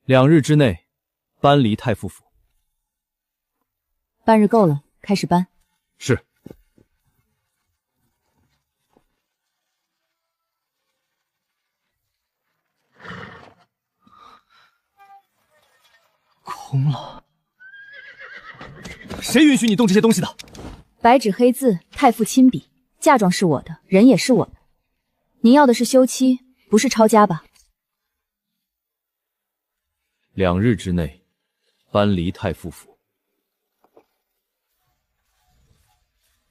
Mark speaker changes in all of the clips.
Speaker 1: 2日之内搬离太傅府。
Speaker 2: 半日够了，开始搬。
Speaker 1: 是。
Speaker 3: 空了。谁允许你动这些东西的？
Speaker 2: 白纸黑字，太傅亲笔，嫁妆是我的，人也是我的。您要的是休妻，不是抄家吧
Speaker 1: ？2日之内搬离太傅府。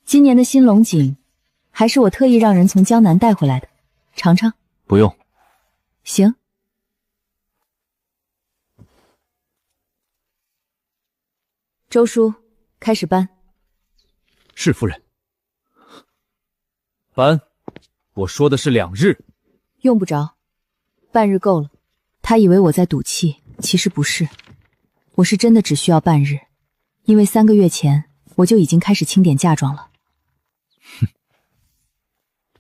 Speaker 2: 今年的新龙井，还是我特意让人从江南带回来的，尝尝。
Speaker 1: 不用。
Speaker 2: 行。周叔，开始搬。
Speaker 1: 是夫人。搬，我说的是2日。
Speaker 2: 用不着，半日够了。他以为我在赌气，其实不是，我是真的只需要半日，因为3个月前我就已经开始清点嫁妆了。
Speaker 1: 哼，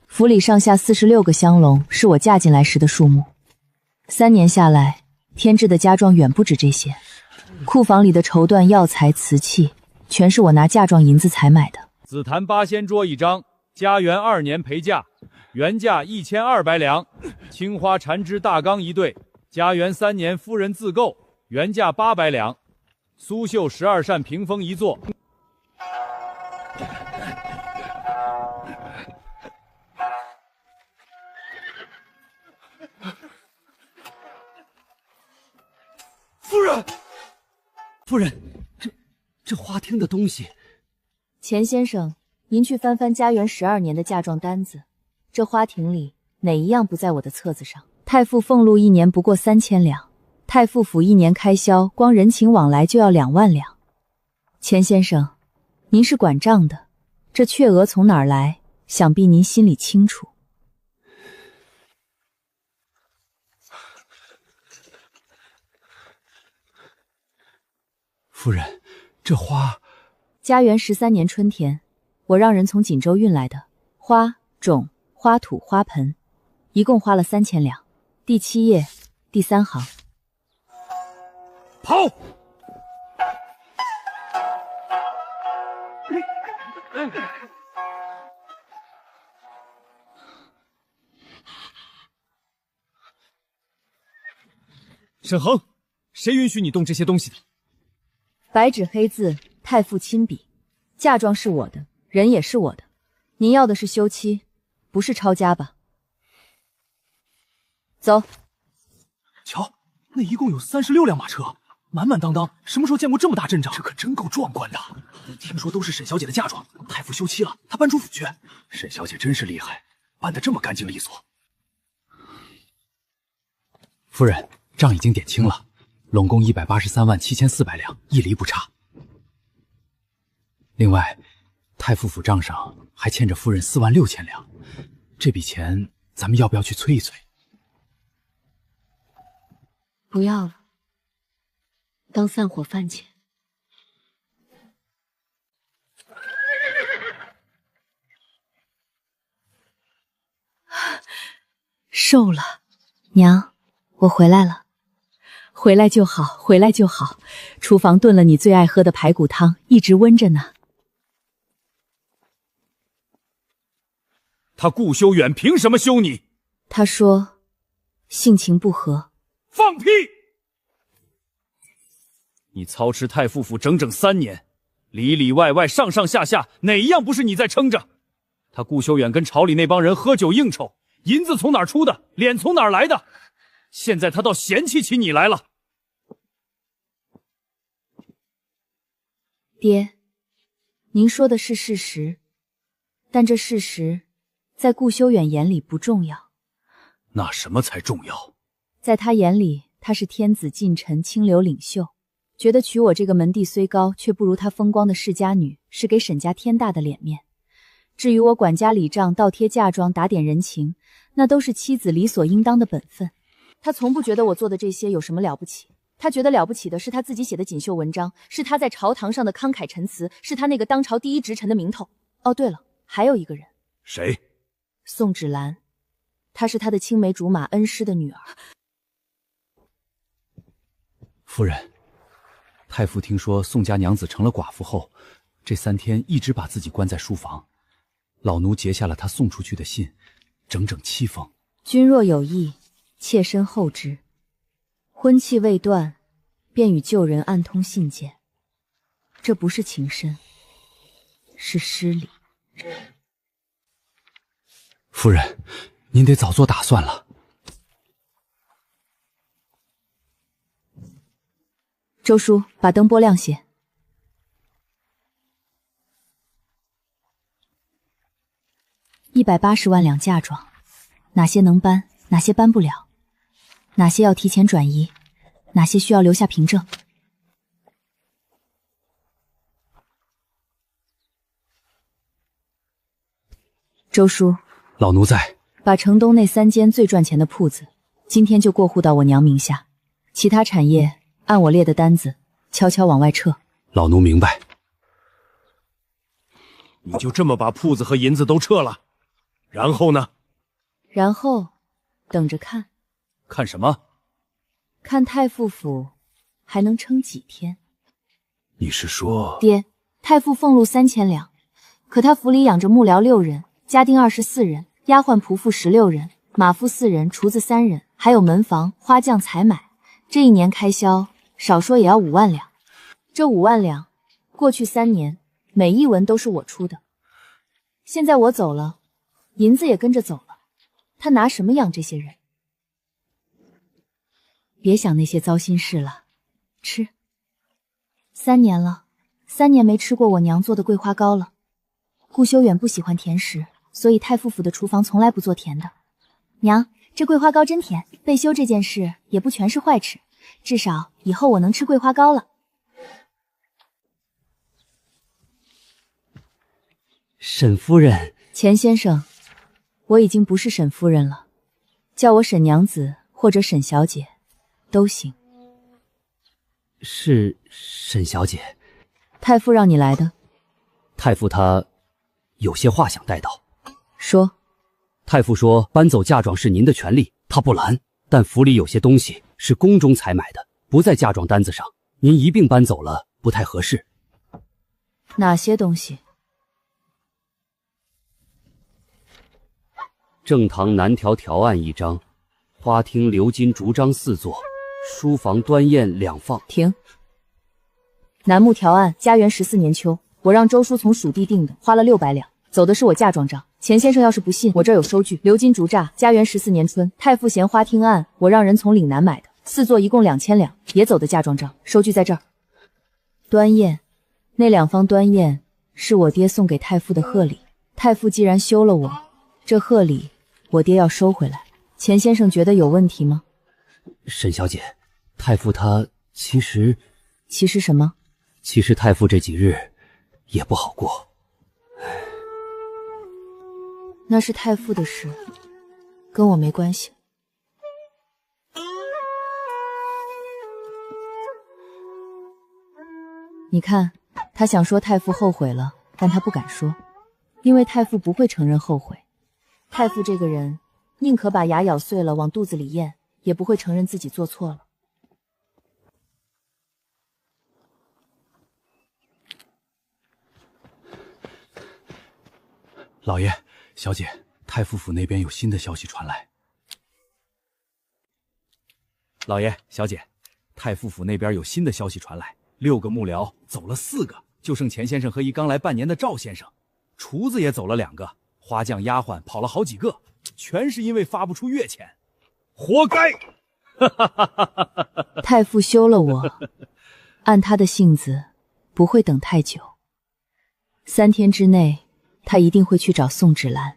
Speaker 2: 府里上下46个香笼是我嫁进来时的数目，3年下来，添置的家妆远不止这些。库房里的绸缎、药材、瓷器，全是我拿嫁妆银子采买的。
Speaker 1: 紫檀8仙桌1张，嘉元2年陪嫁，原价1200两；青花缠枝大缸1对，嘉元3年夫人自购，原价800两；苏绣12扇屏风1座。
Speaker 3: 夫人，夫人，这花厅的东西。
Speaker 2: 钱先生，您去翻翻嘉元12年的嫁妆单子，这花亭里哪一样不在我的册子上？太傅俸禄1年不过3000两，太傅府1年开销光人情往来就要2万两。钱先生，您是管账的，这阙额从哪儿来，想必您心里清楚。
Speaker 3: 夫人，这花……
Speaker 2: 嘉元13年春天，我让人从锦州运来的花种、花土、花盆，一共花了3000两。第7页第3行。
Speaker 3: 跑！沈恒，谁允许你动这些东西的？
Speaker 2: 白纸黑字，太傅亲笔，嫁妆是我的，人也是我的。您要的是休妻，不是抄家吧？走。
Speaker 3: 瞧，那一共有36辆马车，满满当当，什么时候见过这么大阵仗？这可真够壮观的。听说都是沈小姐的嫁妆，太傅休妻了，她搬出府去。沈小姐真是厉害，办得这么干净利索。夫人，账已经点清了。拢共183万7400两，一厘不差。另外，太傅府账上还欠着夫人4万6千两，这笔钱咱们要不要去催一催？
Speaker 4: 不要了，当散伙饭钱。
Speaker 2: 瘦了，娘，我回来了。回来就好，回来就好。厨房炖了你最爱喝的排骨汤，一直温着呢。
Speaker 1: 他顾修远凭什么休你？
Speaker 2: 他说性情不合。
Speaker 1: 放屁！你操持太傅府整整3年，里里外外上上下下哪一样不是你在撑着？他顾修远跟朝里那帮人喝酒应酬，银子从哪儿出的，脸从哪儿来的？现在他倒嫌弃起你来了。
Speaker 2: 爹，您说的是事实，但这事实在顾修远眼里不重要。
Speaker 1: 那什么才重要？
Speaker 2: 在他眼里，他是天子近臣、清流领袖，觉得娶我这个门第虽高却不如他风光的世家女，是给沈家天大的脸面。至于我管家理账、倒贴嫁妆、打点人情，那都是妻子理所应当的本分。他从不觉得我做的这些有什么了不起，他觉得了不起的是他自己写的锦绣文章，是他在朝堂上的慷慨陈词，是他那个当朝第一直臣的名头。哦，对了，还有一个人。
Speaker 1: 谁？
Speaker 2: 宋芷兰，她是他的青梅竹马恩师的女儿。
Speaker 1: 夫人，太傅听说宋家娘子成了寡妇后，这3天一直把自己关在书房。老奴截下了他送出去的信，整整7封。
Speaker 2: 君若有意，妾身厚之。婚契未断，便与旧人暗通信件，这不是情深，是失礼。
Speaker 1: 夫人，您得早做打算了。
Speaker 2: 周叔，把灯拨亮些。180万两嫁妆，哪些能搬，哪些搬不了，哪些要提前转移，哪些需要留下凭证。周叔，
Speaker 1: 老奴在。
Speaker 2: 把城东那3间最赚钱的铺子，今天就过户到我娘名下，其他产业按我列的单子悄悄往外撤。
Speaker 1: 老奴明白。
Speaker 5: 你就这么把铺子和银子都撤了，然后呢？
Speaker 2: 然后等着看。
Speaker 1: 看什么？
Speaker 2: 看太傅府还能撑几天。
Speaker 5: 你是说……
Speaker 2: 爹，太傅俸禄3000两，可他府里养着幕僚6人，家丁24人，丫鬟仆妇16人，马夫4人，厨子3人，还有门房、花匠、采买，这一年开销少说也要5万两。这5万两，过去3年每一文都是我出的。现在我走了，银子也跟着走了，他拿什么养这些人？别想那些糟心事了，吃。3年了，3年没吃过我娘做的桂花糕了。顾修远不喜欢甜食，所以太傅府的厨房从来不做甜的。娘，这桂花糕真甜，被休这件事也不全是坏事，至少以后我能吃桂花糕了。
Speaker 6: 沈夫人，
Speaker 2: 钱先生，我已经不是沈夫人了，叫我沈娘子或者沈小姐都行。
Speaker 6: 是沈小姐。
Speaker 2: 太傅让你来的。
Speaker 6: 太傅他有些话想带到。
Speaker 2: 说。
Speaker 6: 太傅说搬走嫁妆是您的权利，他不拦，但府里有些东西是宫中采买的，不在嫁妆单子上，您一并搬走了不太合适。
Speaker 2: 哪些东西？
Speaker 6: 正堂南条条案1张，花厅鎏金竹章4座，书房端砚2放。
Speaker 2: 停。楠木条案，嘉元14年秋，我让周叔从蜀地订的，花了600两，走的是我嫁妆账。钱先生要是不信，我这儿有收据。鎏金竹栅，嘉元14年春，太傅闲花厅案，我让人从岭南买的，4座一共2000两，也走的嫁妆账，收据在这儿。端砚，那2方端砚是我爹送给太傅的贺礼，太傅既然休了我，这贺礼我爹要收回来。钱先生觉得有问题吗？
Speaker 6: 沈小姐，太傅他其实
Speaker 2: 什么？
Speaker 6: 其实太傅这几日也不好过。
Speaker 2: 那是太傅的事，跟我没关系。你看，他想说太傅后悔了，但他不敢说，因为太傅不会承认后悔。太傅这个人，宁可把牙咬碎了往肚子里咽，也不会承认自己做错了。
Speaker 1: 老爷，小姐，太傅府那边有新的消息传来。老爷，小姐，太傅府那边有新的消息传来，6个幕僚走了4个，就剩钱先生和一刚来半年的赵先生，厨子也走了2个，花匠丫鬟跑了好几个，全是因为发不出月钱，活该！
Speaker 2: 太傅休了我，按他的性子，不会等太久。3天之内，他一定会去找宋芷兰。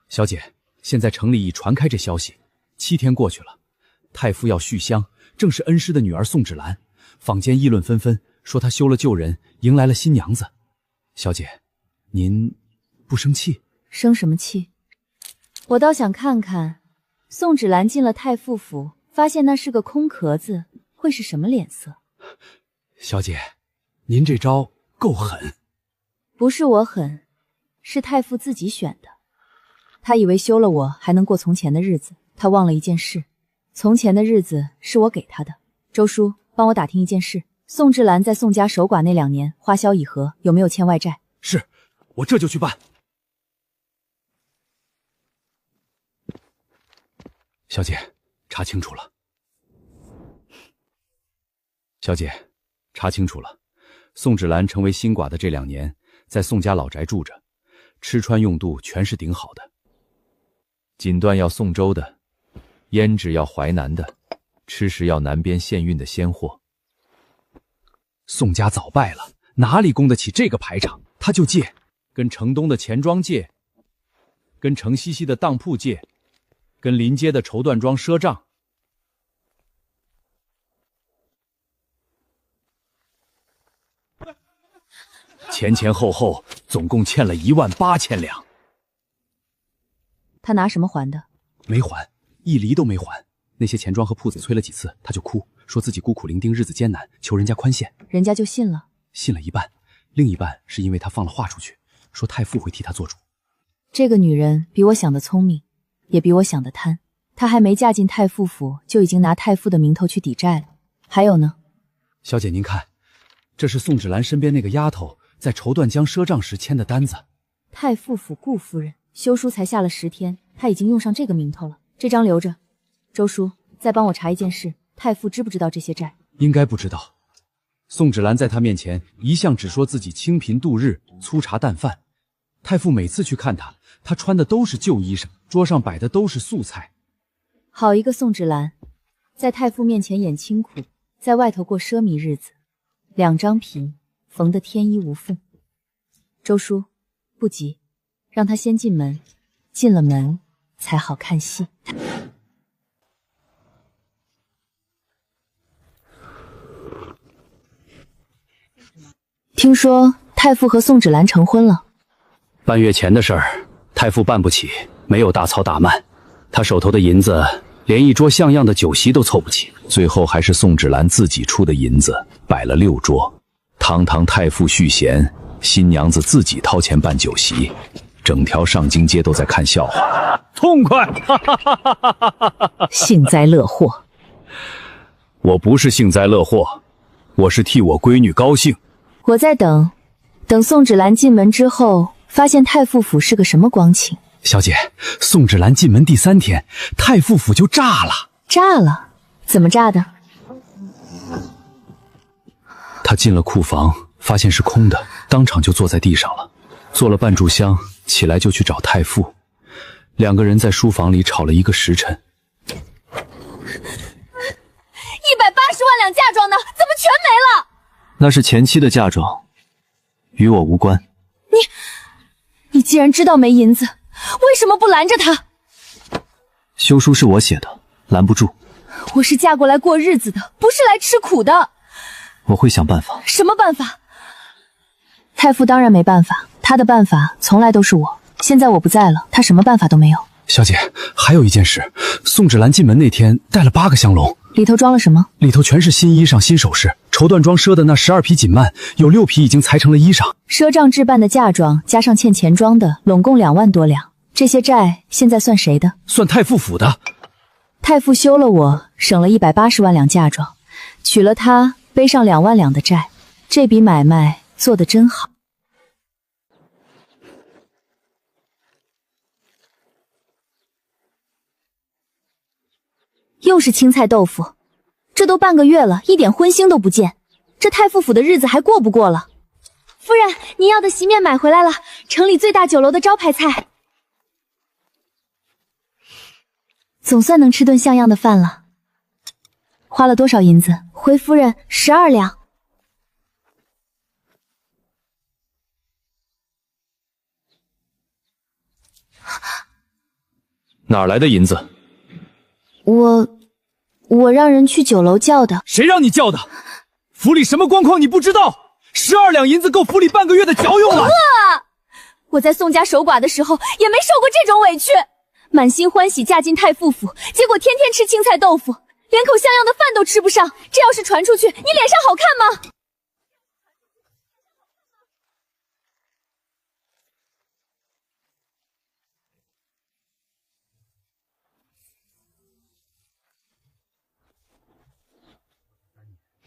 Speaker 1: 小姐，现在城里已传开这消息，7天过去了，太傅要续香，正是恩师的女儿宋芷兰，坊间议论纷纷，说她休了旧人，迎来了新娘子。小姐，您不生气？
Speaker 2: 生什么气？我倒想看看，宋芷兰进了太傅府，发现那是个空壳子，会是什么脸色？
Speaker 1: 小姐，您这招够狠。
Speaker 2: 不是我狠，是太傅自己选的。他以为休了我还能过从前的日子，他忘了一件事，从前的日子是我给他的。周叔，帮我打听一件事：宋志兰在宋家守寡那2年，花销已何？有没有欠外债？
Speaker 5: 是，我这就去办。小姐，查清楚了。小姐，查清楚了。宋芷兰成为新寡的这2年，在宋家老宅住着，吃穿用度全是顶好的。锦缎要宋州的，胭脂要淮南的，吃食要南边县运的鲜货。宋家早败了，哪里供得起这个排场？他就借，跟城东的钱庄借，跟城西西的当铺借，跟临街的绸缎庄赊账。前后后总共欠了18000两。
Speaker 2: 他拿什么还的？
Speaker 5: 没还，1厘都没还。那些钱庄和铺子催了几次，他就哭，说自己孤苦伶仃，日子艰难，求人家宽限。
Speaker 2: 人家就信了。
Speaker 5: 信了一半，另一半是因为他放了话出去，说太傅会替他做主。
Speaker 2: 这个女人比我想的聪明，也比我想的贪。她还没嫁进太傅府，就已经拿太傅的名头去抵债了。还有呢？
Speaker 5: 小姐您看，这是宋芷兰身边那个丫头在绸缎江赊账时签的单子。
Speaker 2: 太傅府顾夫人休书才下了10天，她已经用上这个名头了。这张留着。周叔，再帮我查一件事，太傅知不知道这些债？
Speaker 5: 应该不知道。宋芷兰在他面前一向只说自己清贫度日，粗茶淡饭。太傅每次去看他，他穿的都是旧衣裳，桌上摆的都是素菜。
Speaker 2: 好一个宋芷兰，在太傅面前演清苦，在外头过奢靡日子，2张皮缝得天衣无缝。周叔，不急，让他先进门，进了门才好看戏。听说太傅和宋芷兰成婚了。
Speaker 6: 半月前的事儿，太傅办不起，没有大操大慢，他手头的银子连一桌像样的酒席都凑不起，
Speaker 5: 最后还是宋芷兰自己出的银子，摆了6桌，堂堂太傅续弦，新娘子自己掏钱办酒席，整条上京街都在看笑话，
Speaker 1: 痛快！
Speaker 2: 幸灾乐祸。
Speaker 6: 我不是幸灾乐祸，我是替我闺女高兴。
Speaker 2: 我在等宋芷兰进门之后，发现太傅府是个什么光景。
Speaker 5: 小姐，宋芷兰进门第3天，太傅府就炸了。
Speaker 2: 炸了？怎么炸的？
Speaker 5: 她进了库房，发现是空的，当场就坐在地上了，坐了半炷香，起来就去找太傅。2个人在书房里吵了1个时辰。
Speaker 2: 180万两嫁妆呢？怎么全没了？
Speaker 3: 那是前妻的嫁妆，与我无关。
Speaker 2: 你既然知道没银子，为什么不拦着他？
Speaker 3: 休书是我写的，拦不住。
Speaker 2: 我是嫁过来过日子的，不是来吃苦的。
Speaker 3: 我会想办法。
Speaker 2: 什么办法？太傅当然没办法，他的办法从来都是我。现在我不在了，他什么办法都没有。
Speaker 5: 小姐，还有一件事，宋芷兰进门那天带了8个香笼，
Speaker 2: 里头装了什么？
Speaker 5: 里头全是新衣裳、新首饰。绸缎庄赊的那12匹锦幔，有6匹已经裁成了衣裳。
Speaker 2: 赊账置办的嫁妆，加上欠钱庄的，拢共2万多两。这些债现在算谁的？
Speaker 5: 算太傅府的。
Speaker 2: 太傅休了我，省了180万两嫁妆，娶了她，背上2万两的债，这笔买卖做得真好。又是青菜豆腐，这都半个月了，一点荤腥都不见，这太傅府的日子还过不过了？夫人，您要的席面买回来了，城里最大酒楼的招牌菜，总算能吃顿像样的饭了。花了多少银子？回夫人12两。
Speaker 5: 哪儿来的银子？
Speaker 2: 我让人去酒楼叫的。
Speaker 1: 谁让你叫的？府里什么光况你不知道？12两银子够府里半个月的嚼用了。
Speaker 2: 我在宋家守寡的时候也没受过这种委屈，满心欢喜嫁进太傅府，结果天天吃青菜豆腐，连口像样的饭都吃不上。这要是传出去，你脸上好看吗？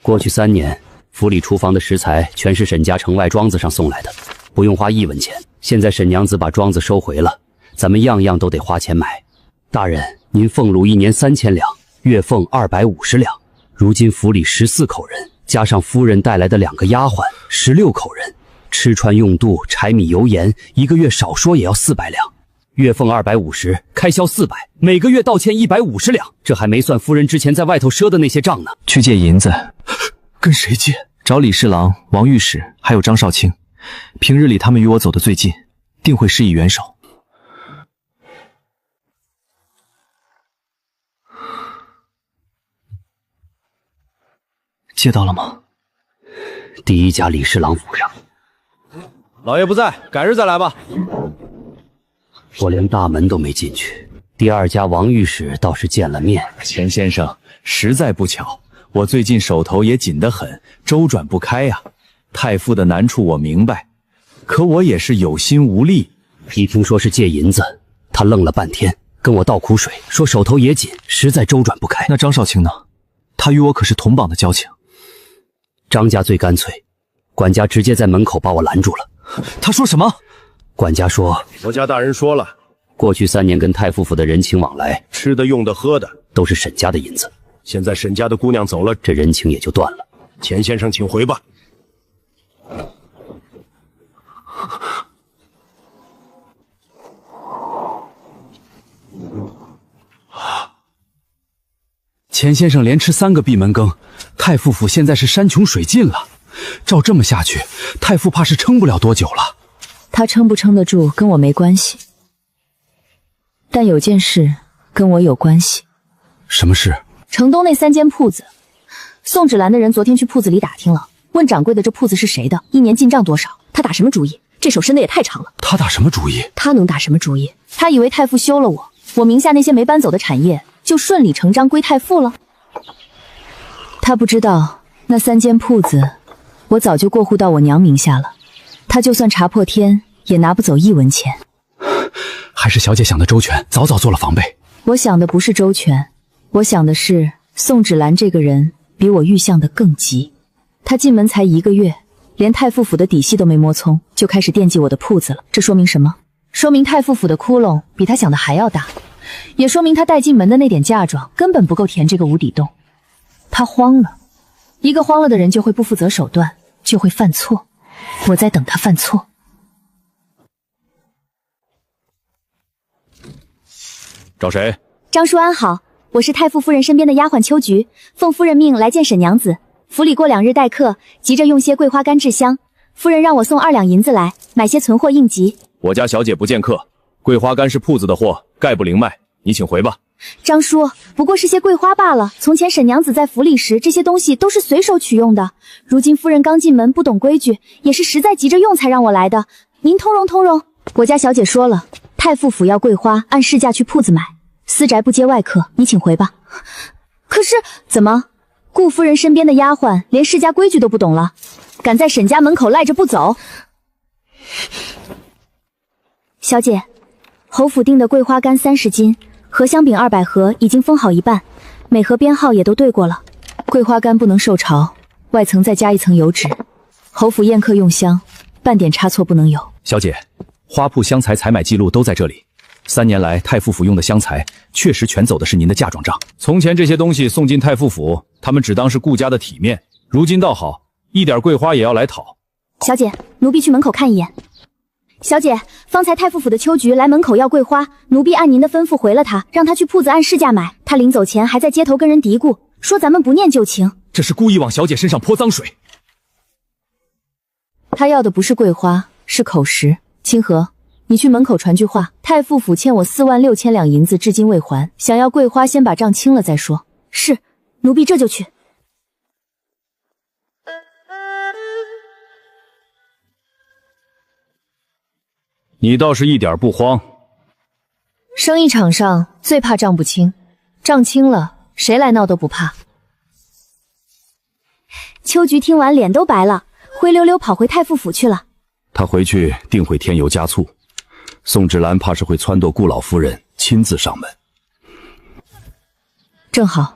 Speaker 6: 过去3年，府里厨房的食材全是沈家城外庄子上送来的，不用花1文钱。现在沈娘子把庄子收回了，咱们样样都得花钱买。大人，您俸禄1年3000两，月俸250两。如今府里14口人，加上夫人带来的2个丫鬟，16口人，吃穿用度、柴米油盐，一个月少说也要400两。月俸250，开销400，每个月倒欠150两，这还没算夫人之前在外头赊的那些账呢。
Speaker 3: 去借银子，跟谁借？找李侍郎、王御史，还有张少卿。平日里他们与我走得最近，定会施以援手。借到了吗？
Speaker 6: 第1家李侍郎府上。
Speaker 5: 老爷不在，改日再来吧。
Speaker 6: 我连大门都没进去。第2家王御史倒是见了面。
Speaker 5: 钱先生，实在不巧，我最近手头也紧得很，周转不开呀。太傅的难处我明白，可我也是有心无力。
Speaker 6: 一听说是借银子，他愣了半天，跟我倒苦水，说手头也紧，实在周转不开。
Speaker 3: 那张少卿呢？他与我可是同榜的交情。
Speaker 6: 张家最干脆，管家直接在门口把我拦住了。
Speaker 3: 他说什么？
Speaker 6: 管家说，
Speaker 7: 我家大人说了，
Speaker 6: 过去3年跟太傅府的人情往来，
Speaker 7: 吃的、用的、喝的
Speaker 6: 都是沈家的银子。
Speaker 7: 现在沈家的姑娘走了，
Speaker 6: 这人情也就断了。
Speaker 7: 钱先生，请回吧。
Speaker 5: 钱先生连吃3个闭门羹，太傅府现在是山穷水尽了。照这么下去，太傅怕是撑不了多久了。
Speaker 2: 他撑不撑得住跟我没关系，但有件事跟我有关系。
Speaker 5: 什么事？
Speaker 2: 城东那3间铺子，宋芷兰的人昨天去铺子里打听了，问掌柜的这铺子是谁的，1年进账多少。他打什么主意？这手伸的也太长了。
Speaker 5: 他打什么主意？
Speaker 2: 他能打什么主意？他以为太傅休了我，我名下那些没搬走的产业就顺理成章归太傅了。他不知道那3间铺子我早就过户到我娘名下了，他就算查破天也拿不走1文钱。
Speaker 5: 还是小姐想的周全，早早做了防备。
Speaker 2: 我想的不是周全，我想的是宋芷兰这个人比我预想的更急。她进门才1个月，连太傅府的底细都没摸葱，就开始惦记我的铺子了。这说明什么？说明太傅府的窟窿比他想的还要大，也说明他带进门的那点嫁妆根本不够填这个无底洞。他慌了，一个慌了的人就会不负责手段，就会犯错。我在等他犯错。
Speaker 5: 找谁？
Speaker 8: 张叔安好，我是太傅夫人身边的丫鬟秋菊，奉夫人命来见沈娘子。府里过2日待客，急着用些桂花干制香，夫人让我送2两银子来，买些存货应急。
Speaker 5: 我家小姐不见客，桂花干是铺子的货，概不灵卖，你请回吧。
Speaker 8: 张叔，不过是些桂花罢了。从前沈娘子在府里时，这些东西都是随手取用的。如今夫人刚进门，不懂规矩，也是实在急着用才让我来的。您通融通融。我家小姐说了，太傅府要桂花按市价去铺子买，私宅不接外客，你请回吧。可是怎么，顾夫人身边的丫鬟连世家规矩都不懂了，敢在沈家门口赖着不走？小姐，侯府订的桂花干30斤，荷香饼200盒已经封好一半，每盒编号也都对过了。
Speaker 2: 桂花干不能受潮，外层再加1层油脂。侯府宴客用香，半点差错不能有。
Speaker 5: 小姐，花铺香材采买记录都在这里。3年来，太傅府用的香材确实全走的是您的嫁妆账。从前这些东西送进太傅府，他们只当是顾家的体面，如今倒好，一点桂花也要来讨。
Speaker 8: 小姐，奴婢去门口看一眼。小姐，方才太傅府的秋菊来门口要桂花，奴婢按您的吩咐回了她，让她去铺子按市价买。她临走前还在街头跟人嘀咕，说咱们不念旧情。
Speaker 5: 这是故意往小姐身上泼脏水。
Speaker 2: 他要的不是桂花，是口实。清河，你去门口传句话，太傅府欠我46000两银子，至今未还，想要桂花先把账清了再说。
Speaker 8: 是，奴婢这就去。
Speaker 5: 你倒是一点不慌。
Speaker 2: 生意场上最怕账不清，账清了，谁来闹都不怕。
Speaker 8: 秋菊听完脸都白了，灰溜溜跑回太傅府去了。
Speaker 5: 他回去定会添油加醋，宋芷兰怕是会撺掇顾老夫人亲自上门。
Speaker 2: 正好，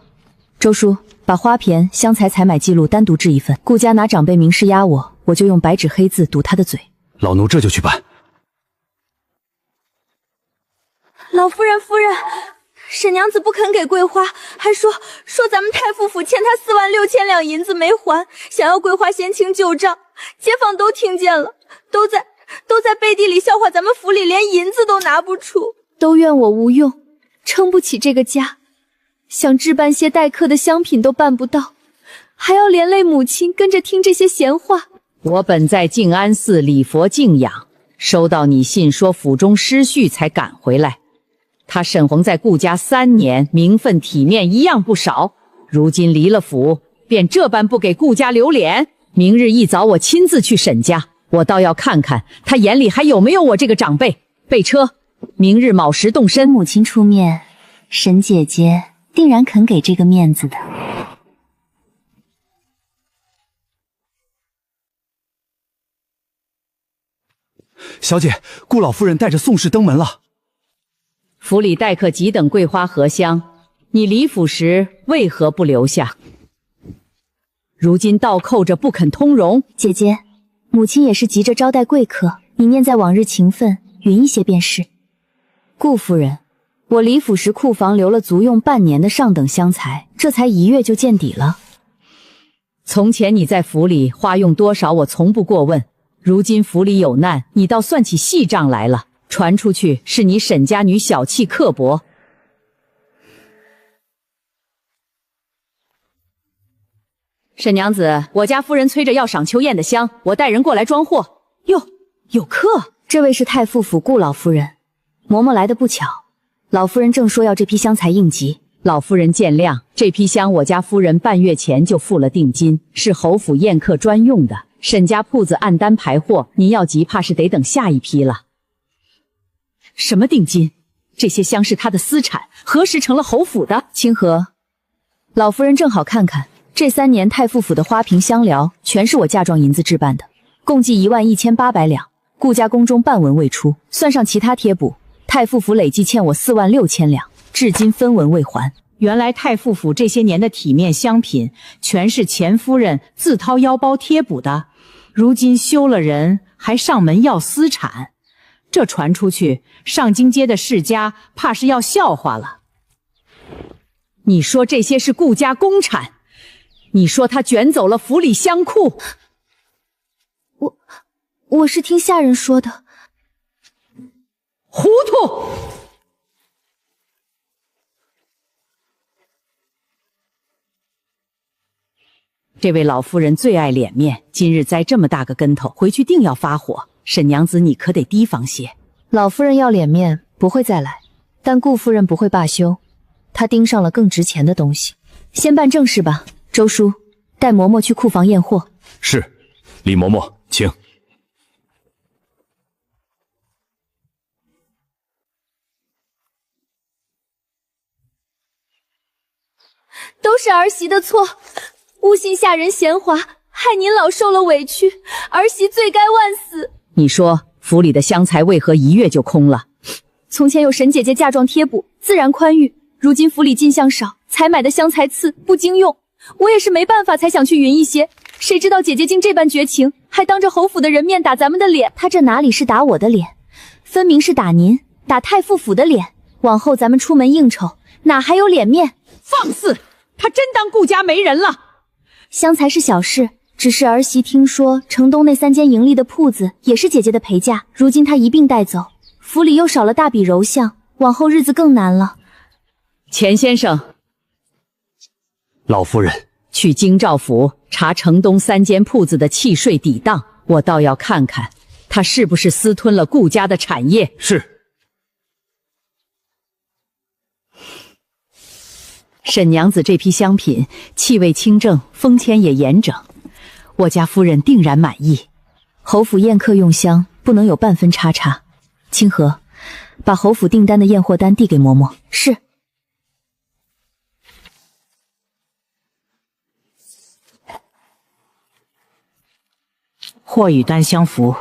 Speaker 2: 周叔，把花骈、香材采买记录单独制一份。顾家拿长辈明示压我，我就用白纸黑字堵他的嘴。
Speaker 5: 老奴这就去办。
Speaker 8: 老夫人，夫人，沈娘子不肯给桂花，还说咱们太傅府欠她46000两银子没还，想要桂花先清旧账。街坊都听见了，都在背地里笑话咱们府里连银子都拿不出，都怨我无用，撑不起这个家。想置办些待客的香品都办不到，还要连累母亲跟着听这些闲话。
Speaker 9: 我本在静安寺礼佛静养，收到你信说府中失序才赶回来。他沈宏在顾家3年，名分体面一样不少，如今离了府，便这般不给顾家留脸。明日一早我亲自去沈家，我倒要看看他眼里还有没有我这个长辈。备车，明日卯时动身。
Speaker 8: 母亲出面，沈姐姐定然肯给这个面子的。
Speaker 5: 小姐，顾老夫人带着宋氏登门了。
Speaker 9: 府里待客几等桂花荷香，你离府时为何不留下？如今倒扣着不肯通融。
Speaker 8: 姐姐，母亲也是急着招待贵客，你念在往日情分，匀一些便是。
Speaker 2: 顾夫人，我离府时库房留了足用半年的上等香材，这才1月就见底了。
Speaker 9: 从前你在府里花用多少，我从不过问。如今府里有难，你倒算起细账来了。传出去是你沈家女小气刻薄。沈娘子，我家夫人催着要赏秋宴的香，我带人过来装货。哟，有客！
Speaker 2: 这位是太傅府顾老夫人。嬷嬷来的不巧，老夫人正说要这批香材应急。
Speaker 9: 老夫人见谅，这批香我家夫人半月前就付了定金，是侯府宴客专用的。沈家铺子按单排货，您要急怕是得等下一批了。什么定金？这些香是他的私产，何时成了侯府的？
Speaker 2: 清河，老夫人正好看看，这3年太傅府的花瓶香疗全是我嫁妆银子置办的，共计11800两，顾家宫中半文未出，算上其他贴补，太傅府累计欠我46000两，至今分文未还。
Speaker 9: 原来太傅府这些年的体面香品，全是钱夫人自掏腰包贴补的，如今休了人，还上门要私产。这传出去，上京街的世家怕是要笑话了。你说这些是顾家公产，你说他卷走了府里香库。
Speaker 8: 我是听下人说的。
Speaker 9: 糊涂！这位老夫人最爱脸面，今日栽这么大个跟头，回去定要发火。沈娘子，你可得提防些。
Speaker 2: 老夫人要脸面，不会再来，但顾夫人不会罢休，她盯上了更值钱的东西。先办正事吧，周叔，带嬷嬷去库房验货。
Speaker 5: 是，李嬷嬷，请。
Speaker 8: 都是儿媳的错，诬陷下人闲话，害您老受了委屈，儿媳罪该万死。
Speaker 9: 你说府里的香材为何1月就空了？
Speaker 8: 从前有沈姐姐嫁妆贴补，自然宽裕。如今府里进项少，采买的香材次不经用，我也是没办法才想去匀一些。谁知道姐姐竟这般绝情，还当着侯府的人面打咱们的脸。
Speaker 2: 她这哪里是打我的脸，分明是打您，打太傅府的脸。往后咱们出门应酬，哪还有脸面？
Speaker 9: 放肆！她真当顾家没人了？
Speaker 8: 香材是小事。只是儿媳听说城东那3间盈利的铺子也是姐姐的陪嫁，如今她一并带走，府里又少了大笔柔项，往后日子更难了。
Speaker 9: 钱先生，
Speaker 6: 老夫人，
Speaker 9: 去京兆府查城东3间铺子的契税抵当，我倒要看看他是不是私吞了顾家的产业。
Speaker 5: 是。
Speaker 9: 沈娘子这批香品气味清正，封签也严整，我家夫人定然满意。
Speaker 2: 侯府宴客用香不能有半分差差。清河，把侯府订单的验货单递给嬷嬷。
Speaker 8: 是。
Speaker 9: 货与单相符。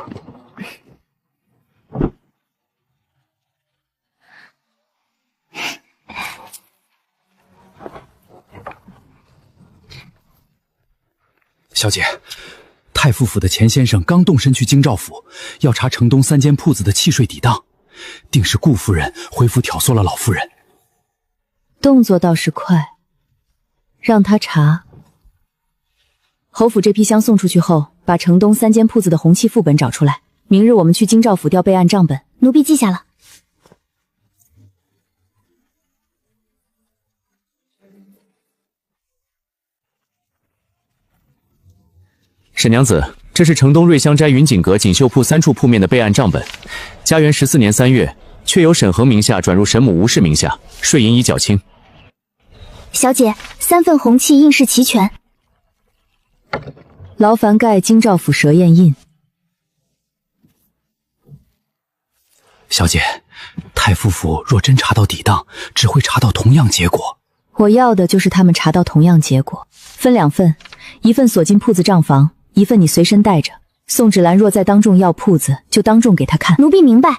Speaker 5: 小姐，太傅府的钱先生刚动身去京兆府，要查城东3间铺子的契税抵当，定是顾夫人回府挑唆了老夫人。
Speaker 2: 动作倒是快，让他查。侯府这批箱送出去后，把城东3间铺子的红契副本找出来，明日我们去京兆府调备案账本。
Speaker 8: 奴婢记下了。
Speaker 5: 沈娘子，这是城东瑞香斋云锦阁锦绣铺3处铺面的备案账本。嘉元14年3月，确由沈恒名下转入沈母吴氏名下，税银已缴清。
Speaker 8: 小姐，3份红契印饰齐全。
Speaker 2: 劳烦盖京兆府蛇宴印。
Speaker 5: 小姐，太傅府若真查到抵当，只会查到同样结果。
Speaker 2: 我要的就是他们查到同样结果，分2份，一份锁进铺子账房，一份你随身带着。宋芷兰若再当众要铺子，就当众给他看。
Speaker 8: 奴婢明白。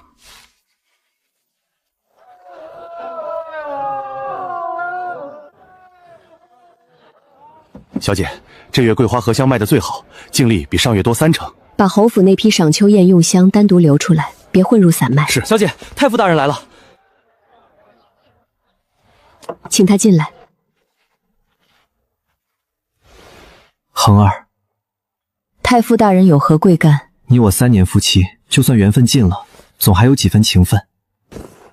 Speaker 7: 小姐，这月桂花荷香卖的最好，净利比上月多3成。
Speaker 4: 把侯府那批赏秋宴用香单独留出来，别混入散卖。
Speaker 3: 是，小姐，太傅大人来了，
Speaker 4: 请他进来。
Speaker 3: 恒儿，
Speaker 2: 太傅大人有何贵干？
Speaker 3: 你我3年夫妻，就算缘分尽了，总还有几分情分。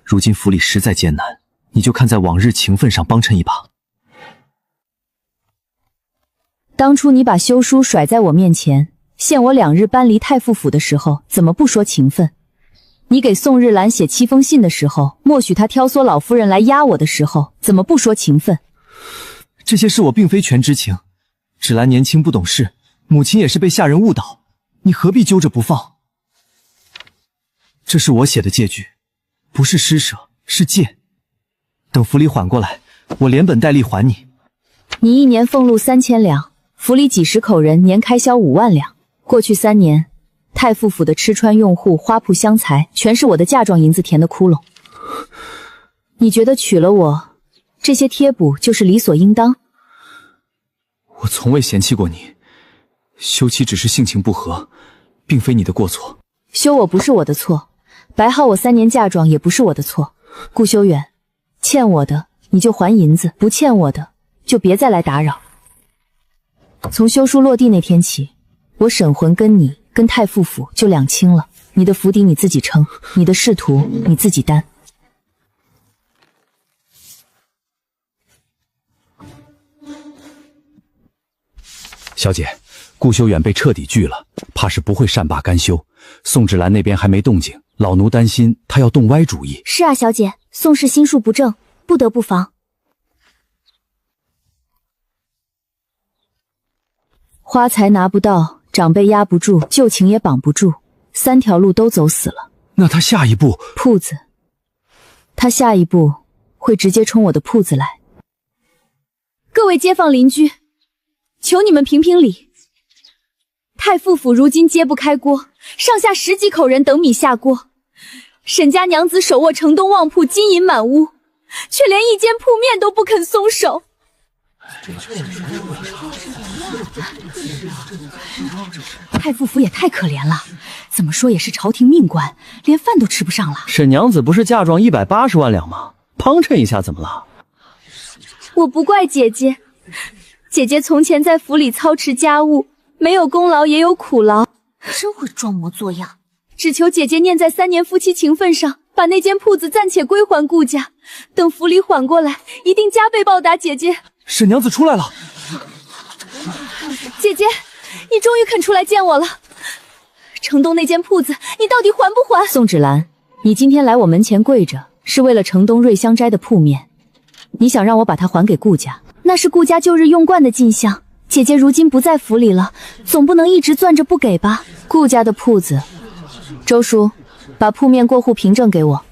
Speaker 3: 如今府里实在艰难，你就看在往日情分上帮衬一把。
Speaker 2: 当初你把休书甩在我面前，限我2日搬离太傅府的时候，怎么不说情分？你给宋日兰写7封信的时候，默许她挑唆老夫人来压我的时候，怎么不说情分？
Speaker 3: 这些事我并非全知情，芷兰年轻不懂事，母亲也是被下人误导，你何必揪着不放？这是我写的借据，不是施舍，是借。等府里缓过来，我连本带利还你。
Speaker 2: 你1年俸禄3000两，府里几十口人年开销5万两。过去3年，太傅府的吃穿用户、花铺香财，全是我的嫁妆银子填的窟窿。你觉得娶了我，这些贴补就是理所应当？
Speaker 3: 我从未嫌弃过你，休妻只是性情不合，并非你的过错。
Speaker 2: 休我不是我的错，摆好我3年嫁妆也不是我的错。顾修远，欠我的你就还银子，不欠我的就别再来打扰。从休书落地那天起，我沈魂跟你跟太傅府就两清了，你的府邸你自己撑，你的仕途你自己担。
Speaker 5: 小姐，顾修远被彻底拒了，怕是不会善罢甘休。宋芷兰那边还没动静，老奴担心他要动歪主意。
Speaker 8: 是啊，小姐，宋氏心术不正，不得不防。
Speaker 2: 花财拿不到，长辈压不住，旧情也绑不住，3条路都走死了。
Speaker 5: 那他下一步？
Speaker 2: 铺子。他下一步会直接冲我的铺子来。各位街坊邻居，求你们评评理。太傅府如今揭不开锅，上下10几口人等米下锅。沈家娘子手握城东旺铺，金银满屋，却连1间铺面都不肯松手。太傅府也太可怜了，怎么说也是朝廷命官，连饭都吃不上了。
Speaker 3: 沈娘子不是嫁妆180万两吗？帮衬一下怎么了？
Speaker 8: 我不怪姐姐，姐姐从前在府里操持家务，没有功劳也有苦劳，真会装模作样。只求姐姐念在3年夫妻情分上，把那间铺子暂且归还顾家，等府里缓过来，一定加倍报答姐姐。
Speaker 3: 沈娘子出来了。
Speaker 8: 姐姐，你终于肯出来见我了。城东那间铺子，你到底还不还？
Speaker 2: 宋芷兰，你今天来我门前跪着，是为了城东瑞香斋的铺面，你想让我把它还给顾家？
Speaker 8: 那是顾家旧日用惯的进项，姐姐如今不在府里了，总不能一直攥着不给吧？
Speaker 2: 顾家的铺子，周叔，把铺面过户凭证给我。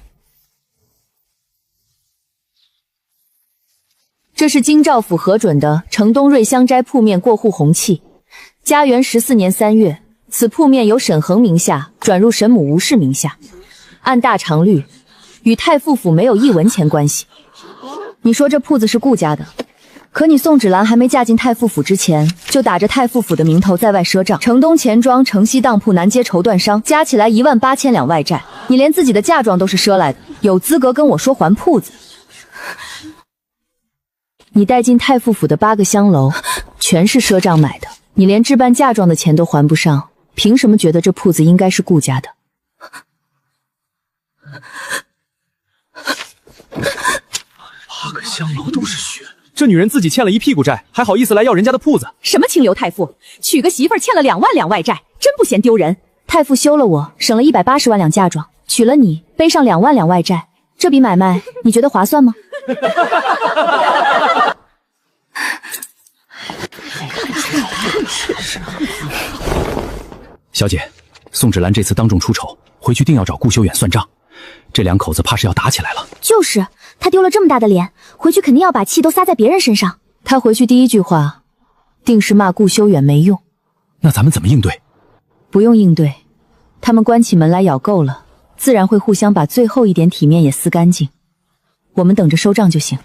Speaker 2: 这是京兆府核准的城东瑞香斋铺面过户红契。嘉元14年3月，此铺面由沈恒名下转入沈母吴氏名下，按大常律，与太傅府没有1文钱关系。你说这铺子是顾家的，可你宋芷兰还没嫁进太傅府之前，就打着太傅府的名头在外赊账，城东钱庄、城西当铺、南街绸缎商，加起来18000两外债。你连自己的嫁妆都是赊来的，有资格跟我说还铺子？你带进太傅府的8个香楼，全是赊账买的，你连置办嫁妆的钱都还不上，凭什么觉得这铺子应该是顾家的
Speaker 3: ？8个香楼都是血。
Speaker 1: 这女人自己欠了一屁股债，还好意思来要人家的铺子？
Speaker 2: 什么清流太傅，娶个媳妇儿欠了2万两外债，真不嫌丢人。太傅休了我，省了180万两嫁妆，娶了你，背上2万两外债，这笔买卖你觉得划算吗？
Speaker 5: 小姐，宋芷兰这次当众出丑，回去定要找顾修远算账。这两口子怕是要打起来了。
Speaker 8: 就是他丢了这么大的脸，回去肯定要把气都撒在别人身上。
Speaker 2: 他回去第一句话，定是骂顾修远没用。
Speaker 5: 那咱们怎么应对？
Speaker 2: 不用应对，他们关起门来咬够了，自然会互相把最后一点体面也撕干净。我们等着收账就行。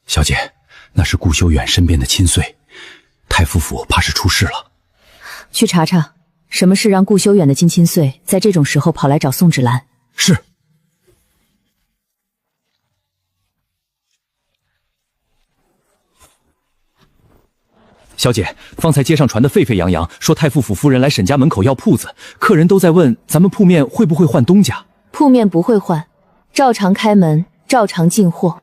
Speaker 5: 小姐，那是顾修远身边的亲随，太傅府怕是出事了。
Speaker 2: 去查查，什么事让顾修远的近亲岁在这种时候跑来找宋芷兰？
Speaker 5: 是。小姐，方才街上传得沸沸扬扬，说太傅府夫人来沈家门口要铺子，客人都在问咱们铺面会不会换东家？
Speaker 2: 铺面不会换，照常开门，照常进货。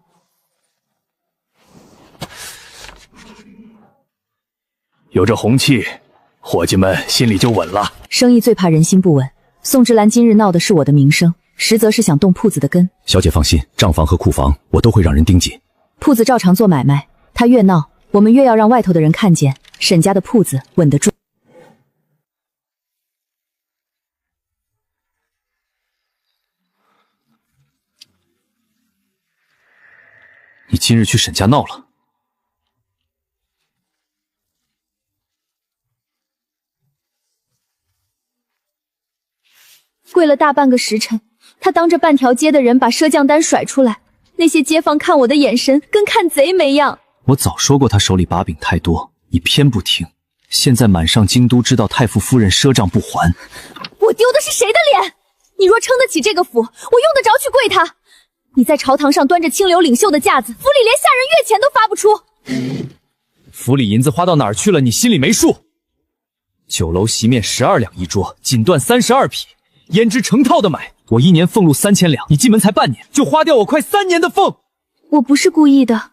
Speaker 3: 有这红气，伙计们心里就稳了。
Speaker 2: 生意最怕人心不稳，宋芷兰今日闹的是我的名声，实则是想动铺子的根。
Speaker 5: 小姐放心，账房和库房我都会让人盯紧。
Speaker 2: 铺子照常做买卖，他越闹，我们越要让外头的人看见沈家的铺子稳得住。
Speaker 5: 你今日去沈家闹了？
Speaker 8: 跪了大半个时辰，他当着半条街的人把赊账单甩出来，那些街坊看我的眼神跟看贼没样。
Speaker 5: 我早说过他手里把柄太多，你偏不听。现在满上京都知道太傅夫人赊账不还，
Speaker 8: 我丢的是谁的脸？你若撑得起这个府，我用得着去跪他？你在朝堂上端着清流领袖的架子，府里连下人月钱都发不出。
Speaker 1: 府里银子花到哪儿去了？你心里没数？酒楼席面12两一桌，锦缎32匹，胭脂成套的买，我1年俸禄3000两，你进门才半年，就花掉我快3年的俸。
Speaker 8: 我不是故意的，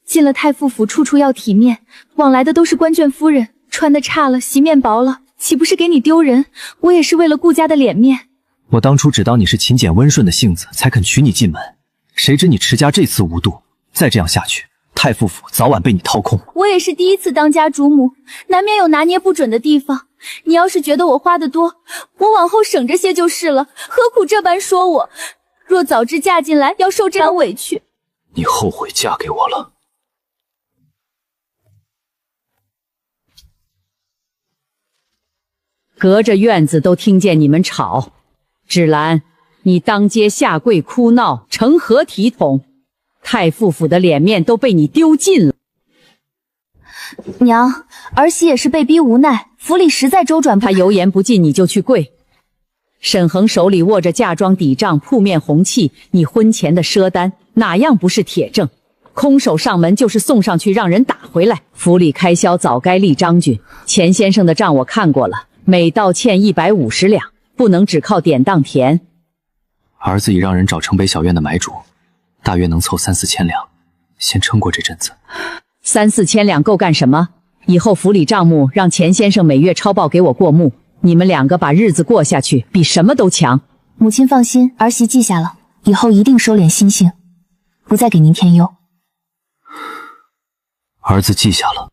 Speaker 8: 进了太傅府，处处要体面，往来的都是官眷夫人，穿的差了，席面薄了，岂不是给你丢人？我也是为了顾家的脸面。
Speaker 3: 我当初只当你是勤俭温顺的性子，才肯娶你进门，谁知你持家这次无度，再这样下去，太傅府早晚被你掏空。
Speaker 8: 我也是第一次当家主母，难免有拿捏不准的地方。你要是觉得我花得多，我往后省着些就是了，何苦这般说我？若早知嫁进来要受这样委屈，
Speaker 3: 你后悔嫁给我了。
Speaker 9: 隔着院子都听见你们吵。芷兰，你当街下跪哭闹，成何体统？太傅府的脸面都被你丢尽了。
Speaker 8: 娘，儿媳也是被逼无奈，府里实在周转不。
Speaker 9: 他油盐不进，你就去跪。沈恒手里握着嫁妆抵账铺面红契，你婚前的赊单哪样不是铁证？空手上门就是送上去让人打回来。府里开销早该立张俊，钱先生的账我看过了，每道欠150两，不能只靠典当填。
Speaker 3: 儿子已让人找城北小院的买主，大约能凑3、4千两，先撑过这阵子。
Speaker 9: 3、4千两够干什么？以后府里账目让钱先生每月抄报给我过目，你们2个把日子过下去，比什么都强。
Speaker 8: 母亲放心，儿媳记下了，以后一定收敛心性，不再给您添忧。
Speaker 3: 儿子记下了。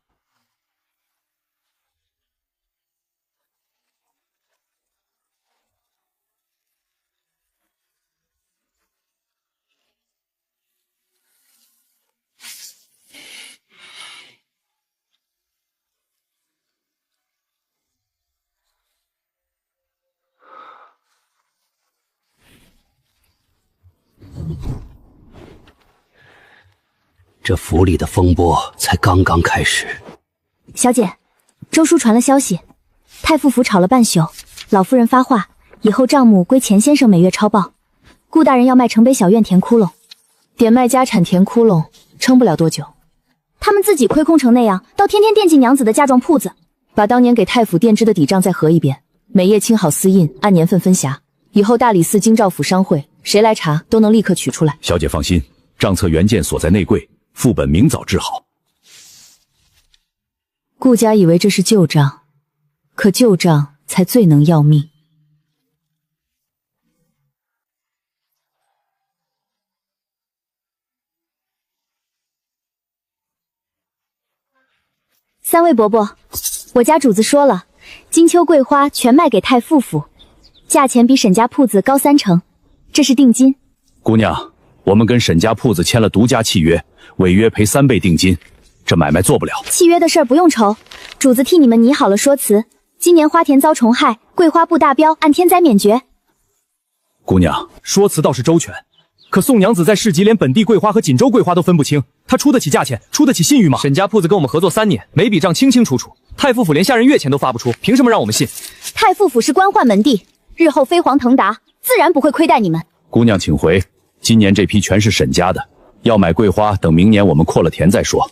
Speaker 6: 这府里的风波才刚刚开始。
Speaker 8: 小姐，周叔传了消息，太傅府吵了半宿，老夫人发话，以后账目归钱先生每月抄报。顾大人要卖城北小院填窟窿，
Speaker 2: 点卖家产填窟窿，撑不了多久。
Speaker 8: 他们自己亏空成那样，倒天天惦记娘子的嫁妆铺子。
Speaker 2: 把当年给太府垫支的底账再核一遍，每页清好私印，按年份分辖。以后大理寺、京兆府商会，谁来查都能立刻取出来。
Speaker 5: 小姐放心，账册原件锁在内柜，副本明早治好。
Speaker 2: 顾家以为这是旧账，可旧账才最能要命。
Speaker 8: 三位伯伯，我家主子说了，金秋桂花全卖给太傅府，价钱比沈家铺子高3成，这是定金。
Speaker 5: 姑娘，我们跟沈家铺子签了独家契约，违约赔3倍定金，这买卖做不了。
Speaker 8: 契约的事儿不用愁，主子替你们拟好了说辞。今年花田遭虫害，桂花布大标，按天灾免绝。
Speaker 5: 姑娘，
Speaker 1: 说辞倒是周全，可宋娘子在市集连本地桂花和锦州桂花都分不清，她出得起价钱，出得起信誉吗？
Speaker 3: 沈家铺子跟我们合作3年，每笔账清清楚楚，太傅府连下人月钱都发不出，凭什么让我们信？
Speaker 8: 太傅府是官宦门第，日后飞黄腾达，自然不会亏待你们。
Speaker 5: 姑娘请回，今年这批全是沈家的，要买桂花等明年我们扩了田再说。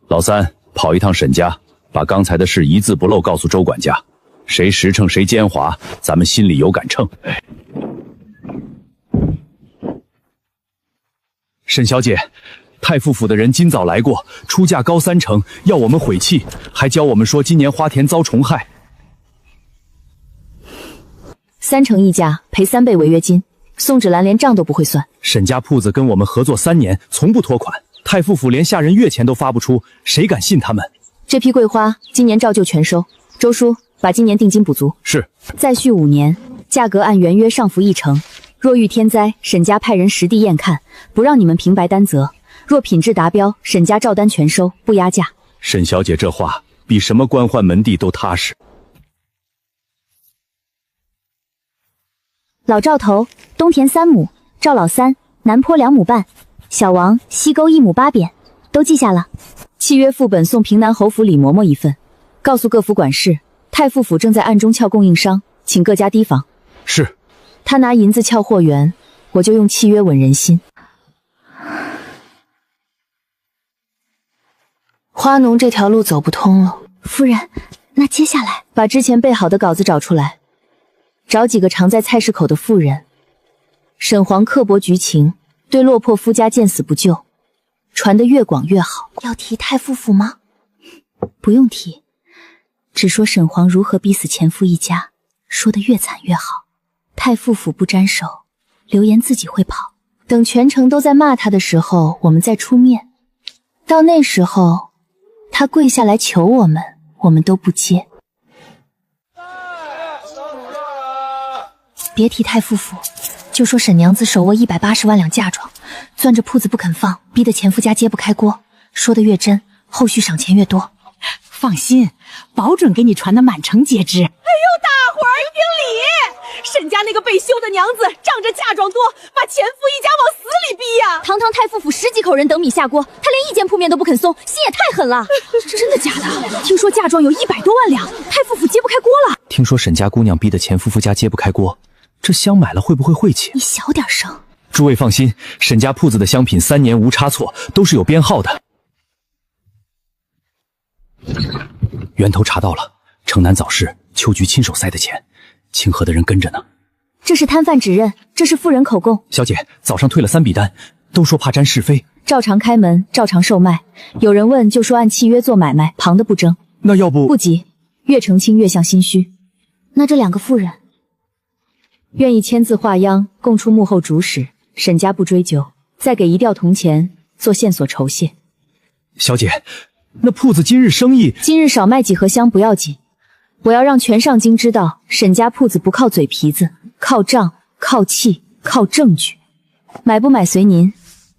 Speaker 5: 老三，跑一趟沈家，把刚才的事一字不漏告诉周管家，谁实诚谁奸猾，咱们心里有杆秤。
Speaker 1: 沈小姐，太傅府的人今早来过，出价高3成，要我们悔气，还教我们说今年花田遭虫害。
Speaker 2: 3成溢价，赔3倍违约金。宋芷兰连账都不会算。
Speaker 1: 沈家铺子跟我们合作3年，从不拖款。太傅府连下人月钱都发不出，谁敢信他们？
Speaker 2: 这批桂花今年照旧全收。周叔，把今年定金补足。
Speaker 1: 是。
Speaker 2: 再续5年，价格按原约上浮1成。若遇天灾，沈家派人实地验看，不让你们平白担责。若品质达标，沈家照单全收，不压价。
Speaker 5: 沈小姐这话比什么官宦门第都踏实。
Speaker 8: 老赵头，东田3亩，赵老三，南坡2亩半，小王，西沟1亩8扁，都记下了。
Speaker 2: 契约副本送平南侯府李嬷嬷一份，告诉各府管事，太傅府正在暗中撬供应商，请各家提防。
Speaker 1: 是。
Speaker 2: 他拿银子撬货源，我就用契约稳人心。花农这条路走不通了。
Speaker 8: 夫人，那接下来
Speaker 2: 把之前备好的稿子找出来，找几个常在菜市口的妇人。沈皇刻薄居情，对落魄夫家见死不救，传得越广越好。
Speaker 8: 要提太傅府吗？
Speaker 2: 不用提，只说沈皇如何逼死前夫一家，说得越惨越好。太傅府不沾手，流言自己会跑。等全城都在骂他的时候，我们再出面。到那时候，他跪下来求我们，我们都不接。
Speaker 8: 别提太傅府，就说沈娘子手握180万两嫁妆，攥着铺子不肯放，逼得前夫家揭不开锅。说得越真，后续赏钱越多。
Speaker 9: 放心，保准给你传得满城皆知。哎呦，大伙儿评理！沈家那个被休的娘子，仗着嫁妆多，把前夫一家往死里逼呀！
Speaker 8: 堂堂太傅府10几口人等米下锅，他连一间铺面都不肯松，心也太狠了。
Speaker 9: 真的假的？听说嫁妆有100多万两，太傅府揭不开锅了。
Speaker 3: 听说沈家姑娘逼得前夫妇家揭不开锅，这香买了会不会晦气？
Speaker 8: 你小点声。
Speaker 3: 诸位放心，沈家铺子的香品3年无差错，都是有编号的。源头查到了，城南早市秋菊亲手塞的钱，清河的人跟着呢。
Speaker 8: 这是摊贩指认，这是妇人口供。
Speaker 3: 小姐，早上退了3笔单，都说怕沾是非。
Speaker 2: 照常开门，照常售卖。有人问就说按契约做买卖，旁的不争。
Speaker 3: 那要不
Speaker 2: 不急，越澄清越像心虚。
Speaker 8: 那这2个妇人
Speaker 2: 愿意签字画押，供出幕后主使，沈家不追究，再给1吊铜钱做线索酬谢。
Speaker 3: 小姐，那铺子今日生意，
Speaker 2: 今日少卖几盒香不要紧，我要让全上京知道，沈家铺子不靠嘴皮子，靠账，靠气，靠证据。买不买随您，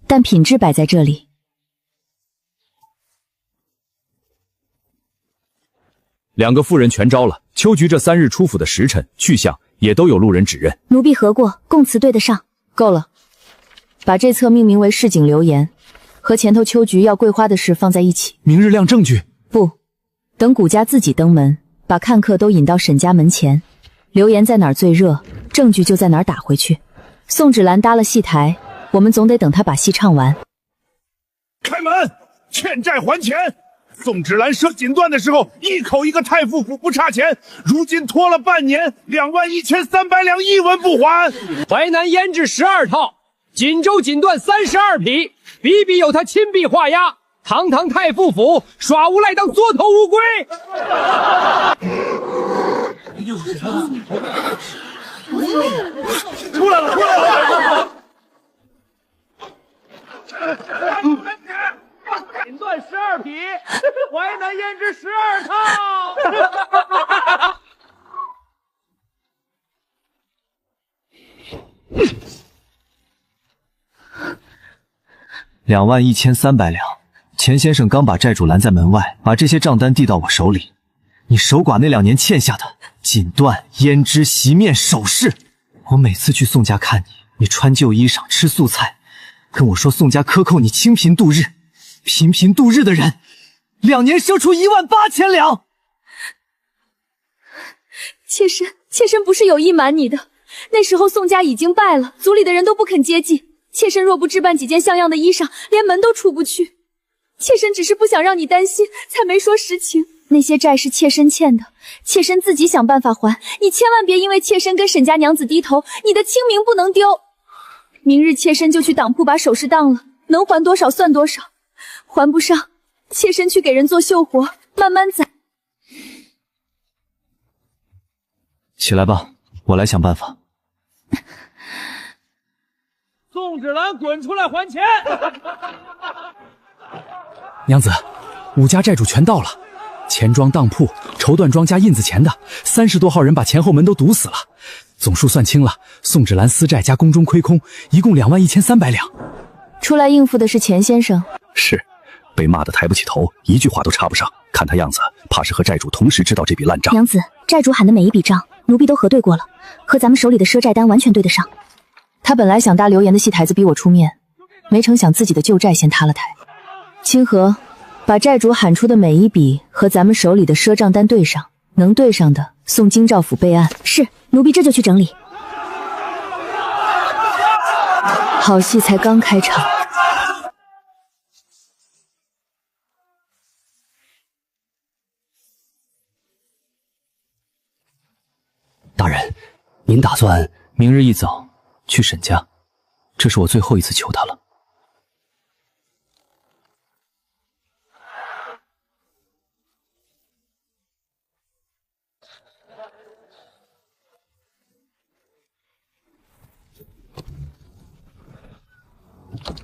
Speaker 2: 但品质摆在这里。
Speaker 5: 2个妇人全招了，秋菊这3日出府的时辰、去向也都有路人指认。
Speaker 8: 奴婢核过，供词对得上。
Speaker 2: 够了，把这册命名为市井流言，和前头秋菊要桂花的事放在一起。
Speaker 5: 明日亮证据。
Speaker 2: 不，等谷家自己登门，把看客都引到沈家门前，流言在哪儿最热，证据就在哪儿打回去。宋芷兰搭了戏台，我们总得等她把戏唱完。
Speaker 10: 开门，欠债还钱。宋芷兰设锦缎的时候，一口一个太傅府不差钱，如今拖了半年，21300两一文不还。
Speaker 11: 淮南胭脂12套，锦州锦缎32匹，笔笔有他亲笔画押。堂堂太傅府，耍无赖当缩头乌龟。
Speaker 10: 出来了！
Speaker 11: 锦缎12匹，淮南胭脂12套。
Speaker 3: 21300两，钱先生刚把债主拦在门外，把这些账单递到我手里。你守寡那2年欠下的锦缎、胭脂、席面、首饰，我每次去宋家看你，你穿旧衣裳，吃素菜，跟我说宋家克扣你清贫度日，频频度日的人，2年赊出18000两。
Speaker 8: 妾身不是有意瞒你的，那时候宋家已经败了，族里的人都不肯接济。妾身若不置办几件像样的衣裳，连门都出不去。妾身只是不想让你担心，才没说实情。那些债是妾身欠的，妾身自己想办法还，你千万别因为妾身跟沈家娘子低头，你的清名不能丢。明日妾身就去当铺把首饰当了，能还多少算多少，还不上，妾身去给人做绣活，慢慢攒。
Speaker 3: 起来吧，我来想办法。
Speaker 11: 宋芷兰，滚出来还钱！
Speaker 5: 娘子，5家债主全到了，钱庄、当铺、绸缎庄加印子钱的30多号人把前后门都堵死了，总数算清了，宋芷兰私债加宫中亏空，一共21300两。
Speaker 2: 出来应付的是钱先生。
Speaker 7: 是，被骂得抬不起头，一句话都插不上。看他样子，怕是和债主同时知道这笔烂账。
Speaker 8: 娘子，债主喊的每一笔账，奴婢都核对过了，和咱们手里的赊债单完全对得上。
Speaker 2: 他本来想搭流言的戏台子逼我出面，没成想自己的旧债先塌了台。清河，把债主喊出的每一笔和咱们手里的赊账单对上，能对上的送京兆府备案。
Speaker 8: 是，奴婢这就去整理。
Speaker 2: 好戏才刚开场。
Speaker 3: 大人，您打算明日一早去沈家？这是我最后一次求他了。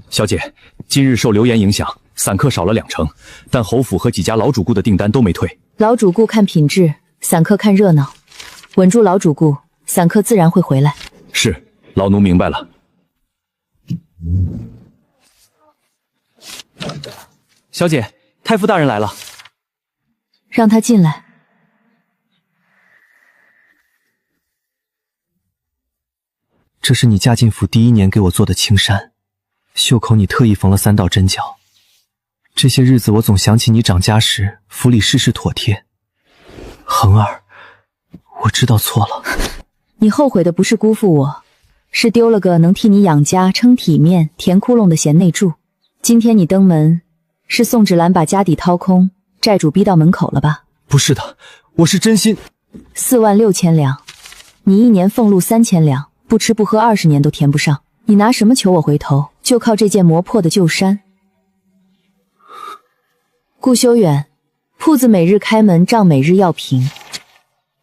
Speaker 5: 小姐，今日受流言影响，散客少了2成，但侯府和几家老主顾的订单都没退。
Speaker 2: 老主顾看品质，散客看热闹，稳住老主顾，散客自然会回来。
Speaker 5: 是，老奴明白了。小姐，太傅大人来了。
Speaker 2: 让他进来。
Speaker 3: 这是你嫁进府第1年给我做的青衫，袖口你特意缝了3道针脚。这些日子我总想起你长家时府里事事妥帖。恒儿，我知道错了。
Speaker 2: 你后悔的不是辜负我，是丢了个能替你养家、撑体面、填窟窿的贤内助。今天你登门，是宋芷兰把家底掏空，债主逼到门口了吧？
Speaker 3: 不是的，我是真心。
Speaker 2: 46000两，你1年俸禄3000两，不吃不喝20年都填不上，你拿什么求我回头？就靠这件磨破的旧衫。顾修远，铺子每日开门，账每日要平，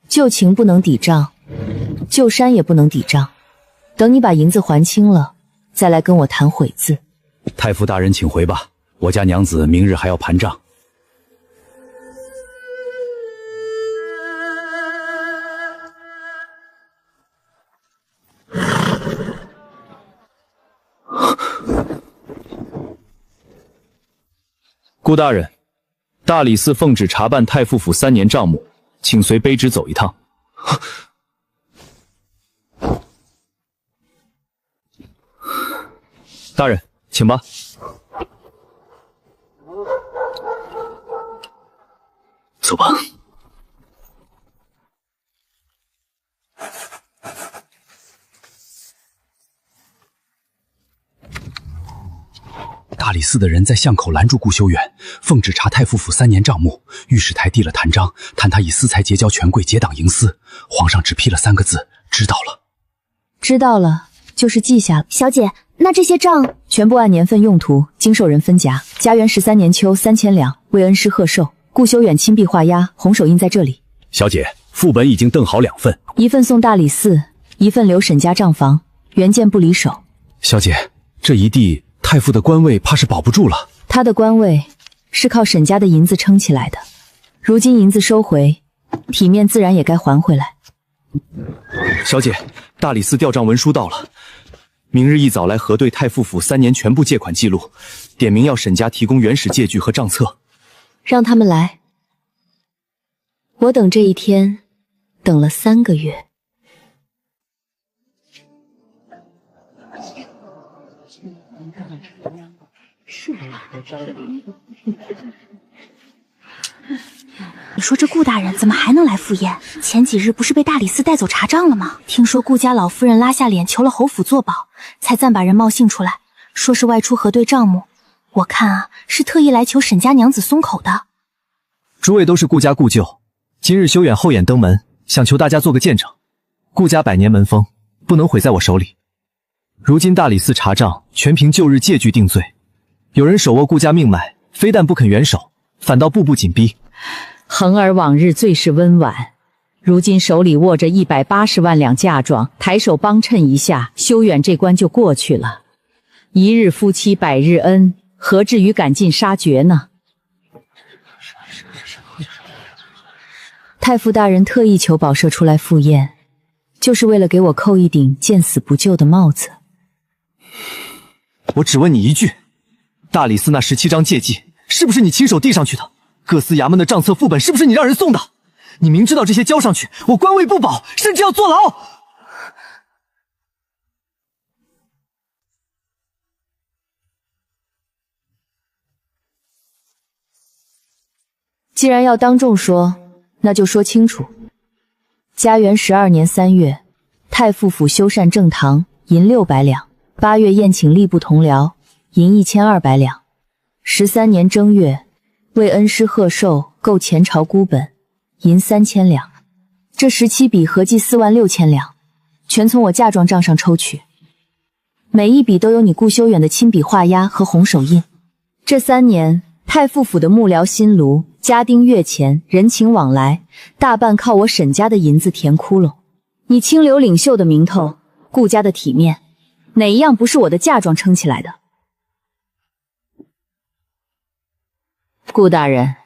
Speaker 2: 旧情不能抵账，旧衫也不能抵账。等你把银子还清了，再来跟我谈悔字。
Speaker 5: 太傅大人请回吧，我家娘子明日还要盘账。顾大人，大理寺奉旨查办太傅府3年账目，请随卑职走一趟。大人，请吧。
Speaker 7: 走吧。大理寺的人在巷口拦住顾修远，奉旨查太傅府3年账目。御史台递了弹章，弹他以私财结交权贵，结党营私。皇上只批了3个字：知道了。
Speaker 2: 知道了，就是记下了。
Speaker 8: 小姐，那这些账
Speaker 2: 全部按年份用途经受人分夹。嘉元13年秋3000两，为恩师贺寿。顾修远亲笔画押，红手印在这里。
Speaker 5: 小姐，副本已经订好2份，
Speaker 2: 一份送大理寺，一份留沈家账房，原件不离手。
Speaker 5: 小姐，这一地太傅的官位怕是保不住了。
Speaker 2: 他的官位是靠沈家的银子撑起来的，如今银子收回，体面自然也该还回来。
Speaker 5: 小姐，大理寺调账文书到了，明日一早来核对太傅府3年全部借款记录，点名要沈家提供原始借据和账册。
Speaker 2: 让他们来。我等这一天等了3个月。
Speaker 8: 你说这顾大人怎么还能来赴宴？前几日不是被大理寺带走查账了吗？听说顾家老夫人拉下脸求了侯府作保，才暂把人冒信出来，说是外出核对账目。我看啊，是特意来求沈家娘子松口的。
Speaker 3: 诸位都是顾家故旧，今日修远后眼登门，想求大家做个见证。顾家100年门风，不能毁在我手里。如今大理寺查账，全凭旧日借据定罪。有人手握顾家命脉，非但不肯援手，反倒步步紧逼。
Speaker 9: 恒儿往日最是温婉，如今手里握着180万两嫁妆，抬手帮衬一下，修远这关就过去了。一日夫妻百日恩，何至于赶尽杀绝呢？
Speaker 2: 太傅大人特意求保社出来赴宴，就是为了给我扣一顶见死不救的帽子。
Speaker 3: 我只问你一句，大理寺那17张借记是不是你亲手递上去的？各司衙门的账册副本是不是你让人送的？你明知道这些交上去，我官位不保，甚至要坐牢。
Speaker 2: 既然要当众说，那就说清楚。嘉元12年3月，太傅府修缮正堂，银600两；8月宴请吏部同僚，银1200两；13年正月，为恩师贺寿购前朝孤本，银3000两。这17笔合计4万6千两，全从我嫁妆账上抽取，每一笔都有你顾修远的亲笔画押和红手印。这3年，太傅府的幕僚辛炉、家丁月钱、人情往来，大半靠我沈家的银子填窟窿。你清流领袖的名头，顾家的体面，哪一样不是我的嫁妆撑起来的？顾大人，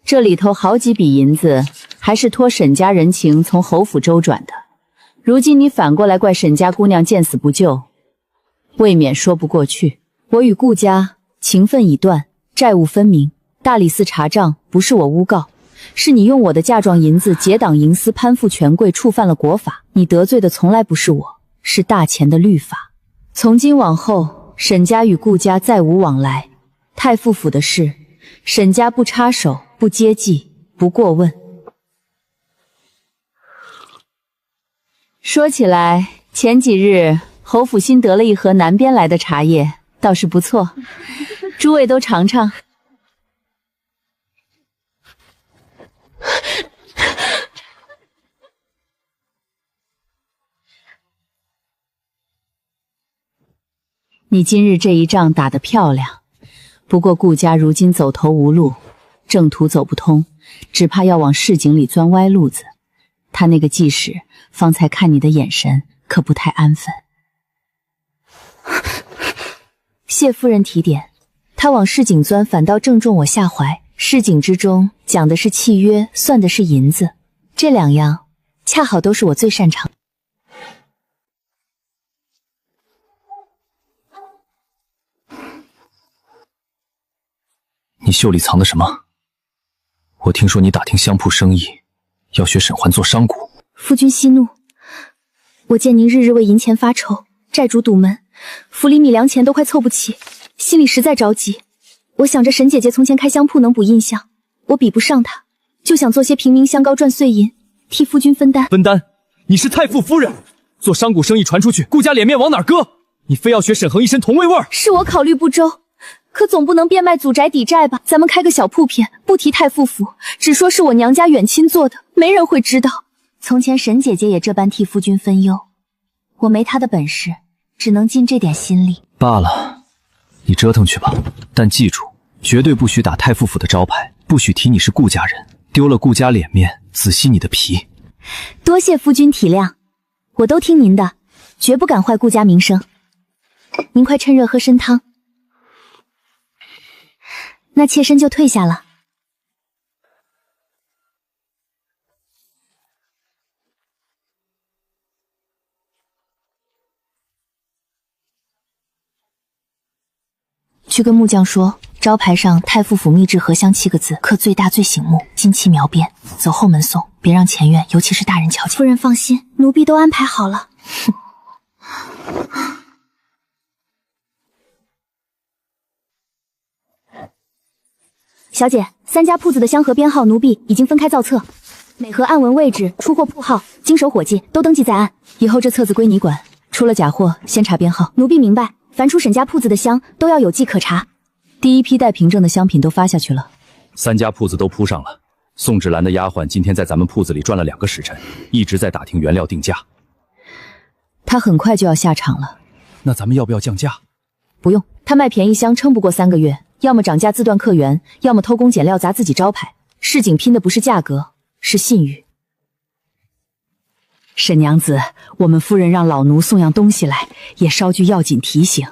Speaker 2: 这里头好几笔银子还是托沈家人情从侯府周转的，如今你反过来怪沈家姑娘见死不救，未免说不过去。我与顾家情分已断，债务分明，大理寺查账不是我诬告，是你用我的嫁妆银子结党营私，攀附权贵，触犯了国法。你得罪的从来不是我，是大钱的律法。从今往后，沈家与顾家再无往来，太傅府的事，沈家不插手，不接济，不过问。说起来，前几日侯府新得了一盒南边来的茶叶，倒是不错，诸位都尝尝。你今日这一仗打得漂亮，不过顾家如今走投无路，正途走不通，只怕要往市井里钻歪路子。他那个技师方才看你的眼神可不太安分。谢夫人提点，他往市井钻反倒正中我下怀。市井之中讲的是契约，算的是银子，这2样恰好都是我最擅长。
Speaker 3: 你袖里藏的什么？我听说你打听香铺生意，要学沈环做商贾。
Speaker 8: 夫君息怒，我见您日日为银钱发愁，债主堵门，府里米粮钱都快凑不齐，心里实在着急。我想着沈姐姐从前开香铺能补印象，我比不上她，就想做些平民香膏赚碎银，替夫君分担。
Speaker 1: 分担？你是太傅夫人，做商贾生意传出去，顾家脸面往哪搁？你非要学沈恒一身同味味儿？
Speaker 8: 是我考虑不周，可总不能变卖祖宅抵债吧？咱们开个小铺片，不提太傅府，只说是我娘家远亲做的，没人会知道。从前沈姐姐也这般替夫君分忧，我没她的本事，只能尽这点心力。
Speaker 7: 罢了，你折腾去吧，但记住，绝对不许打太傅府的招牌，不许提你是顾家人，丢了顾家脸面，仔细你的皮。
Speaker 8: 多谢夫君体谅，我都听您的，绝不敢坏顾家名声。您快趁热喝参汤，那妾身就退下了。去跟木匠说，招牌上太傅府秘制荷香7个字，刻最大最醒目，金漆描边，走后门送，别让前院尤其是大人瞧见。夫人放心，奴婢都安排好了。小姐，3家铺子的香盒编号奴婢已经分开造册，每盒暗文位置、出货铺号、经手伙计都登记在案，以后这册子归你管，出了假货先查编号。奴婢明白，凡出沈家铺子的香都要有迹可查。
Speaker 2: 第一批带凭证的香品都发下去了
Speaker 5: ，3家铺子都铺上了。宋芷兰的丫鬟今天在咱们铺子里转了2个时辰，一直在打听原料定价。
Speaker 2: 她很快就要下场了，
Speaker 5: 那咱们要不要降价？
Speaker 2: 不用，她卖便宜香撑不过3个月，要么涨价自断客源，要么偷工减料砸自己招牌。市井拼的不是价格，是信誉。
Speaker 9: 沈娘子，我们夫人让老奴送样东西来，也捎句要紧提醒。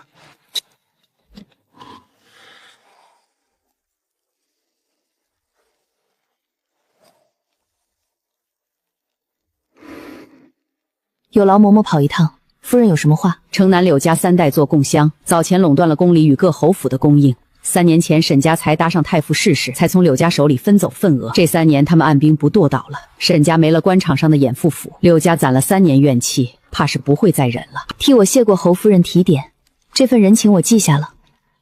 Speaker 2: 有劳嬷嬷跑一趟，夫人有什么话？
Speaker 9: 城南柳家3代做贡香，早前垄断了宫里与各侯府的供应。3年前沈家才搭上太傅试试，才从柳家手里分走份额。这3年他们按兵不跺倒了，沈家没了官场上的掩护府，柳家攒了3年怨气，怕是不会再忍了。
Speaker 2: 替我谢过侯夫人提点，这份人情我记下了。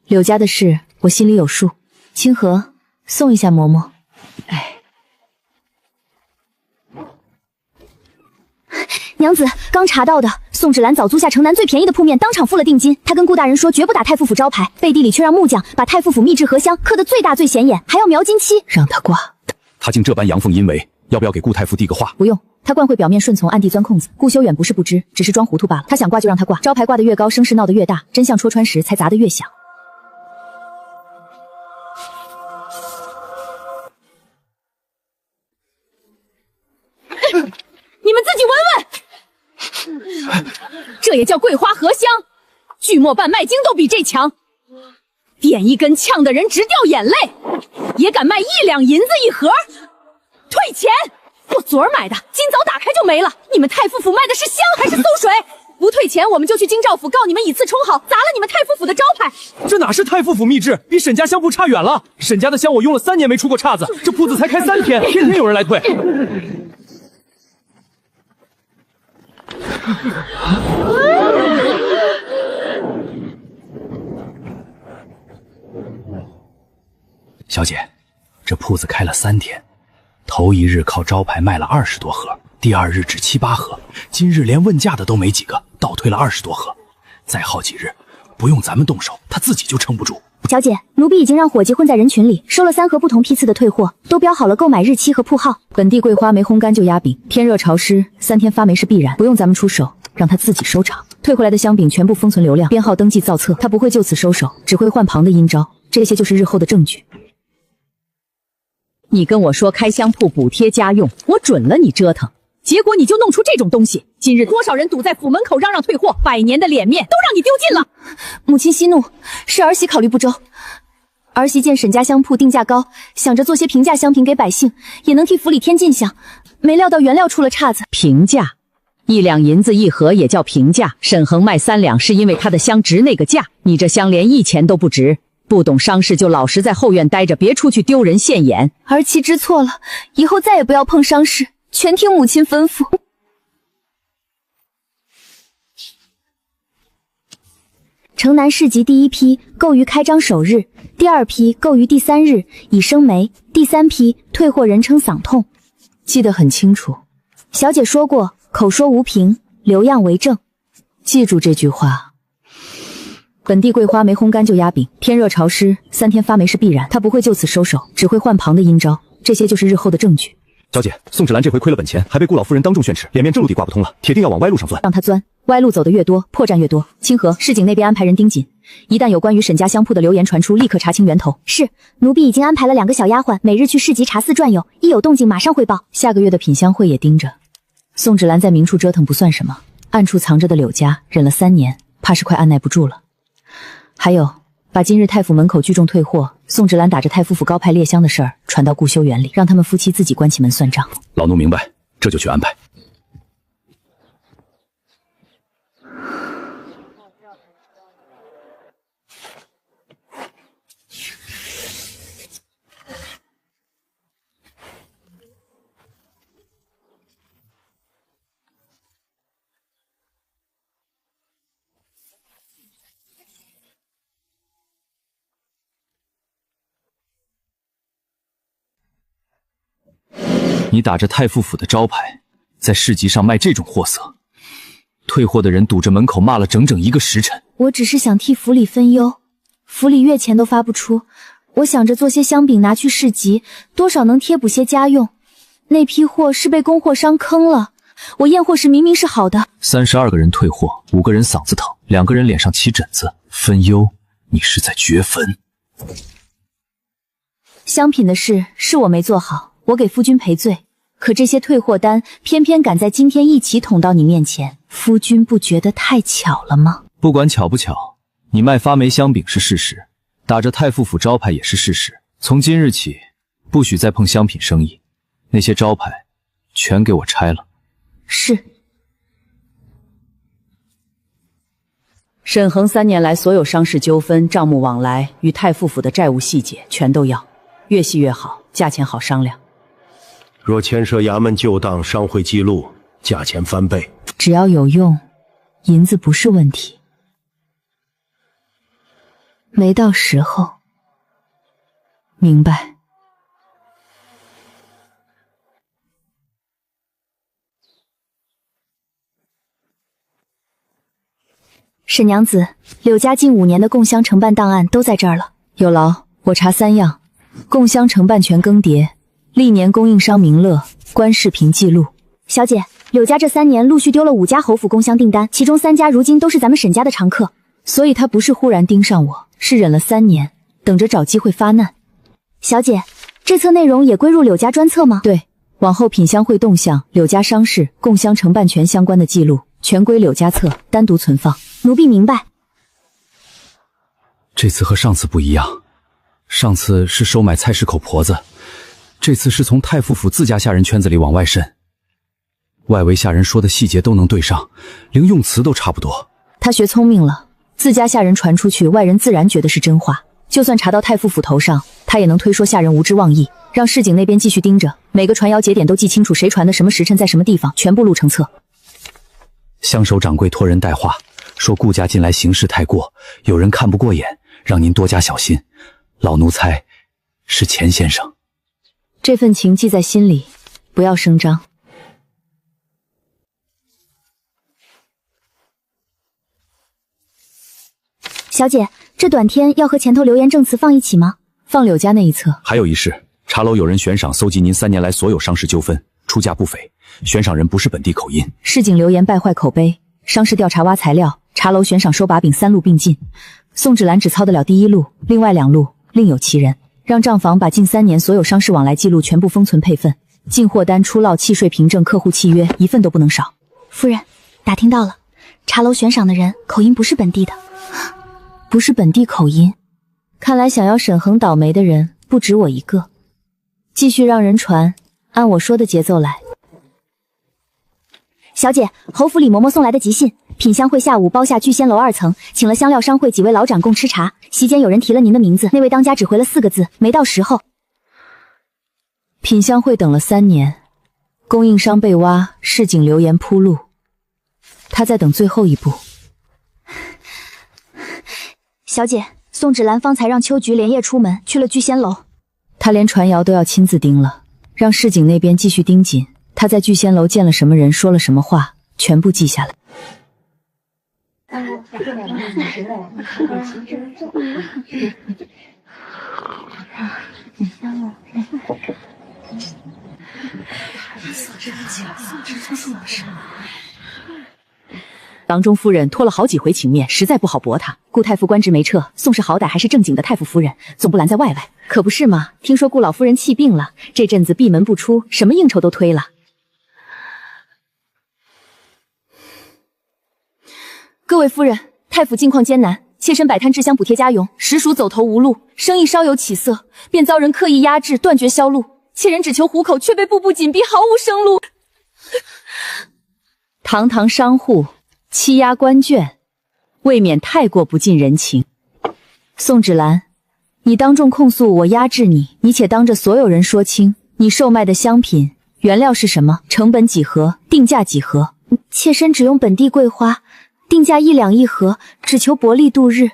Speaker 2: 柳家的事我心里有数。清河，送一下嬷嬷。
Speaker 9: 哎。
Speaker 8: 娘子，刚查到的，宋芷兰早租下城南最便宜的铺面，当场付了定金。她跟顾大人说绝不打太傅府招牌，背地里却让木匠把太傅府秘制荷香刻得最大最显眼，还要描金漆，
Speaker 2: 让他挂。
Speaker 5: 他竟这般阳奉阴违，要不要给顾太傅递个话？
Speaker 2: 不用，他惯会表面顺从，暗地钻空子。顾修远不是不知，只是装糊涂罢了。他想挂就让他挂，招牌挂得越高，声势闹得越大，真相戳穿时才砸得越响。
Speaker 9: 你们自己闻闻。这也叫桂花荷香，锯末半麦精都比这强。点一根呛的人直掉眼泪，也敢卖1两银子一盒？退钱！我昨儿买的，今早打开就没了。你们太傅府卖的是香还是馊水？不退钱，我们就去京兆府告你们以次充好，砸了你们太傅府的招牌。
Speaker 1: 这哪是太傅府秘制，比沈家香铺差远了。沈家的香我用了3年没出过岔子，这铺子才开3天，天天有人来退。
Speaker 7: 小姐，这铺子开了3天，头一日靠招牌卖了20多盒，第2日只7、8盒，今日连问价的都没几个，倒退了20多盒。再耗几日，不用咱们动手，他自己就撑不住。
Speaker 8: 小姐，奴婢已经让伙计混在人群里，收了3盒不同批次的退货，都标好了购买日期和铺号。
Speaker 2: 本地桂花没烘干就压饼，天热潮湿，3天发霉是必然，不用咱们出手，让他自己收场。退回来的香饼全部封存流量，编号登记造册，他不会就此收手，只会换旁的阴招，这些就是日后的证据。
Speaker 9: 你跟我说开香铺补贴家用，我准了你折腾，结果你就弄出这种东西。今日多少人堵在府门口嚷嚷退货，100年的脸面都让你丢尽了。
Speaker 8: 母亲息怒，是儿媳考虑不周。儿媳见沈家香铺定价高，想着做些平价香品给百姓，也能替府里添进项，没料到原料出了岔子。
Speaker 9: 平价？1两银子一盒也叫平价？沈恒卖3两是因为他的香值那个价，你这香连1钱都不值。不懂商事就老实在后院待着，别出去丢人现眼。
Speaker 8: 儿妻知错了，以后再也不要碰商事，全听母亲吩咐。城南市集第一批购于开张首日，第二批购于第3日，已生霉；第3批退货人称嗓痛。
Speaker 2: 记得很清楚。
Speaker 8: 小姐说过，口说无凭，留样为证。
Speaker 2: 记住这句话。本地桂花没烘干就压饼，天热潮湿，3天发霉是必然。他不会就此收手，只会换旁的阴招，这些就是日后的证据。
Speaker 5: 小姐，宋芷兰这回亏了本钱，还被顾老夫人当众训斥，脸面正路底挂不通了，铁定要往歪路上钻。
Speaker 2: 让他钻，歪路走得越多，破绽越多。清河市井那边安排人盯紧，一旦有关于沈家香铺的流言传出，立刻查清源头。
Speaker 8: 是，奴婢已经安排了2个小丫鬟，每日去市集茶肆转悠，一有动静马上汇报。
Speaker 2: 下个月的品香会也盯着。宋芷兰在明处折腾不算什么，暗处藏着的柳家忍了3年，怕是快按耐不住了。还有，把今日太府门口聚众退货，宋芷兰打着太夫府高派猎香的事儿传到顾修园里，让他们夫妻自己关起门算账。
Speaker 5: 老奴明白，这就去安排。你打着太傅府的招牌，在市集上卖这种货色，退货的人堵着门口骂了整整1个时辰。
Speaker 8: 我只是想替府里分忧，府里月钱都发不出，我想着做些香饼拿去市集，多少能贴补些家用。那批货是被供货商坑了，我验货时明明是好的。
Speaker 5: 32个人退货，5个人嗓子疼，2个人脸上起疹子，分忧，你是在掘坟。
Speaker 8: 香品的事是我没做好，我给夫君赔罪。可这些退货单偏偏赶在今天一起捅到你面前，夫君不觉得太巧了吗？
Speaker 5: 不管巧不巧，你卖发霉香饼是事实，打着太傅府招牌也是事实。从今日起，不许再碰香品生意，那些招牌全给我拆了。
Speaker 8: 是。
Speaker 9: 沈恒3年来所有商事纠纷、账目往来与太傅府的债务细节全都要，越细越好，价钱好商量。
Speaker 12: 若牵涉衙门旧档、商会记录，价钱翻倍。
Speaker 2: 只要有用，银子不是问题。没到时候。明白。
Speaker 8: 沈娘子，柳家近5年的供香承办档案都在这儿了。
Speaker 2: 有劳，我查3样：供香承办权更迭，历年供应商名乐，官视频记录。
Speaker 8: 小姐，柳家这3年陆续丢了5家侯府供香订单，其中3家如今都是咱们沈家的常客。
Speaker 2: 所以他不是忽然盯上我，是忍了3年，等着找机会发难。
Speaker 8: 小姐，这册内容也归入柳家专册吗？
Speaker 2: 对，往后品香会动向、柳家商事、供香承办权相关的记录，全归柳家册，单独存放。
Speaker 8: 奴婢明白。
Speaker 5: 这次和上次不一样，上次是收买菜市口婆子，这次是从太傅府自家下人圈子里往外渗，外围下人说的细节都能对上，连用词都差不多。
Speaker 2: 他学聪明了，自家下人传出去，外人自然觉得是真话。就算查到太傅府头上，他也能推说下人无知妄议，让市井那边继续盯着，每个传谣节点都记清楚谁传的什么时辰在什么地方，全部录成册。
Speaker 5: 乡守掌柜托人带话，说顾家近来行事太过，有人看不过眼，让您多加小心。老奴猜是钱先生。
Speaker 2: 这份情记在心里，不要声张。
Speaker 8: 小姐，这短天要和前头流言证词放一起吗？
Speaker 2: 放柳家那一册。
Speaker 5: 还有一事，茶楼有人悬赏搜集您3年来所有商事纠纷，出价不菲，悬赏人不是本地口音。
Speaker 2: 市井流言败坏口碑，商事调查挖材料，茶楼悬赏收把柄，3路并进。宋芷兰只操得了第1路，另外2路另有其人。让账房把近3年所有商事往来记录全部封存配份，进货单、出酪、契税凭证、客户契约一份都不能少。
Speaker 8: 夫人，打听到了，茶楼悬赏的人口音不是本地的。
Speaker 2: 不是本地口音，看来想要沈恒倒霉的人不止我一个。继续让人传，按我说的节奏来。
Speaker 8: 小姐，侯府李嬷嬷送来的急信，品香会下午包下聚仙楼2层，请了香料商会几位老长共吃茶，席间有人提了您的名字，那位当家只回了4个字，没到时候。
Speaker 2: 品香会等了3年，供应商被挖，市井流言铺路，他在等最后一步。
Speaker 8: 小姐，宋芷兰方才让秋菊连夜出门去了聚仙楼。
Speaker 2: 他连传谣都要亲自盯了，让市井那边继续盯紧。他在聚仙楼见了什么人，说了什么话，全部记下来。郎中夫人托了好几回情面，实在不好驳他。顾太傅官职没撤，宋氏好歹还是正经的太傅夫人，总不拦在外围。可不是嘛？听说顾老夫人气病了，这阵子闭门不出，什么应酬都推了。各位夫人，太傅境况艰难，妾身摆摊制香补贴家用，实属走投无路，生意稍有起色，便遭人刻意压制，断绝销路。妾人只求糊口，却被步步紧逼，毫无生路。堂堂商户欺压官眷，未免太过不近人情。宋芷兰，你当众控诉我压制你，你且当着所有人说清，你售卖的香品原料是什么，成本几何，定价几何？
Speaker 8: 妾身只用本地桂花，定价1两1盒，只求薄利度日。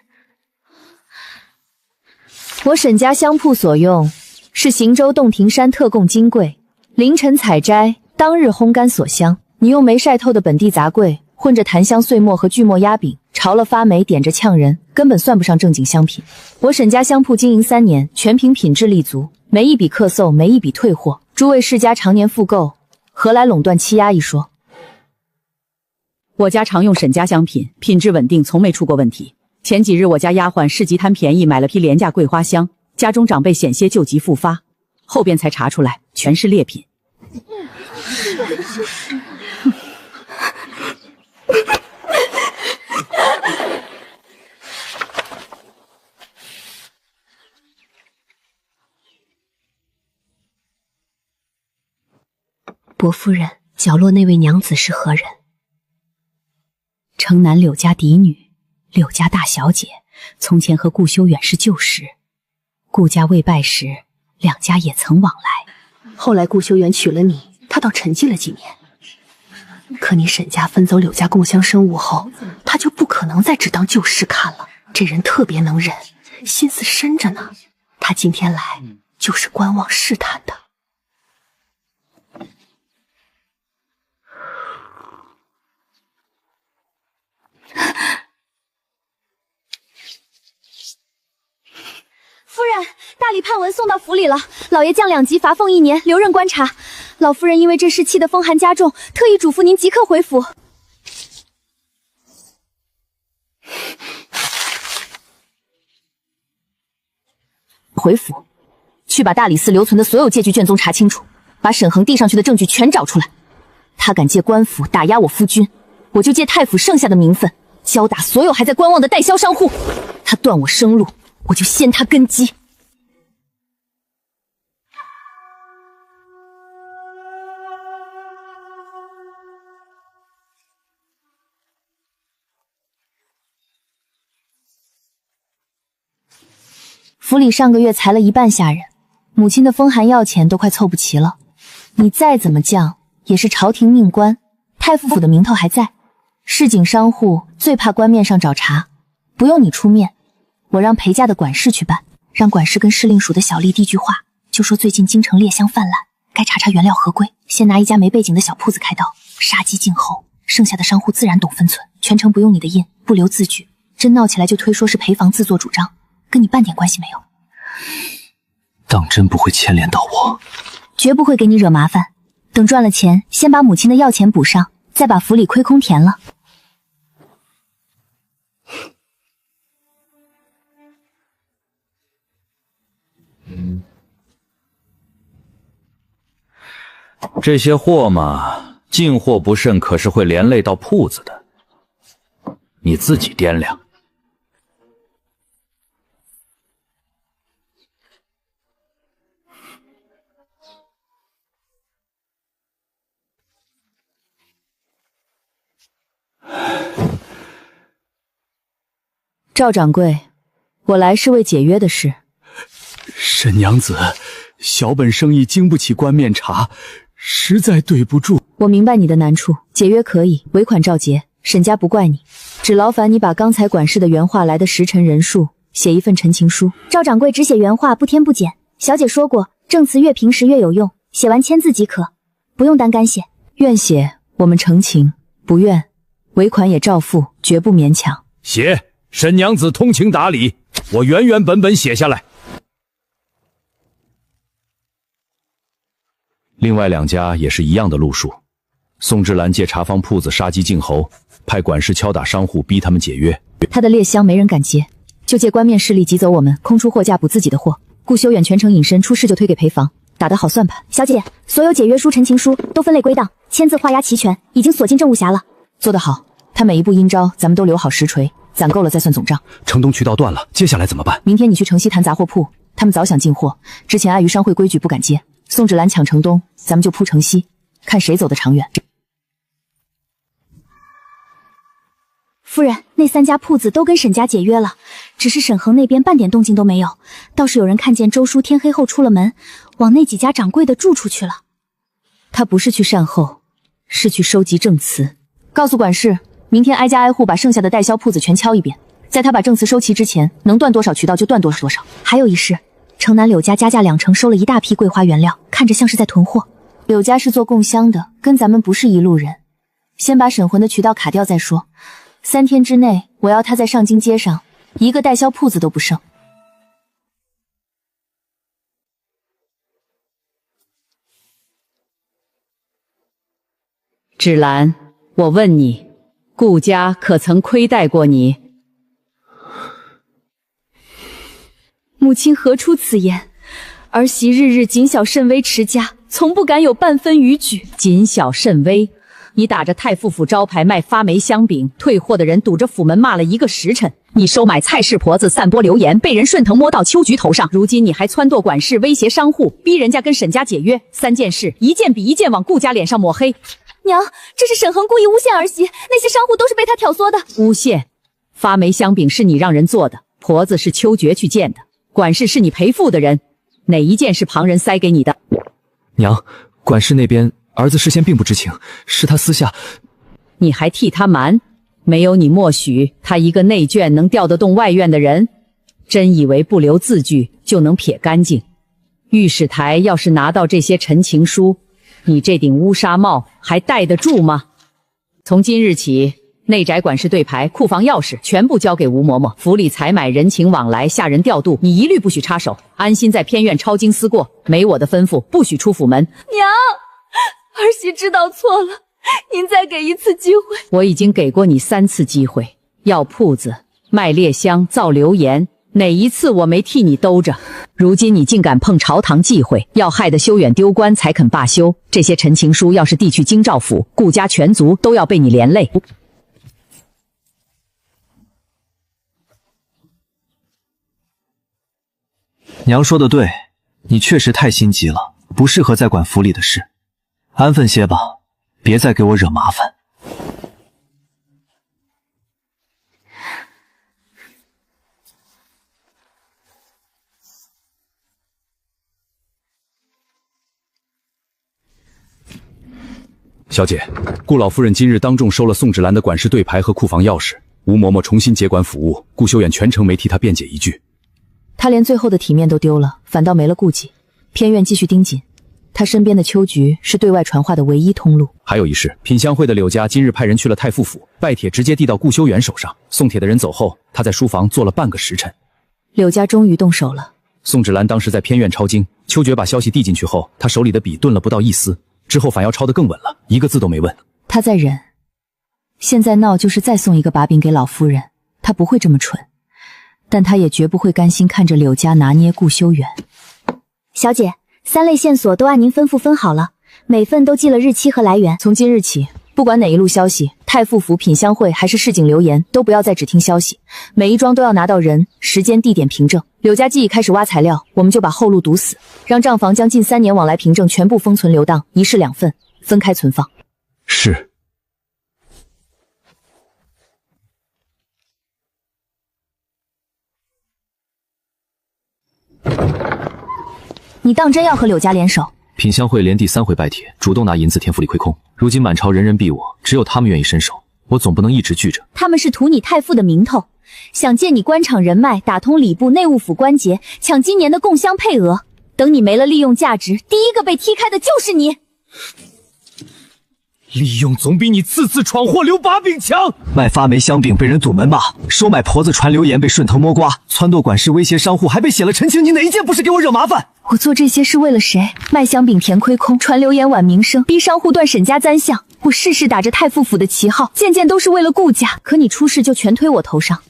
Speaker 2: 我沈家香铺所用是行舟洞庭山特供金桂，凌晨采摘，当日烘干锁香。你用没晒透的本地杂桂，混着檀香碎末和锯末压饼，炒了发霉，点着呛人，根本算不上正经香品。我沈家香铺经营3年，全凭品质立足，没一笔客售，没一笔退货。诸位世家常年复购，何来垄断欺压一说？我家常用沈家香品，品质稳定，从没出过问题。前几日我家丫鬟市集摊便宜买了批廉价桂花香，家中长辈险些旧疾复发，后边才查出来全是劣品。
Speaker 4: 伯夫人，角落那位娘子是何人？
Speaker 2: 城南柳家嫡女，柳家大小姐，从前和顾修远是旧识。顾家未败时，两家也曾往来。
Speaker 4: 后来顾修远娶了你，他倒沉寂了几年。可你沈家分走柳家共襄生物后，他就不可能再只当旧事看了。这人特别能忍，心思深着呢。他今天来就是观望试探的。
Speaker 8: 夫人，大理判文送到府里了，老爷降2级罚俸1年，留任观察。老夫人因为这事气得风寒加重，特意嘱咐您即刻回府。
Speaker 2: 回府，去把大理寺留存的所有借据卷宗查清楚，把沈恒递上去的证据全找出来。他敢借官府打压我夫君，我就借太府剩下的名分，敲打所有还在观望的代销商户。他断我生路，我就掀他根基。府里上个月裁了1半下人，母亲的风寒药钱都快凑不齐了。你再怎么降，也是朝廷命官，太傅府的名头还在。市井商户最怕官面上找茬，不用你出面，我让裴家的管事去办，让管事跟市令署的小吏递句话，就说最近京城猎香泛滥，该查查原料合规，先拿一家没背景的小铺子开刀，杀鸡儆猴，剩下的商户自然懂分寸，全程不用你的印，不留字据，真闹起来就推说是裴房自作主张，跟你半点关系没有。
Speaker 7: 当真不会牵连到我？
Speaker 8: 绝不会给你惹麻烦。等赚了钱，先把母亲的药钱补上，再把府里亏空填了。
Speaker 5: 这些货嘛，进货不慎，可是会连累到铺子的，你自己掂量。
Speaker 2: 赵掌柜，我来是为解约的事。
Speaker 7: 沈娘子，小本生意经不起官面查，实在对不住。
Speaker 2: 我明白你的难处，解约可以，尾款照结，沈家不怪你，只劳烦你把刚才管事的原话来的时辰人数写一份陈情书。
Speaker 8: 赵掌柜只写原话，不添不减。小姐说过，证词越平实越有用，写完签字即可，不用单干写。
Speaker 2: 愿写我们澄清，不愿尾款也照付，绝不勉强。
Speaker 5: 写沈娘子通情达理，我原原本本写下来。另外2家也是一样的路数。宋芝兰借茶坊铺子杀鸡儆猴，派管事敲打商户，逼他们解约。
Speaker 2: 他的猎箱没人敢接，就借官面势力挤走我们，空出货架补自己的货。顾修远全程隐身，出事就推给赔房，打得好算盘。
Speaker 8: 小姐，所有解约书、陈情书都分类归档，签字画押齐全，已经锁进政务匣了。
Speaker 2: 做得好，他每一步阴招咱们都留好实锤，攒够了再算总账。
Speaker 5: 城东渠道断了，接下来怎么办？
Speaker 2: 明天你去城西谈杂货铺，他们早想进货，之前碍于商会规矩不敢接。宋芷兰抢城东，咱们就扑城西，看谁走得长远。
Speaker 8: 夫人，那3家铺子都跟沈家解约了，只是沈恒那边半点动静都没有。倒是有人看见周叔天黑后出了门，往那几家掌柜的住处去了。
Speaker 2: 他不是去善后，是去收集证词。告诉管事，明天挨家挨户把剩下的代销铺子全敲一遍，在他把证词收齐之前，能断多少渠道就断多少。
Speaker 8: 还有一事，城南柳家加价2成收了一大批桂花原料，看着像是在囤货。
Speaker 2: 柳家是做供香的，跟咱们不是一路人。先把沈魂的渠道卡掉再说。3天之内，我要他在上京街上一个代销铺子都不剩。
Speaker 9: 芷兰，我问你，顾家可曾亏待过你？
Speaker 8: 母亲何出此言？儿媳日日谨小慎微持家，从不敢有半分逾矩。
Speaker 9: 谨小慎微？你打着太傅府招牌卖发霉香饼，退货的人堵着府门骂了1个时辰。你收买菜市婆子散播流言，被人顺藤摸到秋菊头上。如今你还撺掇管事，威胁商户，逼人家跟沈家解约。3件事，一件比一件往顾家脸上抹黑。
Speaker 8: 娘，这是沈恒故意诬陷儿媳，那些商户都是被他挑唆的。
Speaker 9: 诬陷？发霉香饼是你让人做的，婆子是秋决去见的，管事是你陪付的人，哪一件是旁人塞给你的？
Speaker 3: 娘，管事那边儿子事先并不知情，是他私下。
Speaker 9: 你还替他瞒？没有你默许他一个内眷能调得动外院的人？真以为不留字据就能撇干净？御史台要是拿到这些陈情书，你这顶乌纱帽还戴得住吗？从今日起，内宅管事对牌、库房钥匙全部交给吴嬷嬷，府里采买、人情往来、下人调度，你一律不许插手，安心在偏院抄经思过，没我的吩咐，不许出府门。
Speaker 8: 娘，儿媳知道错了，您再给一次机会。
Speaker 9: 我已经给过你3次机会，要铺子、卖猎香、造流言，哪一次我没替你兜着？如今你竟敢碰朝堂忌讳，要害得修远丢官才肯罢休。这些陈情书要是递去京兆府，顾家全族都要被你连累。
Speaker 3: 娘说的对，你确实太心急了，不适合再管府里的事，安分些吧，别再给我惹麻烦。
Speaker 5: 小姐，顾老夫人今日当众收了宋芷兰的管事对牌和库房钥匙，吴嬷嬷重新接管府务，顾修远全程没替她辩解一句。
Speaker 2: 他连最后的体面都丢了，反倒没了顾忌。偏院继续盯紧，他身边的秋菊是对外传话的唯一通路。
Speaker 5: 还有一事，品香会的柳家今日派人去了太傅府，拜帖直接递到顾修远手上。送帖的人走后，他在书房坐了半个时辰。
Speaker 2: 柳家终于动手了。
Speaker 5: 宋芷兰当时在偏院抄经，秋决把消息递进去后，他手里的笔顿了不到一丝，之后反要抄得更稳了，一个字都没问。
Speaker 2: 他在忍，现在闹就是再送一个把柄给老夫人，他不会这么蠢。但他也绝不会甘心看着柳家拿捏顾修远。
Speaker 8: 小姐，3类线索都按您吩咐分好了，每份都记了日期和来源。
Speaker 2: 从今日起，不管哪一路消息，太傅府、品香会还是市井流言，都不要再只听消息，每一桩都要拿到人、时间、地点凭证。柳家既已开始挖材料，我们就把后路堵死，让账房将近3年往来凭证全部封存留档，1式2份，分开存放。
Speaker 5: 是。
Speaker 8: 你当真要和柳家联手？
Speaker 3: 品香会连第3回拜帖，主动拿银子填府里亏空，如今满朝人人避我，只有他们愿意伸手。
Speaker 5: 我总不能一直拒着。
Speaker 8: 他们是图你太傅的名头，想借你官场人脉打通礼部内务府关节，抢今年的共襄配额。等你没了利用价值，第一个被踢开的就是你。
Speaker 1: 利用总比你次次闯祸留把柄强。
Speaker 3: 卖发霉香饼被人堵门骂，收买婆子传流言被顺藤摸瓜，撺掇管事威胁商户还被写了陈情，你哪一件不是给我惹麻烦？
Speaker 8: 我做这些是为了谁？卖香饼填亏空，传流言挽名声，逼商户断沈家簪相。我事事打着太傅府的旗号，件件都是为了顾家。可你出事就全推我头上。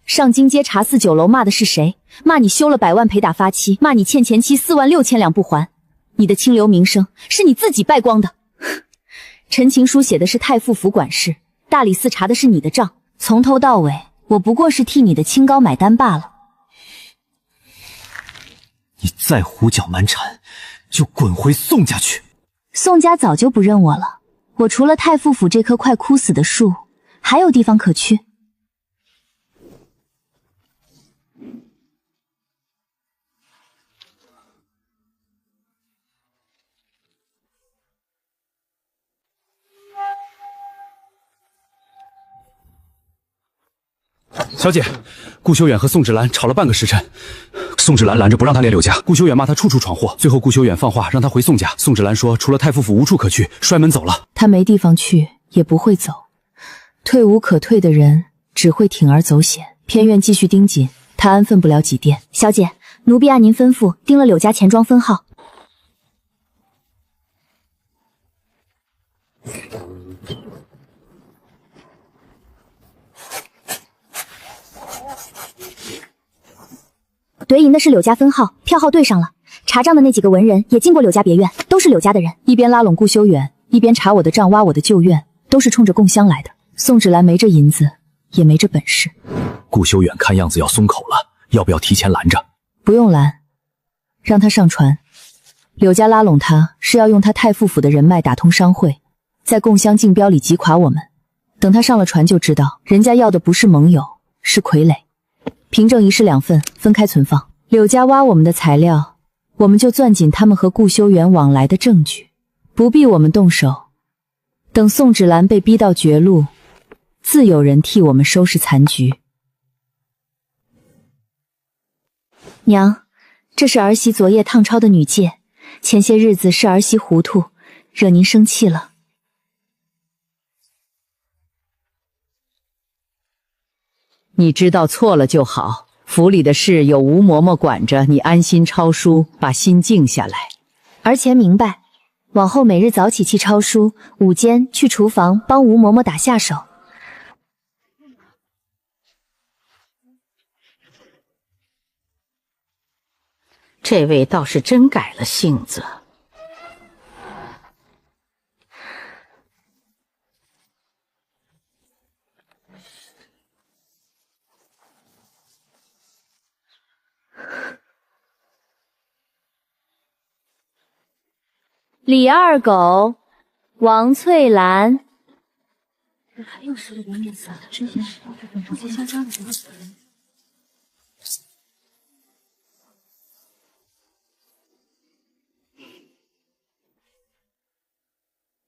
Speaker 8: 上京街茶肆酒楼骂的是谁？骂你休了100万陪打发妻，骂你欠前妻4万6千两不还。你的清流名声是你自己败光的。陈情书写的是太傅府管事，大理寺查的是你的账，从头到尾我不过是替你的清高买单罢了。
Speaker 3: 你再胡搅蛮缠，就滚回宋家去。
Speaker 8: 宋家早就不认我了，我除了太傅府这棵快枯死的树，还有地方可去。
Speaker 5: 小姐，顾修远和宋芷兰吵了半个时辰，宋芷兰拦着不让他联柳家，顾修远骂他处处闯祸，最后顾修远放话让他回宋家，宋芷兰说除了太傅府无处可去，摔门走了。
Speaker 2: 他没地方去，也不会走，退无可退的人只会铤而走险，偏愿继续盯紧，他安分不了几天。
Speaker 8: 小姐，奴婢按您吩咐盯了柳家钱庄分号。怼银的是柳家分号，票号对上了。查账的那几个文人也进过柳家别院，都是柳家的人。
Speaker 2: 一边拉拢顾修远，一边查我的账，挖我的旧怨，都是冲着共襄来的。宋芷兰没这银子，也没这本事。
Speaker 5: 顾修远看样子要松口了，要不要提前拦着？
Speaker 2: 不用拦，让他上船。柳家拉拢他是要用他太傅府的人脉打通商会，在共襄竞标里击垮我们。等他上了船就知道，人家要的不是盟友，是傀儡。凭证一式2份，分开存放。柳家挖我们的材料，我们就攥紧他们和顾修远往来的证据，不必我们动手。等宋芷兰被逼到绝路，自有人替我们收拾残局。
Speaker 8: 娘，这是儿媳昨夜烫抄的女戒，前些日子是儿媳糊涂，惹您生气了。
Speaker 9: 你知道错了就好，府里的事有吴嬷嬷管着，你安心抄书，把心静下来。
Speaker 8: 儿前明白，往后每日早起去抄书，午间去厨房帮吴嬷嬷打下手。
Speaker 9: 这位倒是真改了性子。
Speaker 8: 李二狗，王翠兰。
Speaker 4: 还有10个面子，之前是不接嚣张的人。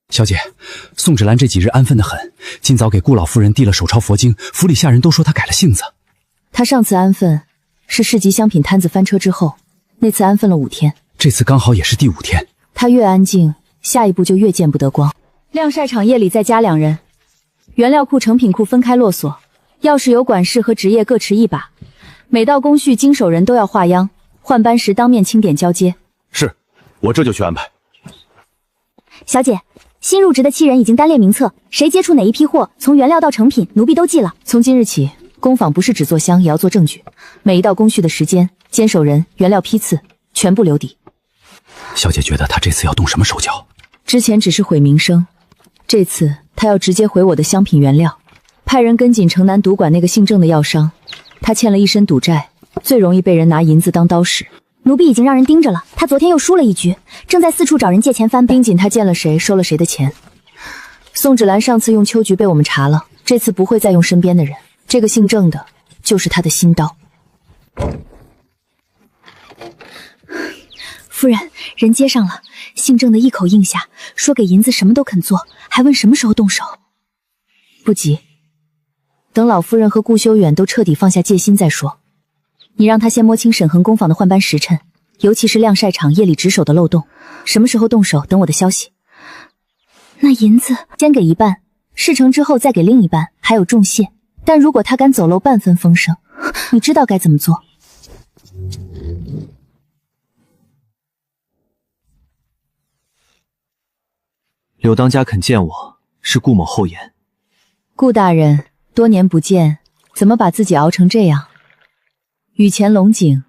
Speaker 5: 小姐，宋芷兰这几日安分得很，今早给顾老夫人递了手抄佛经，府里下人都说她改了性子。
Speaker 2: 她上次安分是市集香品摊子翻车之后，那次安分了5天，
Speaker 5: 这次刚好也是第5天。
Speaker 2: 她越安静，下一步就越见不得光。晾晒场夜里再加2人，原料库、成品库分开落锁，钥匙由管事和职业各持1把，每道工序经手人都要画押，换班时当面清点交接。
Speaker 12: 是，我这就去安排。
Speaker 8: 小姐，新入职的7人已经单列名册，谁接触哪一批货，从原料到成品，奴婢都记了。
Speaker 2: 从今日起，工坊不是只做香，也要做证据，每一道工序的时间、坚手人、原料批次，全部留底。
Speaker 5: 小姐觉得他这次要动什么手脚？
Speaker 2: 之前只是毁名声，这次他要直接毁我的香品原料。派人跟紧城南赌馆那个姓郑的药商，他欠了一身赌债，最容易被人拿银子当刀使。
Speaker 8: 奴婢已经让人盯着了，他昨天又输了一局，正在四处找人借钱翻本。
Speaker 2: 盯紧他见了谁收了谁的钱。宋芷兰上次用秋菊被我们查了，这次不会再用身边的人，这个姓郑的就是他的新刀。
Speaker 8: 夫人，人接上了，姓郑的一口应下，说给银子什么都肯做，还问什么时候动手。
Speaker 2: 不急，等老夫人和顾修远都彻底放下戒心再说。你让他先摸清沈恒工坊的换班时辰，尤其是晾晒场夜里值守的漏洞，什么时候动手，等我的消息。那银子先给一半，事成之后再给另一半，还有重谢。但如果他敢走漏半分风声，你知道该怎么做。
Speaker 3: 柳当家肯见我，是顾某厚颜。
Speaker 2: 顾大人，多年不见，怎么把自己熬成这样？雨前龙井，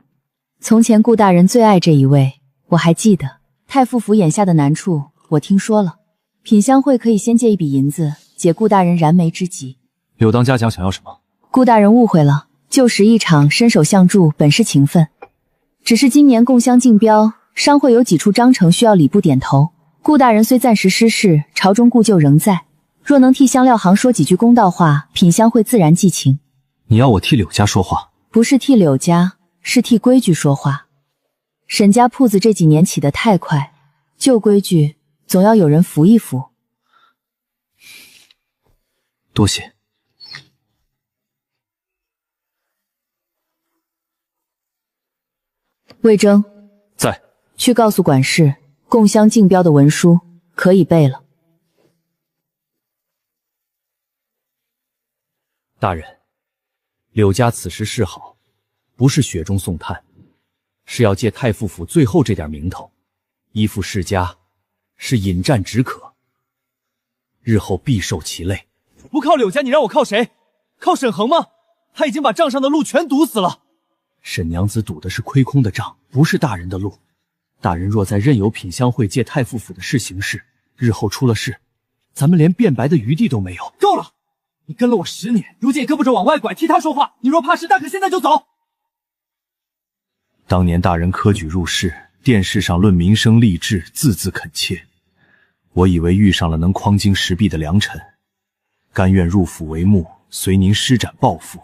Speaker 2: 从前顾大人最爱这一位，我还记得。太傅府眼下的难处，我听说了。品香会可以先借一笔银子，解顾大人燃眉之急。
Speaker 3: 柳当家想要什么？
Speaker 2: 顾大人误会了，旧时一场，身手相助，本是情分。只是今年共襄竞标，商会有几处章程需要礼部点头。顾大人虽暂时失势，朝中故旧仍在。若能替香料行说几句公道话，品香会自然寄情。
Speaker 3: 你要我替柳家说话？
Speaker 2: 不是替柳家，是替规矩说话。沈家铺子这几年起得太快，旧规矩总要有人扶一扶。
Speaker 3: 多谢。
Speaker 2: 魏征
Speaker 3: 在，
Speaker 2: 去告诉管事，共襄竞标的文书可以备了。
Speaker 5: 大人，柳家此时示好，不是雪中送炭，是要借太傅府最后这点名头，依附世家，是饮鸩止渴，日后必受其累。
Speaker 3: 不靠柳家，你让我靠谁？靠沈恒吗？他已经把账上的路全堵死了。
Speaker 5: 沈娘子赌的是亏空的账，不是大人的路。大人若再任由品香会借太傅府的事行事，日后出了事，咱们连辩白的余地都没有。
Speaker 3: 够了！你跟了我10年，如今也胳膊肘往外拐，替他说话。你若怕事，大可现在就走。
Speaker 5: 当年大人科举入仕，电视上论民生励志，字字恳切。我以为遇上了能匡经石壁的良臣，甘愿入府为幕，随您施展抱负。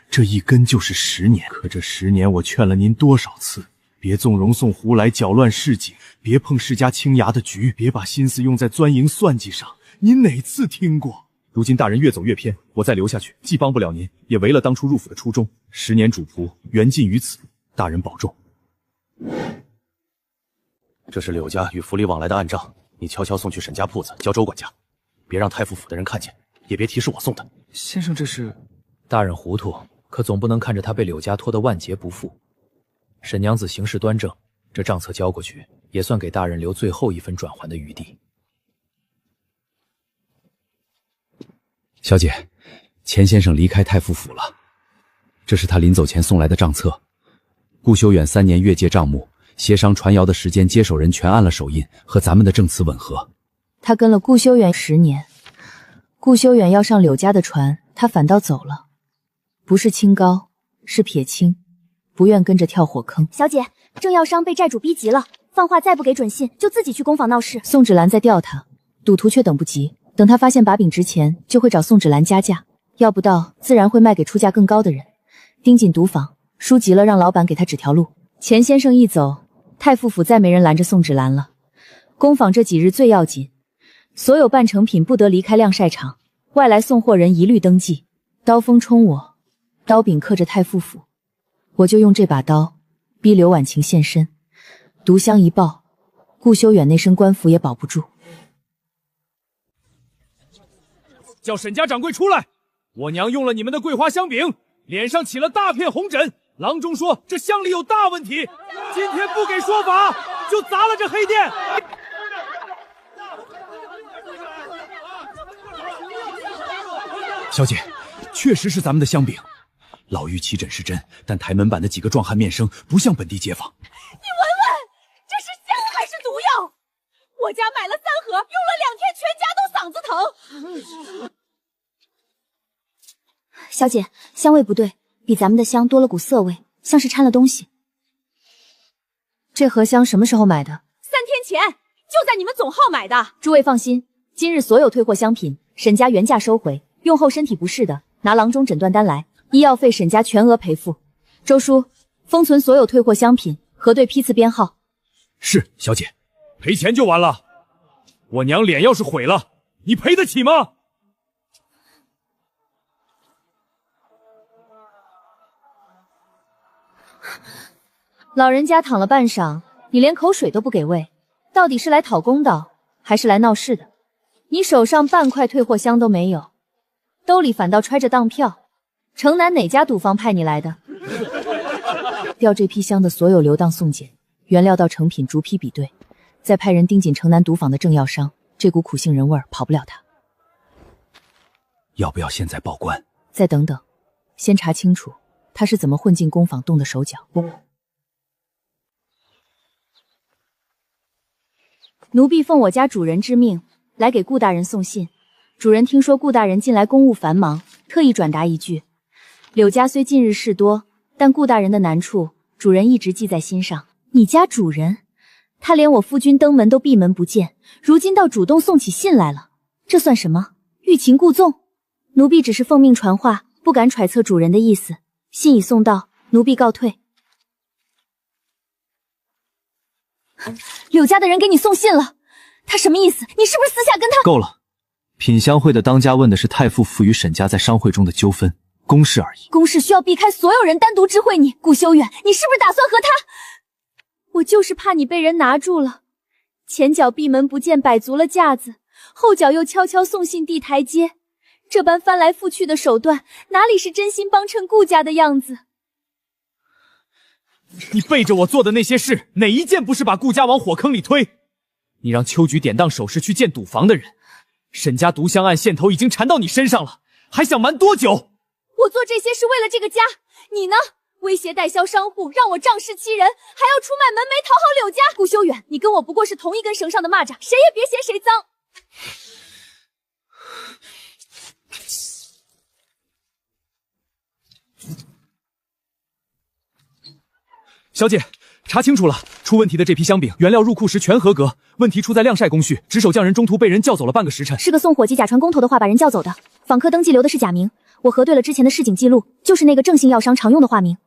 Speaker 5: 这一跟就是10年，可这10年我劝了您多少次，别纵容宋胡来搅乱市井，别碰世家清衙的局，别把心思用在钻营算计上，您哪次听过？如今大人越走越偏，我再留下去，既帮不了您，也违了当初入府的初衷。10年主仆，缘尽于此，大人保重。
Speaker 7: 这是柳家与府里往来的暗账，你悄悄送去沈家铺子，交周管家，别让太傅府的人看见，也别提是我送的。
Speaker 3: 先生，这是……
Speaker 5: 大人糊涂，可总不能看着他被柳家拖得万劫不复。沈娘子行事端正，这账册交过去，也算给大人留最后一分转圜的余地。小姐，钱先生离开太傅府了，这是他临走前送来的账册。顾修远3年越界账目，协商传谣的时间，接手人全按了手印，和咱们的证词吻合。
Speaker 2: 他跟了顾修远10年，顾修远要上柳家的船，他反倒走了，不是清高，是撇清，不愿跟着跳火坑。
Speaker 8: 小姐，郑药商被债主逼急了，放话再不给准信，就自己去工坊闹事。
Speaker 2: 宋芷兰在调他，赌徒却等不及，等他发现把柄值钱，就会找宋芷兰加价，要不到自然会卖给出价更高的人。盯紧赌坊，输急了让老板给他指条路。钱先生一走，太傅府再没人拦着宋芷兰了。工坊这几日最要紧，所有半成品不得离开晾晒场，外来送货人一律登记。刀锋冲我，刀柄刻着太傅府，我就用这把刀逼刘婉晴现身。毒香一爆，顾修远那身官服也保不住。
Speaker 1: 叫沈家掌柜出来！我娘用了你们的桂花香饼，脸上起了大片红疹。郎中说这香里有大问题，今天不给说法，就砸了这黑店。
Speaker 5: 小姐，确实是咱们的香饼。老妪起疹是真，但台门板的几个壮汉面生不像本地街坊。
Speaker 13: 你闻闻，这是香还是毒药？我家买了3盒，用了2天，全家都嗓子疼。
Speaker 8: 小姐，香味不对，比咱们的香多了股涩味，像是掺了东西。
Speaker 2: 这盒香什么时候买的
Speaker 13: 3天前，就在你们总号买的。
Speaker 2: 诸位放心，今日所有退货香品，沈家原价收回，用后身体不适的，拿郎中诊断单来，医药费沈家全额赔付。周叔，封存所有退货香品，核对批次编号。
Speaker 5: 是，小姐。
Speaker 1: 赔钱就完了，我娘脸要是毁了，你赔得起吗？
Speaker 2: 老人家躺了半晌，你连口水都不给喂，到底是来讨公道，还是来闹事的？你手上半块退货箱都没有，兜里反倒揣着当票，城南哪家赌坊派你来的？调这批箱的所有流当送检，原料到成品逐批比对，再派人盯紧城南赌坊的正药商，这股苦杏仁味儿跑不了他。
Speaker 7: 要不要现在报官？
Speaker 2: 再等等，先查清楚他是怎么混进工坊动的手脚。奴婢奉我家主人之命来给顾大人送信。主人听说顾大人近来公务繁忙，特意转达一句：柳家虽近日事多，但顾大人的难处，主人一直记在心上。你家主人，他连我夫君登门都闭门不见，如今倒主动送起信来了，这算什么？欲擒故纵？奴婢只是奉命传话，不敢揣测主人的意思。信已送到，奴婢告退。柳家的人给你送信了，他什么意思？你是不是私下跟他？
Speaker 3: 够了！品香会的当家问的是太傅府与沈家在商会中的纠纷，公事而已。
Speaker 8: 公事需要避开所有人单独知会你。顾修远，你是不是打算和他？
Speaker 2: 我就是怕你被人拿住了，前脚闭门不见摆足了架子，后脚又悄悄送信递台阶，这般翻来覆去的手段，哪里是真心帮衬顾家的样子？
Speaker 1: 你背着我做的那些事，哪一件不是把顾家往火坑里推？你让秋菊典当首饰去见赌房的人，沈家毒香案线头已经缠到你身上了，还想瞒多久？
Speaker 8: 我做这些是为了这个家，你呢？威胁代销商户，让我仗势欺人，还要出卖门楣讨好柳家。顾修远，你跟我不过是同一根绳上的蚂蚱，谁也别嫌谁脏。
Speaker 1: 小姐，查清楚了，出问题的这批香饼原料入库时全合格，问题出在晾晒工序，值守匠人中途被人叫走了半个时辰。
Speaker 8: 是个送伙计假传工头的话把人叫走的，访客登记留的是假名，我核对了之前的市井记录，就是那个正姓药商常用的化名。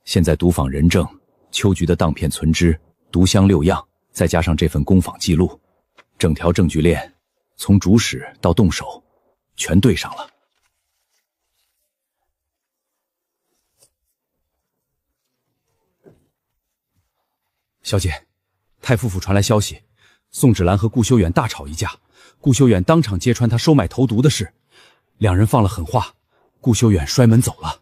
Speaker 5: 现在毒坊人证、秋菊的当片存支、毒香6样，再加上这份工坊记录，整条证据链从主使到动手全对上了。小姐，太傅府传来消息，宋芷兰和顾修远大吵一架，顾修远当场揭穿他收买投毒的事，两人放了狠话，顾修远摔门走了。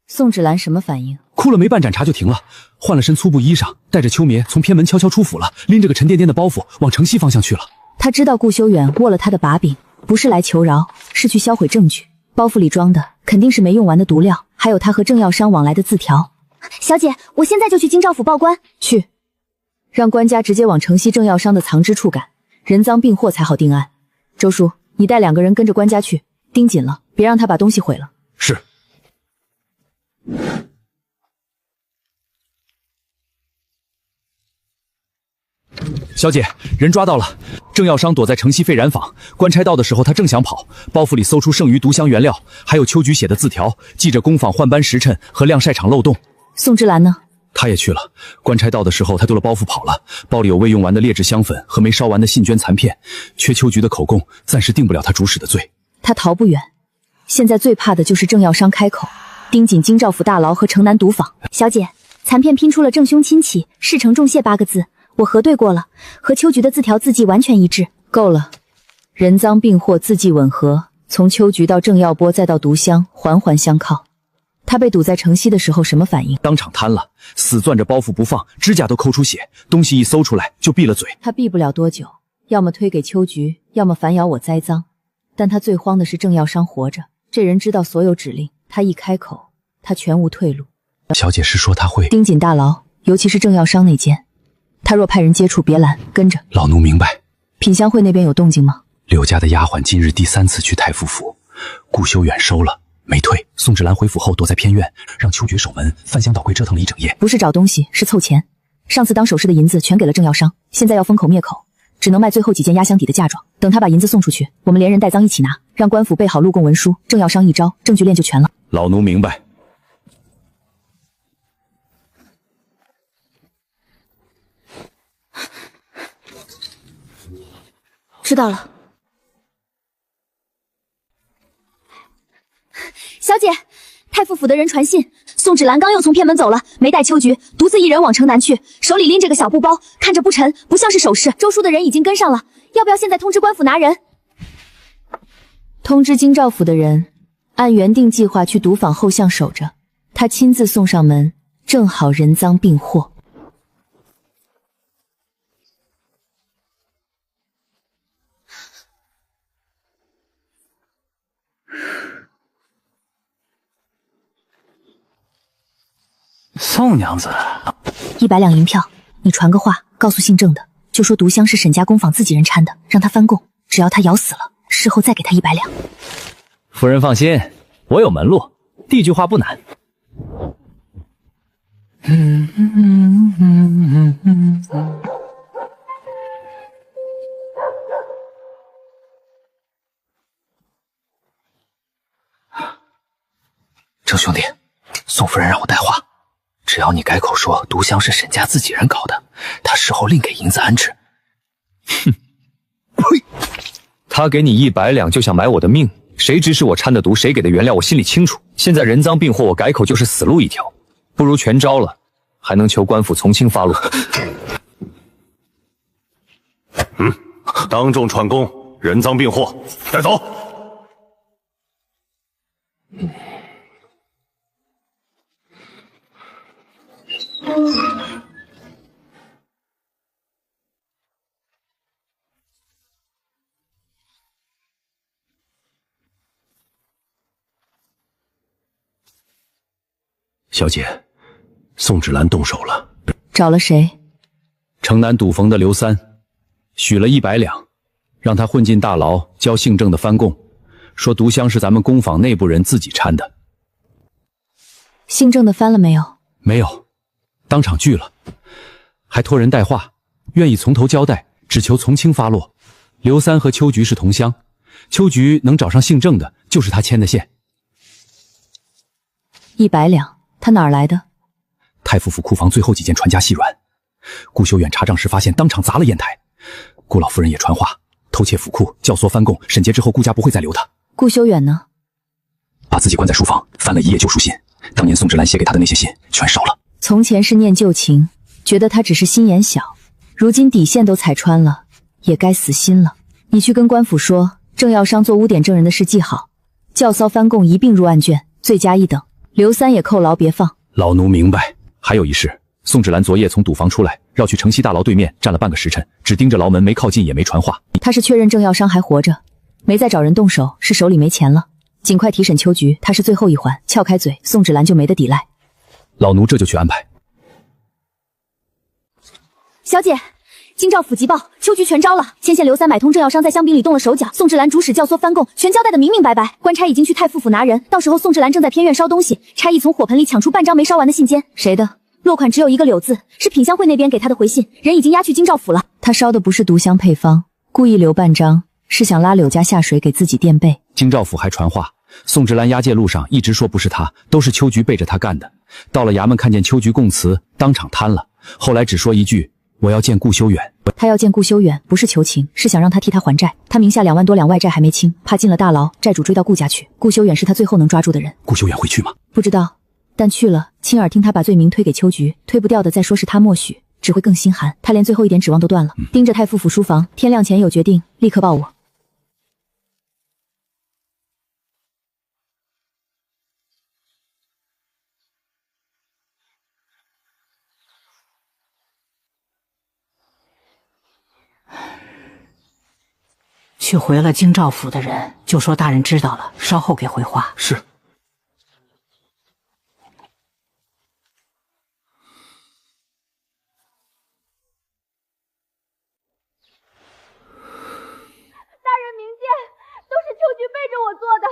Speaker 2: 宋芷兰什么反应？
Speaker 5: 哭了没半盏茶就停了，换了身粗布衣裳，带着秋棉从偏门悄悄出府了，拎着个沉甸甸的包袱往城西方向去了。
Speaker 2: 他知道顾修远握了他的把柄，不是来求饶，是去销毁证据。包袱里装的肯定是没用完的毒料，还有他和正药商往来的字条。
Speaker 8: 小姐，我现在就去京兆府报官。
Speaker 2: 去，让官家直接往城西正药商的藏支处赶，人赃并获才好定案。周叔，你带2个人跟着官家去，盯紧了，别让他把东西毁了。
Speaker 5: 是。小姐，人抓到了，正药商躲在城西废染坊，官差到的时候他正想跑，包袱里搜出剩余毒香原料，还有秋菊写的字条，记着工坊换班时辰和晾晒场漏洞。
Speaker 2: 宋芷兰呢？
Speaker 5: 他也去了，官差到的时候他丢了包袱跑了，包里有未用完的劣质香粉和没烧完的信绢残片，缺秋菊的口供，暂时定不了他主使的罪。
Speaker 2: 他逃不远，现在最怕的就是正药商开口，盯紧京兆府大牢和城南毒坊。
Speaker 8: 小姐，残片拼出了正凶亲戚，事成重谢8个字，我核对过了，和秋菊的字条字迹完全一致。
Speaker 2: 够了，人赃并获，字迹吻合，从秋菊到郑耀波再到毒香，环环相靠。他被堵在城西的时候什么反应？
Speaker 5: 当场瘫了，死攥着包袱不放，指甲都抠出血，东西一搜出来就闭了嘴。
Speaker 2: 他闭不了多久，要么推给秋菊，要么反咬我栽赃。但他最慌的是正药商活着，这人知道所有指令，他一开口，他全无退路。
Speaker 5: 小姐是说他会
Speaker 2: 盯紧大牢，尤其是正药商那间。他若派人接触，别拦，跟着。
Speaker 5: 老奴明白。
Speaker 2: 品香会那边有动静吗？
Speaker 5: 柳家的丫鬟今日第3次去太傅府，顾修远收了没退。宋芷兰回府后躲在偏院，让秋菊守门，翻箱倒柜折腾了一整夜。
Speaker 2: 不是找东西，是凑钱。上次当首饰的银子全给了正药商，现在要封口灭口，只能卖最后几件压箱底的嫁妆。等他把银子送出去，我们连人带赃一起拿，让官府备好录供文书，正药商一招，证据链就全了。
Speaker 5: 老奴明白。
Speaker 8: 知道了。小姐，太傅府的人传信，宋芷兰刚又从偏门走了，没带秋菊，独自一人往城南去，手里拎着个小布包，看着不沉，不像是首饰。周叔的人已经跟上了，要不要现在通知官府拿人？
Speaker 2: 通知京兆府的人，按原定计划去毒坊后巷守着，他亲自送上门，正好人赃并获。
Speaker 3: 宋娘子
Speaker 8: ，100两银票，你传个话，告诉姓郑的，就说毒香是沈家工坊自己人掺的，让他翻供，只要他咬死了，事后再给他100两。
Speaker 7: 夫人放心，我有门路，第一句话不难。
Speaker 3: 郑兄弟，宋夫人让我带话，只要你改口说毒香是沈家自己人搞的，他事后另给银子安置。
Speaker 7: 哼，呸！他给你100两就想买我的命，谁指使我掺的毒，谁给的原料，我心里清楚。现在人赃并获，我改口就是死路一条，不如全招了，还能求官府从轻发落。
Speaker 12: 当众串供，人赃并获，带走。小姐，宋芷兰动手了。
Speaker 2: 找了谁？
Speaker 5: 城南赌坊的刘三，许了100两，让他混进大牢，教姓郑的翻供，说毒香是咱们工坊内部人自己掺的。
Speaker 2: 姓郑的翻了没有？
Speaker 5: 没有，当场拒了，还托人带话，愿意从头交代，只求从轻发落。刘三和秋菊是同乡，秋菊能找上姓郑的，就是他牵的线。
Speaker 2: 100两，他哪儿来的？
Speaker 5: 太傅府库房最后几件传家细软，顾修远查账时发现，当场砸了砚台。顾老夫人也传话，偷窃府库，教唆翻供，审结之后顾家不会再留他。
Speaker 2: 顾修远呢？
Speaker 5: 把自己关在书房，翻了1页旧书信，当年宋芷兰写给他的那些信全烧了。
Speaker 2: 从前是念旧情，觉得他只是心眼小，如今底线都踩穿了，也该死心了。你去跟官府说，郑耀商做污点证人的事记好，教唆翻供一并入案卷，罪加一等。刘三也扣牢别放。
Speaker 5: 老奴明白。还有一事，宋芷兰昨夜从赌坊出来，绕去城西大牢对面站了半个时辰，只盯着牢门，没靠近，也没传话。
Speaker 2: 他是确认郑耀商还活着，没再找人动手，是手里没钱了。尽快提审秋菊，他是最后一环，撬开嘴，宋芷兰就没得抵赖。
Speaker 5: 老奴这就去安排。
Speaker 8: 小姐，京兆府急报，秋菊全招了。牵线刘三买通郑耀商在香槟里动了手脚，宋芷兰主使教唆翻供，全交代的明明白白。官差已经去太傅府拿人，到时候宋芷兰正在偏院烧东西，差役从火盆里抢出半张没烧完的信笺。
Speaker 2: 谁的？
Speaker 8: 落款只有一个柳字，是品香会那边给他的回信，人已经押去京兆府了。
Speaker 2: 他烧的不是毒香配方，故意留半张，是想拉柳家下水给自己垫背。
Speaker 5: 京兆府还传话，宋芷兰押解路上一直说不是他，都是秋菊背着他干的。到了衙门看见秋菊供词，当场瘫了。后来只说一句：“我要见顾修远。”
Speaker 2: 他要见顾修远，不是求情，是想让他替他还债。他名下2万多两外债还没清，怕进了大牢，债主追到顾家去。顾修远是他最后能抓住的人。
Speaker 5: 顾修远会去吗？
Speaker 2: 不知道，但去了，亲耳听他把罪名推给秋菊，推不掉的再说是他默许，只会更心寒。他连最后一点指望都断了。盯着太傅府书房，天亮前有决定，立刻报我。
Speaker 14: 去回了京兆府的人，就说大人知道了，稍后给回话。
Speaker 3: 是。大
Speaker 13: 人明鉴，都是秋菊背着我做的，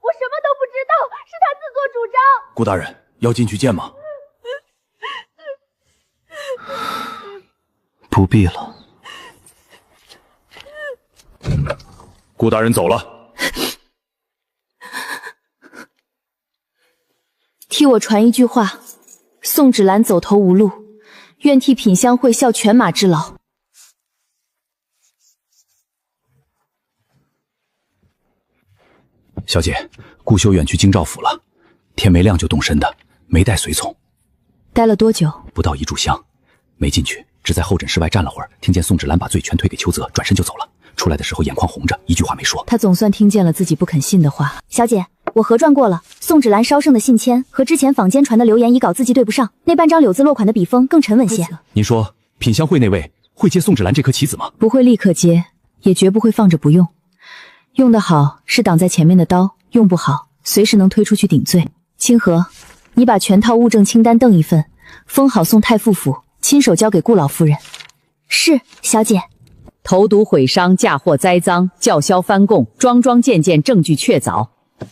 Speaker 13: 我什么都不知道，是他自作主张。
Speaker 5: 顾大人要进去见吗？
Speaker 3: 不必了。
Speaker 5: 顾大人走了。
Speaker 2: 替我传一句话，宋芷兰走投无路，愿替品香会效犬马之劳。
Speaker 5: 小姐，顾修远去京兆府了，
Speaker 7: 天没亮就动身的，没带随从。
Speaker 2: 待了多久？
Speaker 7: 不到1炷香，没进去，只在候诊室外站了会儿，听见宋芷兰把罪全推给邱泽，转身就走了。出来的时候眼眶红着，一句话没说。
Speaker 2: 他总算听见了自己不肯信的话。
Speaker 8: 小姐，我核转过了，宋芷兰烧剩的信签和之前坊间传的流言遗稿字迹对不上，那半张柳字落款的笔锋更沉稳些。
Speaker 7: 您说品香会那位会接宋芷兰这颗棋子吗？
Speaker 2: 不会立刻接，也绝不会放着不用。用得好是挡在前面的刀，用不好随时能推出去顶罪。清河，你把全套物证清单登一份，封好送太傅府，亲手交给顾老夫人。
Speaker 8: 是，小姐。
Speaker 9: 投毒毁伤，嫁祸栽赃，叫嚣翻供，桩桩件件证据确凿。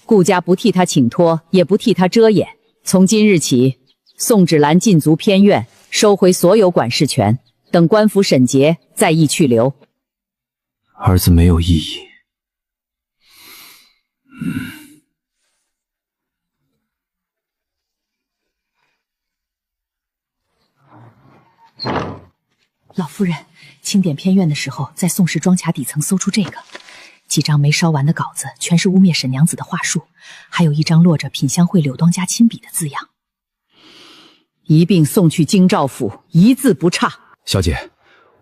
Speaker 9: 顾家不替他请托，也不替他遮掩。从今日起，宋芷兰禁足偏院，收回所有管事权，等官府审结再议去留。
Speaker 7: 儿子没有异议。
Speaker 14: 老夫人，清点偏院的时候，在宋氏庄卡底层搜出这个几张没烧完的稿子，全是污蔑沈娘子的话术，还有一张落着品香会柳当家亲笔的字样。
Speaker 9: 一并送去京兆府，一字不差。
Speaker 7: 小姐，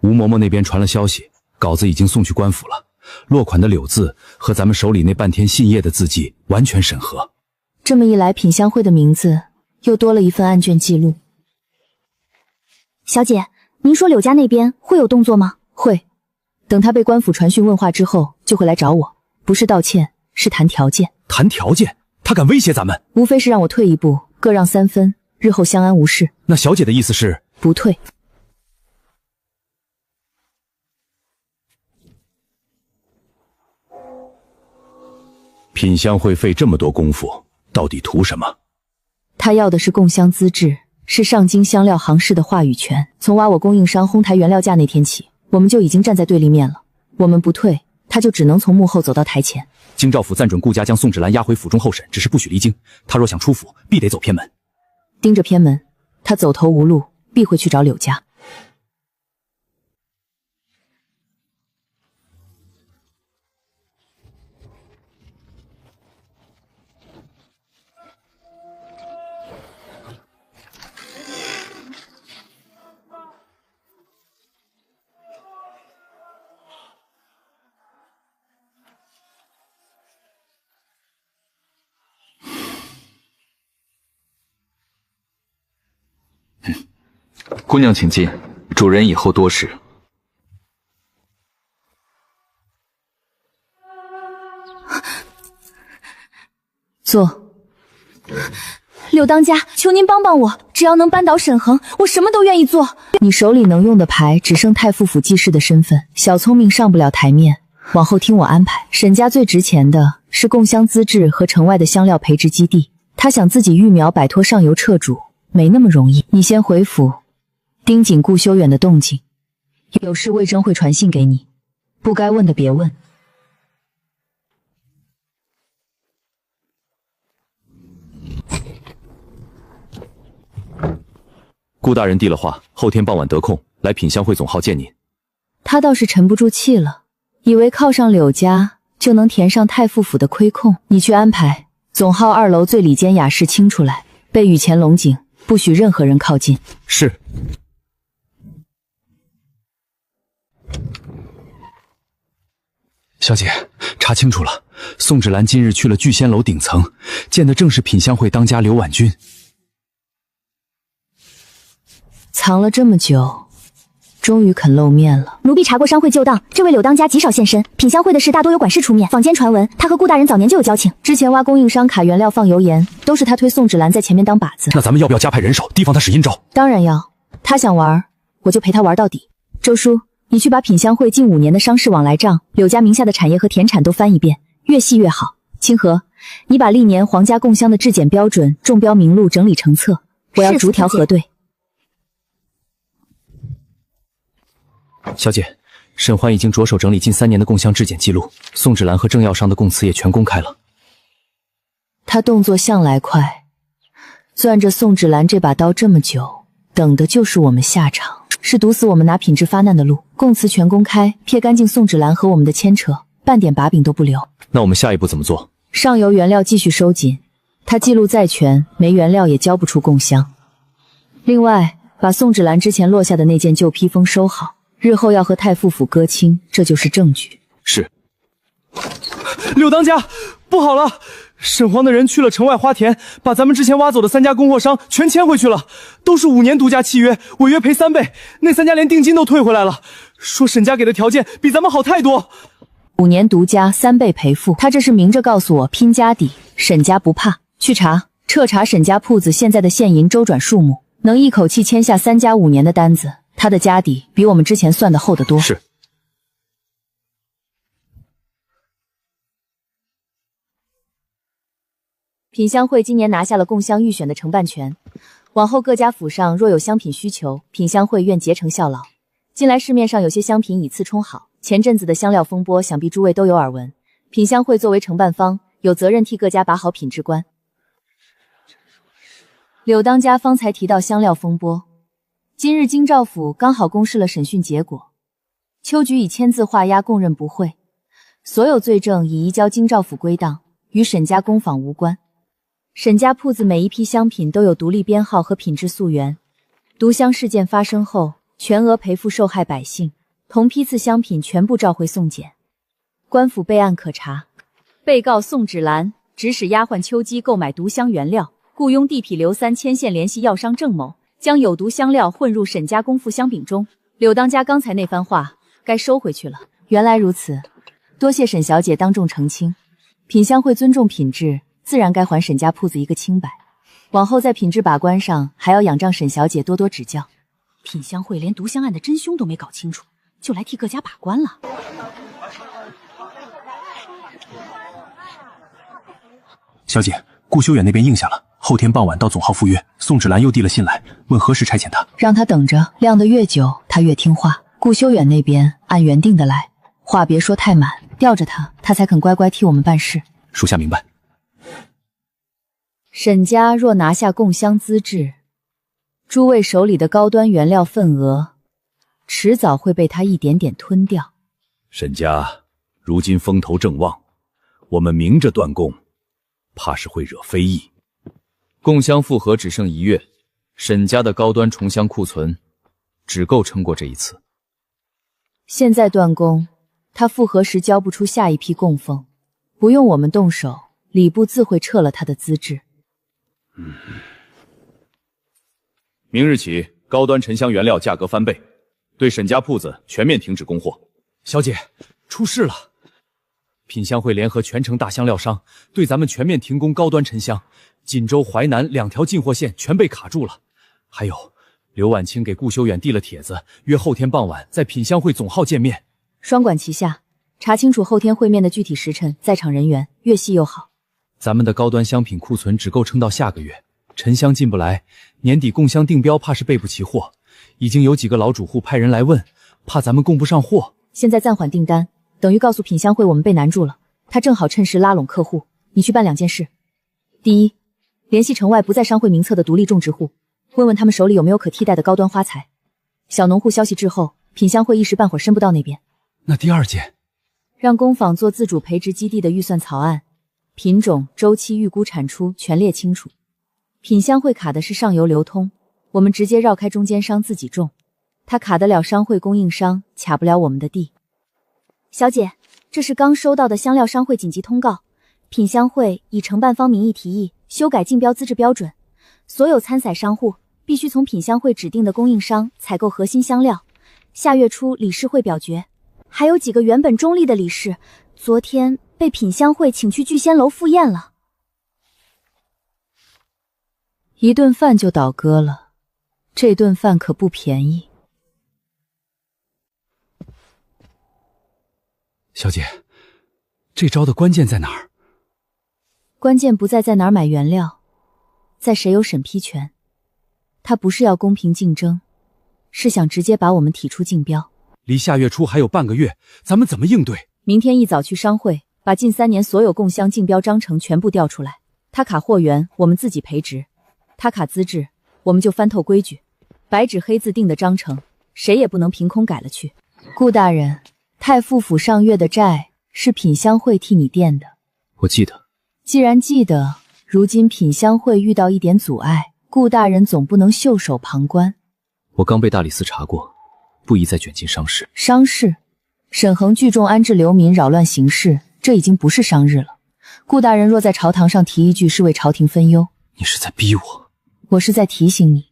Speaker 7: 吴嬷嬷那边传了消息，稿子已经送去官府了，落款的柳字和咱们手里那半天信页的字迹完全审核。
Speaker 2: 这么一来，品香会的名字又多了一份案卷记录。
Speaker 8: 小姐，您说柳家那边会有动作吗？
Speaker 2: 会，等他被官府传讯问话之后，就会来找我，不是道歉，是谈条件。
Speaker 7: 谈条件？他敢威胁咱们？
Speaker 2: 无非是让我退一步，各让3分，日后相安无事。
Speaker 7: 那小姐的意思是？
Speaker 2: 不退。
Speaker 7: 品香会费这么多功夫，到底图什么？
Speaker 2: 他要的是供香资质，是上京香料行市的话语权。从挖我供应商哄抬原料价那天起，我们就已经站在对立面了。我们不退，他就只能从幕后走到台前。
Speaker 7: 京兆府暂准顾家将宋芷兰押回府中候审，只是不许离京。他若想出府，必得走偏门。
Speaker 2: 盯着偏门，他走投无路，必会去找柳家。
Speaker 15: 姑娘请进，主人以后多事。
Speaker 2: 坐。
Speaker 8: 柳当家，求您帮帮我，只要能扳倒沈恒，我什么都愿意做。
Speaker 2: 你手里能用的牌只剩太傅府记事的身份，小聪明上不了台面，往后听我安排。沈家最值钱的是供香资质和城外的香料培植基地，他想自己育苗摆脱上游掣主，没那么容易。你先回府，盯紧顾修远的动静，有事魏征会传信给你，不该问的别问。
Speaker 7: 顾大人递了话，后天傍晚得空来品香会总号见您。
Speaker 2: 他倒是沉不住气了，以为靠上柳家就能填上太傅府的亏空。你去安排总号2楼最里间雅室清出来，备雨前龙井，不许任何人靠近。
Speaker 7: 是。小姐，查清楚了，宋芷兰今日去了聚仙楼顶层，见的正是品香会当家柳婉君。
Speaker 2: 藏了这么久，终于肯露面了。
Speaker 8: 奴婢查过商会旧档，这位柳当家极少现身，品香会的事大多由管事出面。坊间传闻，他和顾大人早年就有交情。
Speaker 2: 之前挖供应商卡原料放油盐，都是他推宋芷兰在前面当靶子。
Speaker 7: 那咱们要不要加派人手，提防他使阴招？
Speaker 2: 当然要，他想玩，我就陪他玩到底。周叔，你去把品香会近5年的商事往来账、柳家名下的产业和田产都翻一遍，越细越好。清河，你把历年皇家供香的质检标准、中标名录整理成册，我要逐条核对。
Speaker 7: 小姐，沈欢已经着手整理近3年的供香质检记录，宋芷兰和郑药商的供词也全公开了。
Speaker 2: 他动作向来快，攥着宋芷兰这把刀这么久，等的就是我们下场，是堵死我们拿品质发难的路。供词全公开，撇干净宋芷兰和我们的牵扯，半点把柄都不留。
Speaker 7: 那我们下一步怎么做？
Speaker 2: 上游原料继续收紧，他记录再全，没原料也交不出贡香。另外，把宋芷兰之前落下的那件旧披风收好，日后要和太傅府割亲，这就是证据。
Speaker 5: 是。
Speaker 1: 柳当家，不好了！沈皇的人去了城外花田，把咱们之前挖走的3家供货商全迁回去了，都是5年独家契约，违约赔3倍。那3家连定金都退回来了，说沈家给的条件比咱们好太多。
Speaker 2: 5年独家3倍赔付，他这是明着告诉我拼家底，沈家不怕。去彻查沈家铺子现在的现银周转数目，能一口气签下3家5年的单子，他的家底比我们之前算的厚得多。
Speaker 5: 是。
Speaker 2: 品香会今年拿下了贡香预选的承办权，往后各家府上若有香品需求，品香会愿竭诚效劳。近来市面上有些香品以次充好，前阵子的香料风波，想必诸位都有耳闻。品香会作为承办方，有责任替各家把好品质关。柳当家方才提到香料风波，今日京兆府刚好公示了审讯结果，秋菊以签字画押供认不讳，所有罪证已移交京兆府归档，与沈家工坊无关。沈家铺子每一批香品都有独立编号和品质溯源，毒香事件发生后，全额赔付受害百姓，同批次香品全部召回送检。官府备案可查，被告宋芷兰指使丫鬟秋姬购买毒香原料，雇佣地痞刘三牵线联系药商郑某，将有毒香料混入沈家功夫香饼中。柳当家刚才那番话该收回去了。原来如此，多谢沈小姐当众澄清。品香会尊重品质，自然该还沈家铺子一个清白。往后在品质把关上，还要仰仗沈小姐多多指教。
Speaker 14: 品香会连毒香案的真凶都没搞清楚，就来替各家把关了。
Speaker 3: 小姐，顾修远那边应下了，后天傍晚到总号赴约。宋芷兰又递了信来，问何时差遣他。
Speaker 2: 让他等着，晾得越久，他越听话。顾修远那边按原定的来，话别说太满，吊着他，他才肯乖乖替我们办事。
Speaker 3: 属下明白。
Speaker 2: 沈家若拿下贡香资质，诸位手里的高端原料份额，迟早会被他一点点吞掉。
Speaker 5: 沈家如今风头正旺，我们明着断供，怕是会惹非议。贡香复合只剩1月，沈家的高端重香库存只够撑过这一次。
Speaker 2: 现在断供，他复合时交不出下一批供奉，不用我们动手，礼部自会撤了他的资质。
Speaker 5: 明日起，高端沉香原料价格翻倍，对沈家铺子全面停止供货。
Speaker 1: 小姐，出事了！品香会联合全城大香料商，对咱们全面停供高端沉香。锦州、淮南2条进货线全被卡住了。还有，刘婉清给顾修远递了帖子，约后天傍晚在品香会总号见面。
Speaker 2: 双管齐下，查清楚后天会面的具体时辰、在场人员，越细越好。
Speaker 1: 咱们的高端香品库存只够撑到下个月，沉香进不来，年底供香定标怕是备不齐货。已经有几个老主户派人来问，怕咱们供不上货。
Speaker 2: 现在暂缓订单，等于告诉品香会我们被难住了。他正好趁势拉拢客户。你去办2件事：第一，联系城外不在商会名册的独立种植户，问问他们手里有没有可替代的高端花材。小农户消息滞后，品香会一时半会儿伸不到那边。
Speaker 1: 那第2件，
Speaker 2: 让工坊做自主培植基地的预算草案，品种、周期、预估产出全列清楚。品香会卡的是上游流通，我们直接绕开中间商自己种。他卡得了商会供应商，卡不了我们的地。
Speaker 8: 小姐，这是刚收到的香料商会紧急通告，品香会以承办方名义提议修改竞标资质标准，所有参赛商户必须从品香会指定的供应商采购核心香料。下月初理事会表决，还有几个原本中立的理事，昨天被品香会请去聚仙楼赴宴了。
Speaker 2: 一顿饭就倒戈了，这顿饭可不便宜。
Speaker 1: 小姐，这招的关键在哪儿？
Speaker 2: 关键不在哪儿买原料，在谁有审批权。他不是要公平竞争，是想直接把我们踢出竞标。
Speaker 1: 离下月初还有半个月，咱们怎么应对？
Speaker 2: 明天一早去商会，把近3年所有供香竞标章程全部调出来。他卡货源，我们自己培植；他卡资质，我们就翻透规矩，白纸黑字定的章程，谁也不能凭空改了去。顾大人，太傅府上月的债是品香会替你垫的。
Speaker 5: 我记得。
Speaker 2: 既然记得，如今品香会遇到一点阻碍，顾大人总不能袖手旁观。
Speaker 5: 我刚被大理寺查过，不宜再卷进商事。
Speaker 2: 商事？沈恒聚众安置流民，扰乱形势，这已经不是商日了。顾大人若在朝堂上提一句，是为朝廷分忧。
Speaker 5: 你是在逼我？
Speaker 2: 我是在提醒你，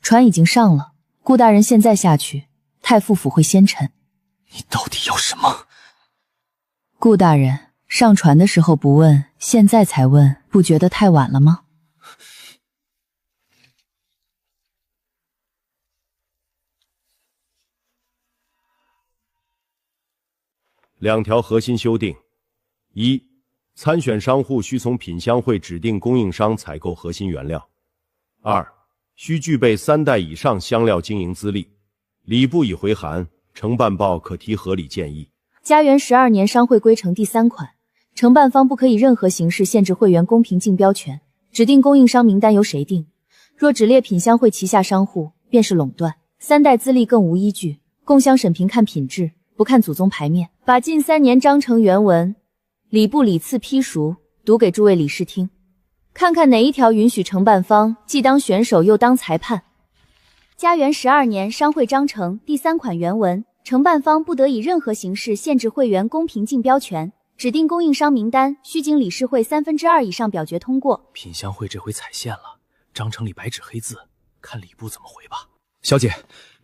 Speaker 2: 船已经上了，顾大人现在下去，太傅府会先沉。
Speaker 5: 你到底要什么？
Speaker 2: 顾大人，上船的时候不问，现在才问，不觉得太晚了吗？2
Speaker 12: 条核心修订：一、参选商户需从品香会指定供应商采购核心原料； 2、需具备3代以上香料经营资历。礼部已回函，承办报可提合理建议。
Speaker 2: 嘉元12年商会规程第3款，承办方不可以任何形式限制会员公平竞标权，指定供应商名单由谁定？若只列品香会旗下商户，便是垄断，3代资历更无依据。共襄审评看品质，不看祖宗牌面。把近3年章程原文礼部理次批熟，读给诸位理事听，看看哪一条允许承办方既当选手又当裁判。
Speaker 8: 嘉元12年商会章程第3款原文，承办方不得以任何形式限制会员公平竞标权，指定供应商名单须经理事会2/3以上表决通过。
Speaker 3: 品香会这回踩线了，章程里白纸黑字，看礼部怎么回吧。
Speaker 5: 小姐，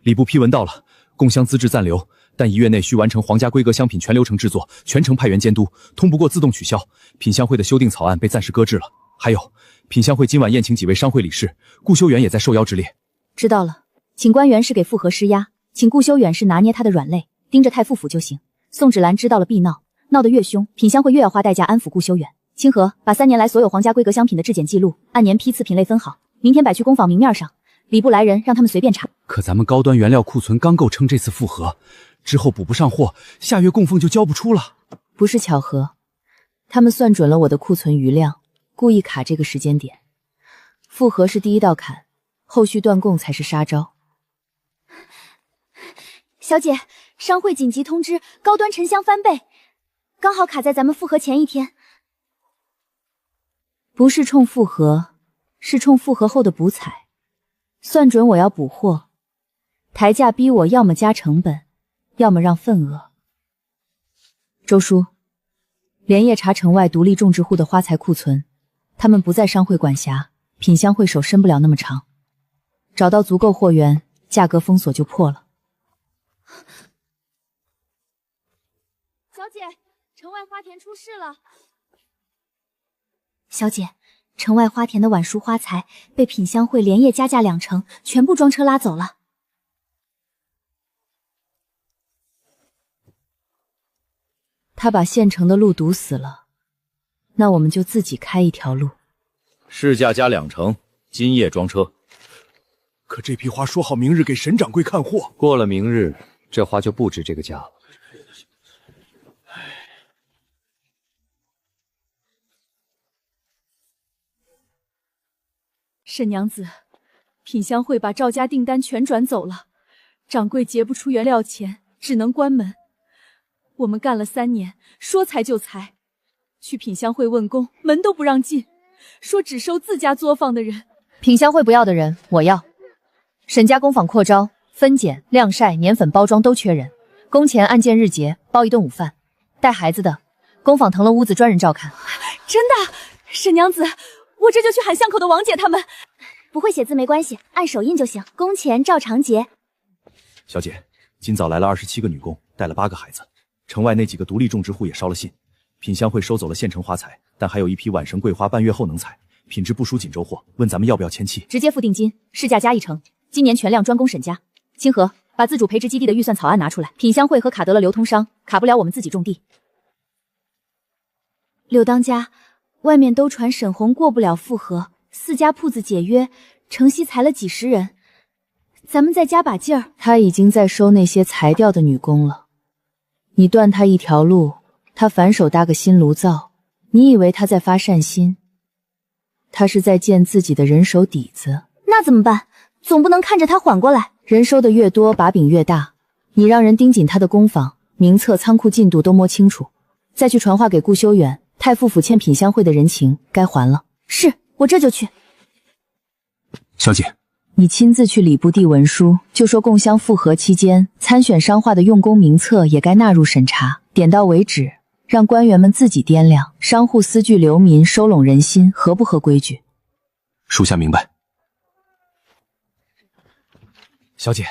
Speaker 5: 礼部批文到了，共襄资质暂留，但1月内需完成皇家规格香品全流程制作，全程派员监督，通不过自动取消。品香会的修订草案被暂时搁置了。还有，品香会今晚宴请几位商会理事，顾修远也在受邀之列。
Speaker 2: 知道了，请官员是给傅和施压，请顾修远是拿捏他的软肋，盯着太傅府就行。宋芷兰知道了必闹，闹得越凶，品香会越要花代价安抚顾修远。清河把3年来所有皇家规格香品的质检记录按年批次品类分好，明天摆去工坊明面上，礼部来人让他们随便查。
Speaker 5: 可咱们高端原料库存刚够撑这次复合，之后补不上货，下月供奉就交不出了。
Speaker 2: 不是巧合，他们算准了我的库存余量，故意卡这个时间点。复合是第一道坎，后续断供才是杀招。
Speaker 8: 小姐，商会紧急通知，高端沉香翻倍，刚好卡在咱们复合前1天。
Speaker 2: 不是冲复合，是冲复合后的补采。算准我要补货，抬价逼我要么加成本，要么让份额。周叔，连夜查城外独立种植户的花材库存，他们不在商会管辖，品香会手伸不了那么长。找到足够货源，价格封锁就破了。
Speaker 8: 小姐，城外花田出事了。
Speaker 2: 小姐，城外花田的晚熟花材被品香会连夜加价2成，全部装车拉走了。他把县城的路堵死了，那我们就自己开一条路。
Speaker 5: 市价加2成，今夜装车。
Speaker 10: 可这批花说好明日给沈掌柜看货，
Speaker 5: 过了明日，这花就不值这个价了。
Speaker 2: 沈娘子，品香会把赵家订单全转走了，掌柜结不出原料钱，只能关门。我们干了3年，说裁就裁，去品香会问工，门都不让进，说只收自家作坊的人。品香会不要的人，我要。沈家工坊扩招，分拣、晾晒、粘粉、包装都缺人，工钱按件日结，包1顿午饭。带孩子的，工坊腾了屋子专人照看。真的，沈娘子，我这就去喊巷口的王姐他们。
Speaker 8: 不会写字没关系，按手印就行，工钱照常结。
Speaker 5: 小姐，今早来了27个女工，带了8个孩子。城外那几个独立种植户也捎了信，品香会收走了县城花材，但还有一批晚生桂花半月后能采，品质不输锦州货，问咱们要不要签契。
Speaker 2: 直接付定金，市价加1成，今年全量专供沈家。清河，把自主培植基地的预算草案拿出来，品香会和卡德勒流通商卡不了我们自己种地。柳当家，外面都传沈红过不了复合，4家铺子解约，城西裁了几10人，咱们再加把劲儿。他已经在收那些裁掉的女工了，你断他一条路，他反手搭个新炉灶，你以为他在发善心？他是在建自己的人手底子。
Speaker 8: 那怎么办？总不能看着他缓过来。
Speaker 2: 人收的越多，把柄越大。你让人盯紧他的工坊、名册、仓库进度都摸清楚，再去传话给顾修远，太傅府欠品香会的人情该还了。
Speaker 8: 是，我这就去。
Speaker 3: 小姐，
Speaker 2: 你亲自去礼部递文书，就说共襄复合期间参选商画的用工名册也该纳入审查，点到为止，让官员们自己掂量商户私聚流民，收拢人心，合不合规矩？
Speaker 3: 属下明白。
Speaker 7: 小姐，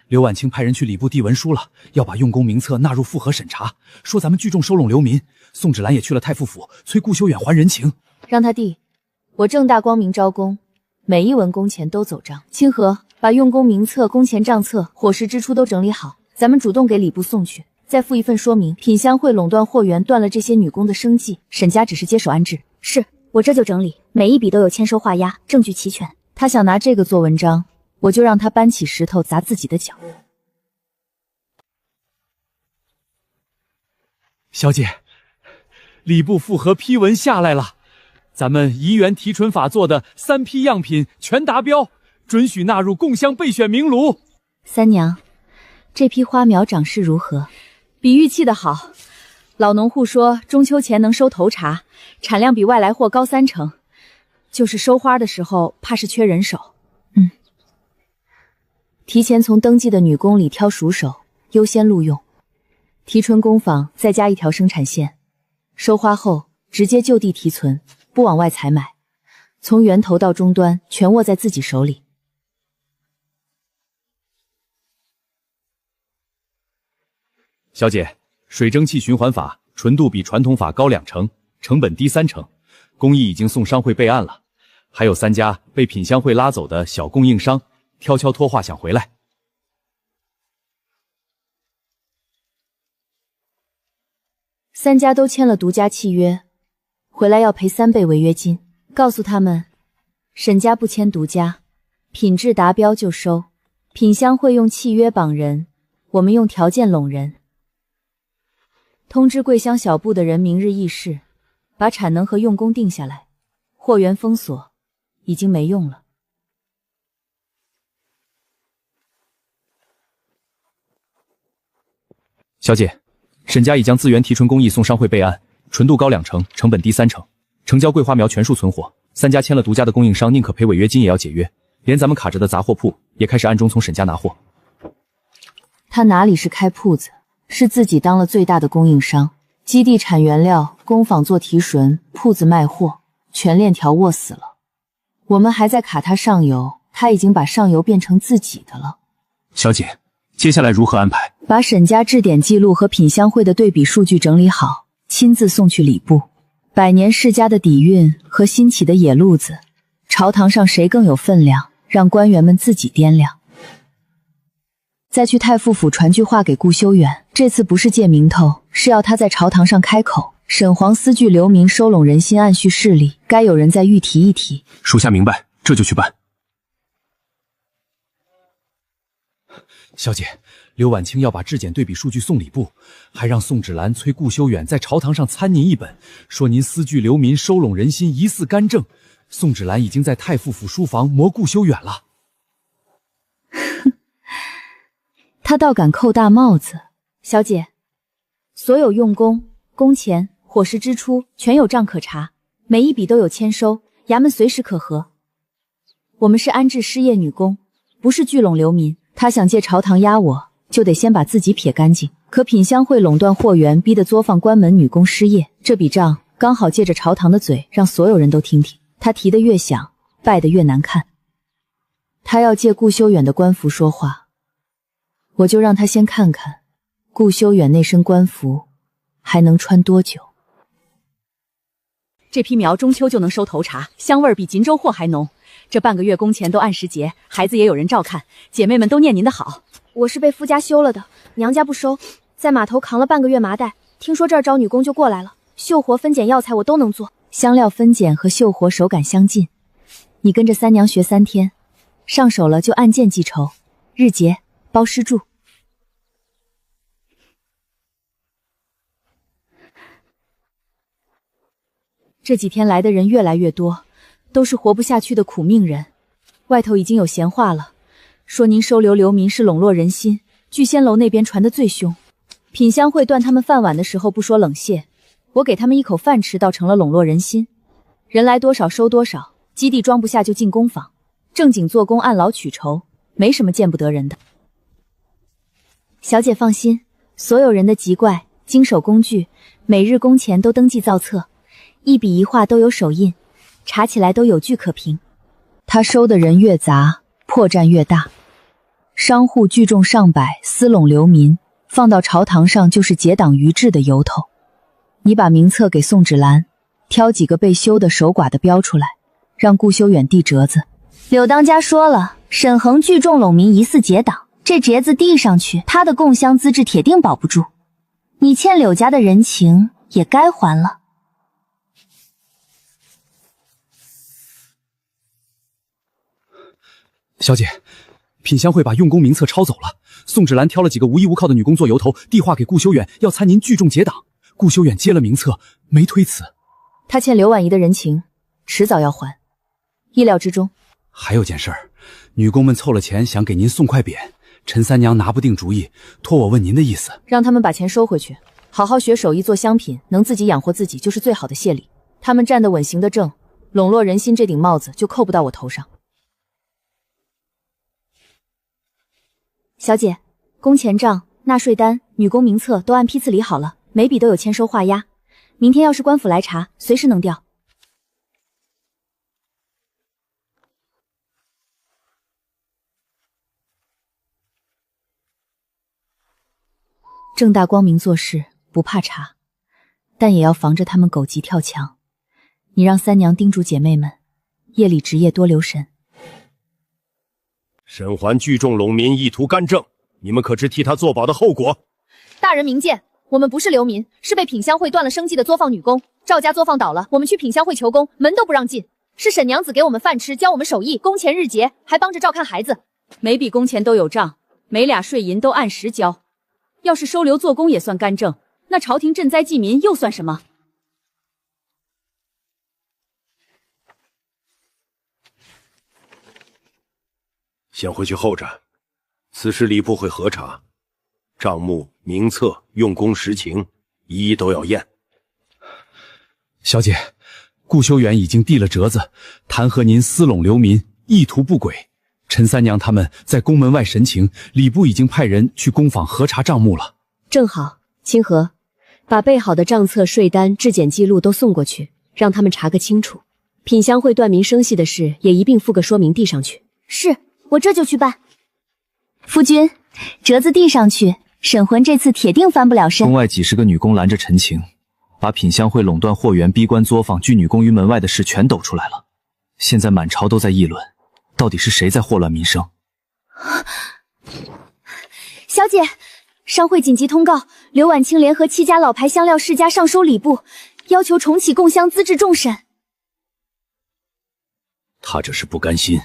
Speaker 7: 刘婉清派人去礼部递文书了，要把用工名册纳入复核审查，说咱们聚众收拢流民。宋芷兰也去了太傅府，催顾修远还人情。
Speaker 2: 让他递，我正大光明招工，每一文工钱都走账。清河，把用工名册、工钱账册、伙食支出都整理好，咱们主动给礼部送去，再附一份说明，品香会垄断货源，断了这些女工的生计，沈家只是接手安置。
Speaker 8: 是，我这就整理，每一笔都有签收画押，证据齐全。
Speaker 2: 他想拿这个做文章，我就让他搬起石头砸自己的脚。
Speaker 7: 小姐，礼部复核批文下来了，咱们怡园提纯法做的3批样品全达标，准许纳入共襄备选名录。
Speaker 2: 三娘，这批花苗长势如何？
Speaker 9: 比预期的好，老农户说中秋前能收头茬，产量比外来货高3成，就是收花的时候怕是缺人手。
Speaker 2: 提前从登记的女工里挑熟手，优先录用。提纯工坊再加一条生产线，收花后直接就地提存，不往外采买，从源头到终端全握在自己手里。
Speaker 5: 小姐，水蒸气循环法纯度比传统法高2成，成本低3成，工艺已经送商会备案了，还有3家被品香会拉走的小供应商悄悄托话想回来。
Speaker 2: 3家都签了独家契约，回来要赔3倍违约金。告诉他们，沈家不签独家，品质达标就收。品香会用契约绑人，我们用条件拢人。通知桂香小部的人明日议事，把产能和用工定下来。货源封锁已经没用了。
Speaker 5: 小姐，沈家已将自源提纯工艺送商会备案，纯度高2成，成本低3成，成交桂花苗全数存货。3家签了独家的供应商，宁可赔违约金也要解约，连咱们卡着的杂货铺也开始暗中从沈家拿货。
Speaker 2: 他哪里是开铺子，是自己当了最大的供应商，基地产原料，工坊做提纯，铺子卖货，全链条握死了。我们还在卡他上游，他已经把上游变成自己的了。
Speaker 3: 小姐，接下来如何安排？
Speaker 2: 把沈家质点记录和品香会的对比数据整理好，亲自送去礼部。百年世家的底蕴和新起的野路子，朝堂上谁更有分量，让官员们自己掂量。再去太傅府传句话给顾修远，这次不是借名头，是要他在朝堂上开口，沈皇私聚流民，收拢人心，暗蓄势力，该有人再御提一提。
Speaker 3: 属下明白，这就去办。
Speaker 7: 小姐，刘婉清要把质检对比数据送礼部，还让宋芷兰催顾修远在朝堂上参您一本，说您私聚流民，收拢人心，疑似干政。宋芷兰已经在太傅府书房磨顾修远了。
Speaker 2: 他倒敢扣大帽子。小姐，所有用工、工钱、伙食支出全有账可查，每一笔都有签收，衙门随时可核。我们是安置失业女工，不是聚拢流民。他想借朝堂压我，就得先把自己撇干净。可品香会垄断货源，逼得作坊关门，女工失业，这笔账刚好借着朝堂的嘴，让所有人都听听。他提得越响，败得越难看。他要借顾修远的官服说话，我就让他先看看顾修远那身官服还能穿多久。
Speaker 9: 这批苗中秋就能收头茬，香味儿比锦州货还浓。这半个月工钱都按时结，孩子也有人照看，姐妹们都念您的好。
Speaker 8: 我是被夫家休了的，娘家不收，在码头扛了半个月麻袋，听说这儿招女工就过来了。绣活、分拣、药材我都能做，
Speaker 2: 香料分拣和绣活手感相近。你跟着三娘学3天，上手了就按件计酬，日结，包师住。这几天来的人越来越多，都是活不下去的苦命人。外头已经有闲话了，说您收留流民是笼络人心，聚仙楼那边传得最凶。品香会断他们饭碗的时候不说冷谢，我给他们一口饭吃，倒成了笼络人心。人来多少收多少，基地装不下就进工坊，正经做工按劳取酬，没什么见不得人的。小姐放心，所有人的籍贯、经手工具，每日工钱都登记造册，一笔一画都有手印，查起来都有据可凭。他收的人越杂，破绽越大。商户聚众上百，私拢流民，放到朝堂上就是结党于治的由头。你把名册给宋芷兰，挑几个被休的守寡的标出来，让顾修远递折子。
Speaker 8: 柳当家说了，沈恒聚众拢民，疑似结党，这折子递上去，他的共襄资质铁定保不住。你欠柳家的人情也该还了。
Speaker 5: 小姐，品香会把用工名册抄走了，宋芷兰挑了几个无依无靠的女工做由头，递话给顾修远，要参您聚众结党。顾修远接了名册，没推辞。
Speaker 2: 他欠刘婉仪的人情，迟早要还，意料之中。
Speaker 5: 还有件事儿，女工们凑了钱想给您送块匾，陈三娘拿不定主意，托我问您的意思。
Speaker 2: 让他们把钱收回去，好好学手艺做香品，能自己养活自己就是最好的谢礼。他们站得稳行得正，笼络人心这顶帽子就扣不到我头上。小姐，工钱账、纳税单、女工名册都按批次理好了，每笔都有签收画押。明天要是官府来查，随时能调。正大光明做事，不怕查，但也要防着他们狗急跳墙。你让三娘叮嘱姐妹们，夜里值夜多留神。
Speaker 12: 沈环聚众拢民，意图干政，你们可知替他作保的后果？
Speaker 2: 大人明鉴，我们不是流民，是被品香会断了生计的作坊女工。赵家作坊倒了，我们去品香会求工，门都不让进。是沈娘子给我们饭吃，教我们手艺，工钱日结，还帮着照看孩子。每笔工钱都有账，每俩税银都按时交。要是收留做工也算干政，那朝廷赈灾济民又算什么？
Speaker 12: 先回去候着，此时礼部会核查，账目、名册、用工实情，一一都要验。
Speaker 5: 小姐，顾修远已经递了折子，弹劾您私拢流民，意图不轨。陈三娘他们在宫门外神情，礼部已经派人去工坊核查账目了。
Speaker 16: 正好，清河，把备好的账册、税单、质检记录都送过去，让他们查个清楚。品香会断民生系的事也一并附个说明递上去。
Speaker 8: 是，我这就去办。夫君，折子递上去，沈浑这次铁定翻不了身。
Speaker 15: 宫外几十个女工拦着陈情，把品香会垄断货源、逼官作坊、拒女工于门外的事全抖出来了。现在满朝都在议论，到底是谁在祸乱民生？
Speaker 8: 小姐，商会紧急通告，刘婉清联合7家老牌香料世家上收礼部，要求重启共襄资质重审。
Speaker 7: 他这是不甘心，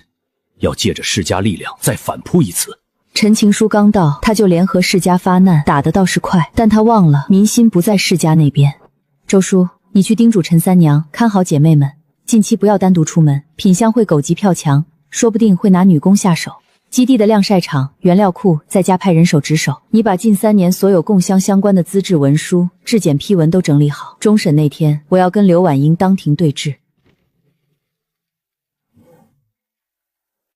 Speaker 7: 要借着世家力量再反扑一次。
Speaker 2: 陈情书刚到，他就联合世家发难，打得倒是快，但他忘了民心不在世家那边。周叔，你去叮嘱陈三娘看好姐妹们，近期不要单独出门。品香会狗急跳墙，说不定会拿女工下手。基地的晾晒场、原料库再加派人手值守。你把近3年所有共襄相关的资质文书、质检批文都整理好。终审那天，我要跟刘婉英当庭对质。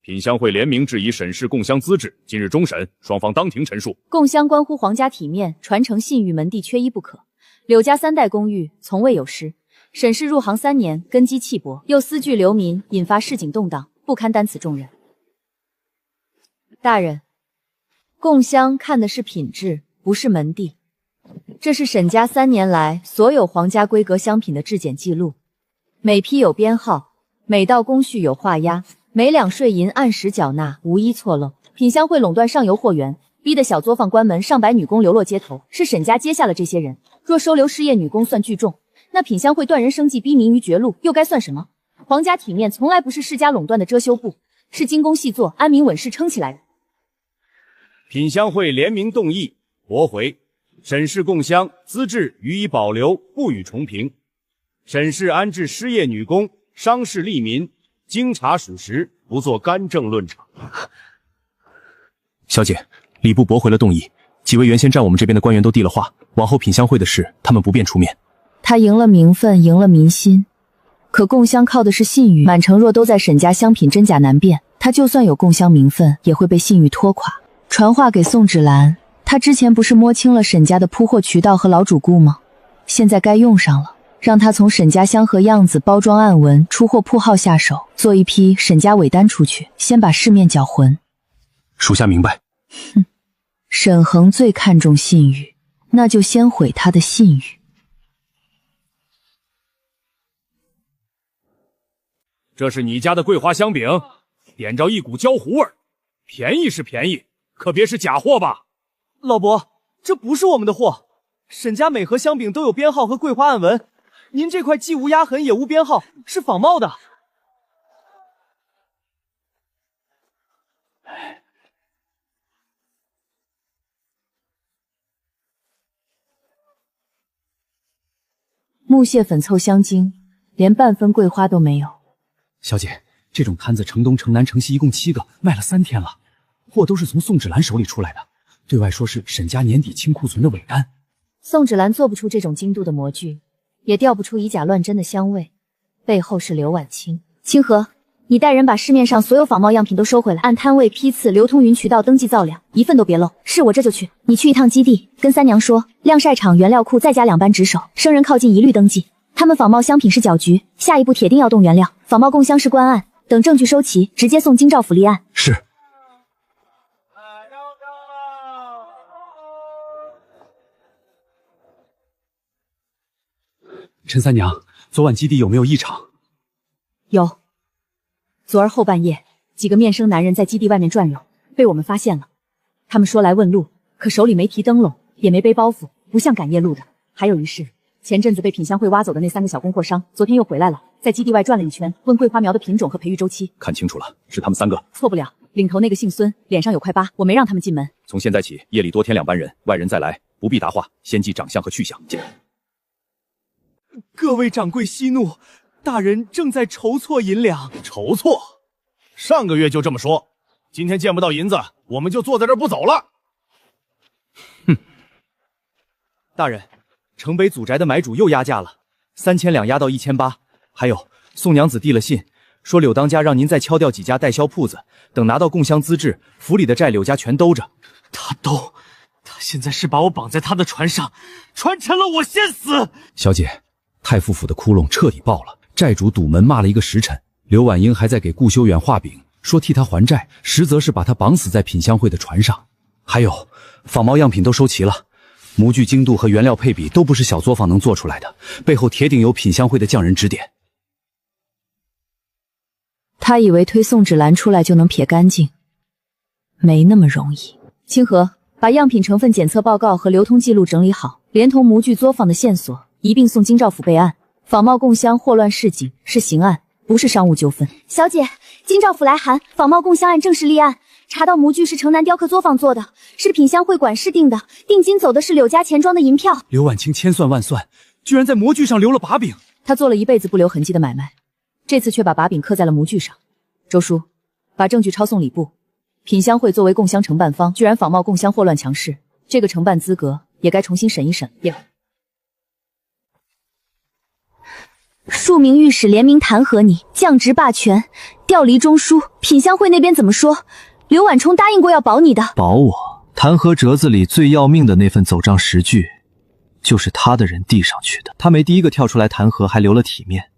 Speaker 1: 品香会联名质疑沈氏共襄资质，今日终审，双方当庭陈述。
Speaker 2: 共襄关乎皇家体面，传承信誉，门第缺一不可。柳家3代公寓从未有失，沈氏入行3年，根基气薄，又私聚流民，引发市井动荡，不堪担此重任。大人，共襄看的是品质，不是门第。这是沈家3年来所有皇家规格香品的质检记录，每批有编号，每道工序有画押，每两税银按时缴纳，无一错漏。品香会垄断上游货源，逼得小作坊关门，上百女工流落街头，是沈家接下了这些人。若收留失业女工算聚众，那品香会断人生计，逼民于绝路，又该算什么？皇家体面从来不是世家垄断的遮羞布，是精工细作、安民稳势撑起来的。
Speaker 1: 品香会联名动议驳回，沈氏共襄资质予以保留，不予重评。沈氏安置失业女工，伤势利民，经查属实，不做干政论场。
Speaker 5: 小姐，礼部驳回了动议，几位原先站我们这边的官员都递了话，往后品香会的事他们不便出面。
Speaker 2: 他赢了名分，赢了民心，可供香靠的是信誉，满城若都在沈家，香品真假难辨。他就算有供香名分，也会被信誉拖垮。传话给宋芷兰，他之前不是摸清了沈家的铺货渠道和老主顾吗？现在该用上了，让他从沈家香盒样子、包装暗纹、出货铺号下手，做一批沈家伪单出去，先把市面搅浑。
Speaker 7: 属下明白。
Speaker 2: 哼，沈恒最看重信誉，那就先毁他的信誉。
Speaker 1: 这是你家的桂花香饼，点着一股焦糊味儿，便宜是便宜，可别是假货吧？
Speaker 3: 老伯，这不是我们的货，沈家每盒香饼都有编号和桂花暗纹，您这块既无压痕也无编号，是仿冒的。
Speaker 2: 木屑粉凑香精，连半分桂花都没有。
Speaker 7: 小姐，这种摊子城东、城南、城西一共7个，卖了3天了，货都是从宋芷兰手里出来的，对外说是沈家年底清库存的伪单。
Speaker 2: 宋芷兰做不出这种精度的模具，也调不出以假乱真的香味，背后是刘婉清。
Speaker 8: 清河，你带人把市面上所有仿冒样品都收回来，按摊位、批次、流通云渠道登记造量，一份都别漏。是，我这就去。你去一趟基地，跟三娘说，晾晒场、原料库再加2班值守，生人靠近一律登记。他们仿冒香品是搅局，下一步铁定要动原料。仿冒供香是官案，等证据收齐，直接送京兆府立案。
Speaker 7: 是。陈三娘，昨晚基地有没有异常？
Speaker 2: 有。昨儿后半夜，几个面生男人在基地外面转悠，被我们发现了。他们说来问路，可手里没提灯笼，也没背包袱，不像赶夜路的。还有一事，前阵子被品香会挖走的那3个小供货商，昨天又回来了，在基地外转了一圈，问桂花苗的品种和培育周期。
Speaker 7: 看清楚了，是他们3个。
Speaker 2: 错不了，领头那个姓孙，脸上有块疤，我没让他们进门。
Speaker 7: 从现在起，夜里多添2班人，外人再来不必答话，先记长相和去向。
Speaker 3: 各位掌柜息怒，大人正在筹措银两。
Speaker 10: 筹措？上个月就这么说，今天见不到银子，我们就坐在这儿不走了。
Speaker 3: 哼！大人，城北祖宅的买主又压价了，3000两压到1800。还有，宋娘子递了信，说柳当家让您再敲掉几家代销铺子，等拿到供香资质，府里的债柳家全兜着。他现在是把我绑在他的船上，船沉了我先死。
Speaker 7: 小姐，太傅府的窟窿彻底爆了，债主堵门骂了1个时辰，刘婉英还在给顾修远画饼，说替他还债，实则是把他绑死在品香会的船上。还有，仿冒样品都收齐了，模具精度和原料配比都不是小作坊能做出来的，背后铁定有品香会的匠人指点。
Speaker 2: 他以为推宋芷兰出来就能撇干净，没那么容易。清河，把样品成分检测报告和流通记录整理好，连同模具作坊的线索一并送京兆府备案。仿冒供香祸乱市井是刑案，不是商务纠纷。
Speaker 8: 小姐，京兆府来函，仿冒供香案正式立案，查到模具是城南雕刻作坊做的，是品香会管事定的，定金走的是柳家钱庄的银票。
Speaker 7: 刘婉清千算万算，居然在模具上留了把柄。
Speaker 2: 他做了一辈子不留痕迹的买卖，这次却把把柄刻在了模具上。周叔，把证据抄送礼部。品香会作为供香承办方，居然仿冒供香祸乱强势，这个承办资格也该重新审一审。
Speaker 8: 数名御史联名弹劾你，降职罢权，调离中书。品香会那边怎么说？刘婉冲答应过要保你的。
Speaker 15: 保我？弹劾折子里最要命的那份走账实据，就是他的人递上去的。他没第一个跳出来弹劾，还留了体面。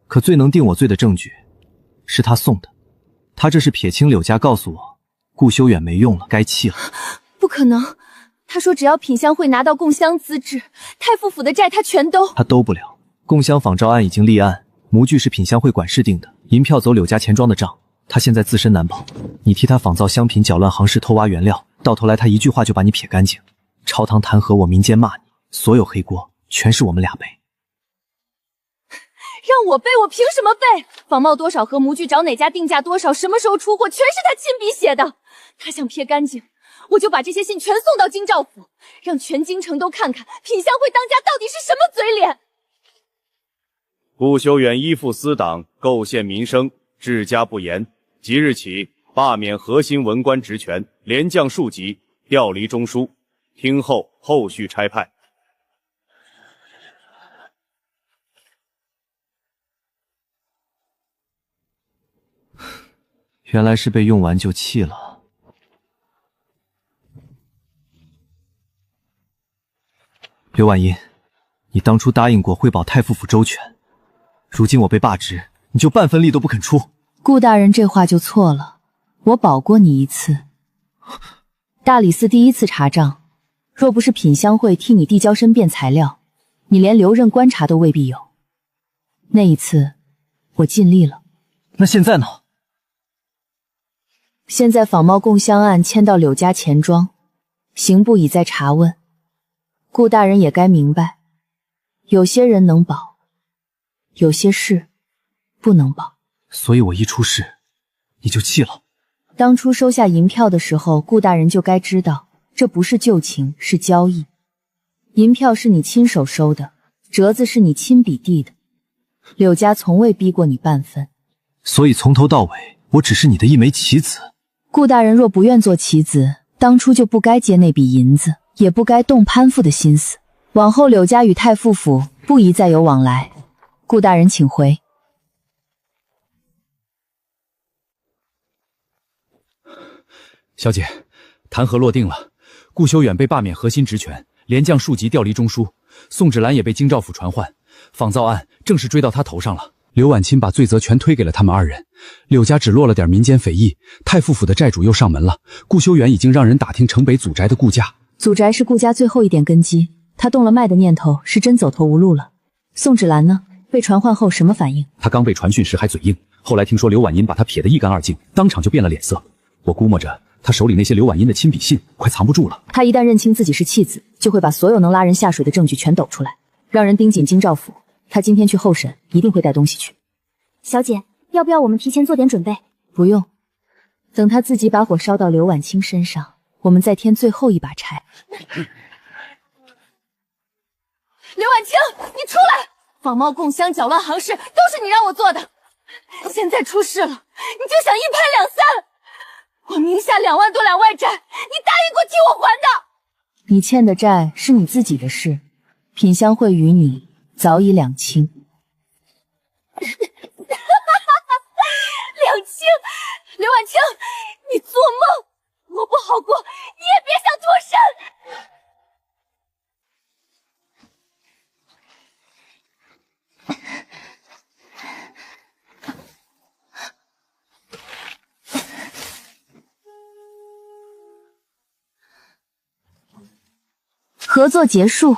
Speaker 15: 可最能定我罪的证据，是他送的。他这是撇清柳家，告诉我顾修远没用了，该弃了。
Speaker 8: 不可能，他说只要品香会拿到供香资质，太傅府的债他全兜。
Speaker 15: 他兜不了。供香仿照案已经立案，模具是品香会管事定的，银票走柳家钱庄的账，他现在自身难保。你替他仿造香品，搅乱行市，偷挖原料，到头来他一句话就把你撇干净。朝堂弹劾我，民间骂你，所有黑锅全是我们俩背。
Speaker 8: 让我背，我凭什么背？仿冒多少盒模具，找哪家定价多少，什么时候出货，全是他亲笔写的。他想撇干净，我就把这些信全送到京兆府，让全京城都看看品香会当家到底是什么嘴脸。
Speaker 12: 顾修远依附私党，构陷民生，治家不严，即日起罢免核心文官职权，连降数级，调离中书，听候后续差派。
Speaker 15: 原来是被用完就弃了。刘婉音，你当初答应过会保太傅府周全，如今我被罢职，你就半分力都不肯出。
Speaker 2: 顾大人这话就错了，我保过你一次。大理寺第一次查账，若不是品香会替你递交申辩材料，你连留任观察都未必有。那一次，我尽力了。
Speaker 15: 那现在呢？
Speaker 2: 现在仿冒供香案迁到柳家钱庄，刑部已在查问。顾大人也该明白，有些人能保，有些事不能保。
Speaker 15: 所以我一出事，你就弃了。
Speaker 2: 当初收下银票的时候，顾大人就该知道，这不是旧情，是交易。银票是你亲手收的，折子是你亲笔递的，柳家从未逼过你半分。
Speaker 15: 所以从头到尾，我只是你的一枚棋子。
Speaker 2: 顾大人若不愿做棋子，当初就不该接那笔银子，也不该动攀附的心思。往后柳家与太傅府不宜再有往来。顾大人请回。
Speaker 5: 小姐，弹劾落定了，顾修远被罢免核心职权，连降数级调离中书。宋芷兰也被京兆府传唤，仿造案正式追到他头上了。刘婉清把罪责全推给了他们二人，柳家只落了点民间匪役，太傅府的债主又上门了。顾修远已经让人打听城北祖宅的顾家，
Speaker 2: 祖宅是顾家最后一点根基，他动了卖的念头，是真走投无路了。宋芷兰呢？被传唤后什么反应？
Speaker 5: 他刚被传讯时还嘴硬，后来听说刘婉音把他撇得一干二净，当场就变了脸色。我估摸着他手里那些刘婉音的亲笔信快藏不住了。
Speaker 2: 他一旦认清自己是弃子，就会把所有能拉人下水的证据全抖出来，让人盯紧京兆府。他今天去候审，一定会带东西去。
Speaker 8: 小姐，要不要我们提前做点准备？
Speaker 2: 不用，等他自己把火烧到刘婉清身上，我们再添最后一把柴。
Speaker 13: 刘婉清，你出来！仿冒供香、搅乱行市，都是你让我做的。现在出事了，你就想一拍两散？我名下2万多两外债，你答应过替我还的。
Speaker 2: 你欠的债是你自己的事，品香会与你早已两清。
Speaker 13: 两清，刘婉清，你做梦！我不好过，你也别想脱身。
Speaker 8: 合作结束，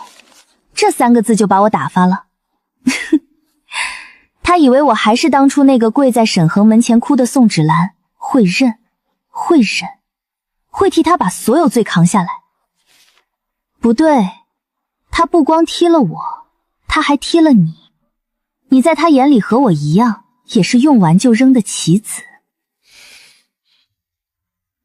Speaker 8: 这3个字就把我打发了。他以为我还是当初那个跪在沈恒门前哭的宋芷兰，会认，会忍，会替他把所有罪扛下来。不对，他不光踢了我，他还踢了你。你在他眼里和我一样，也是用完就扔的棋子。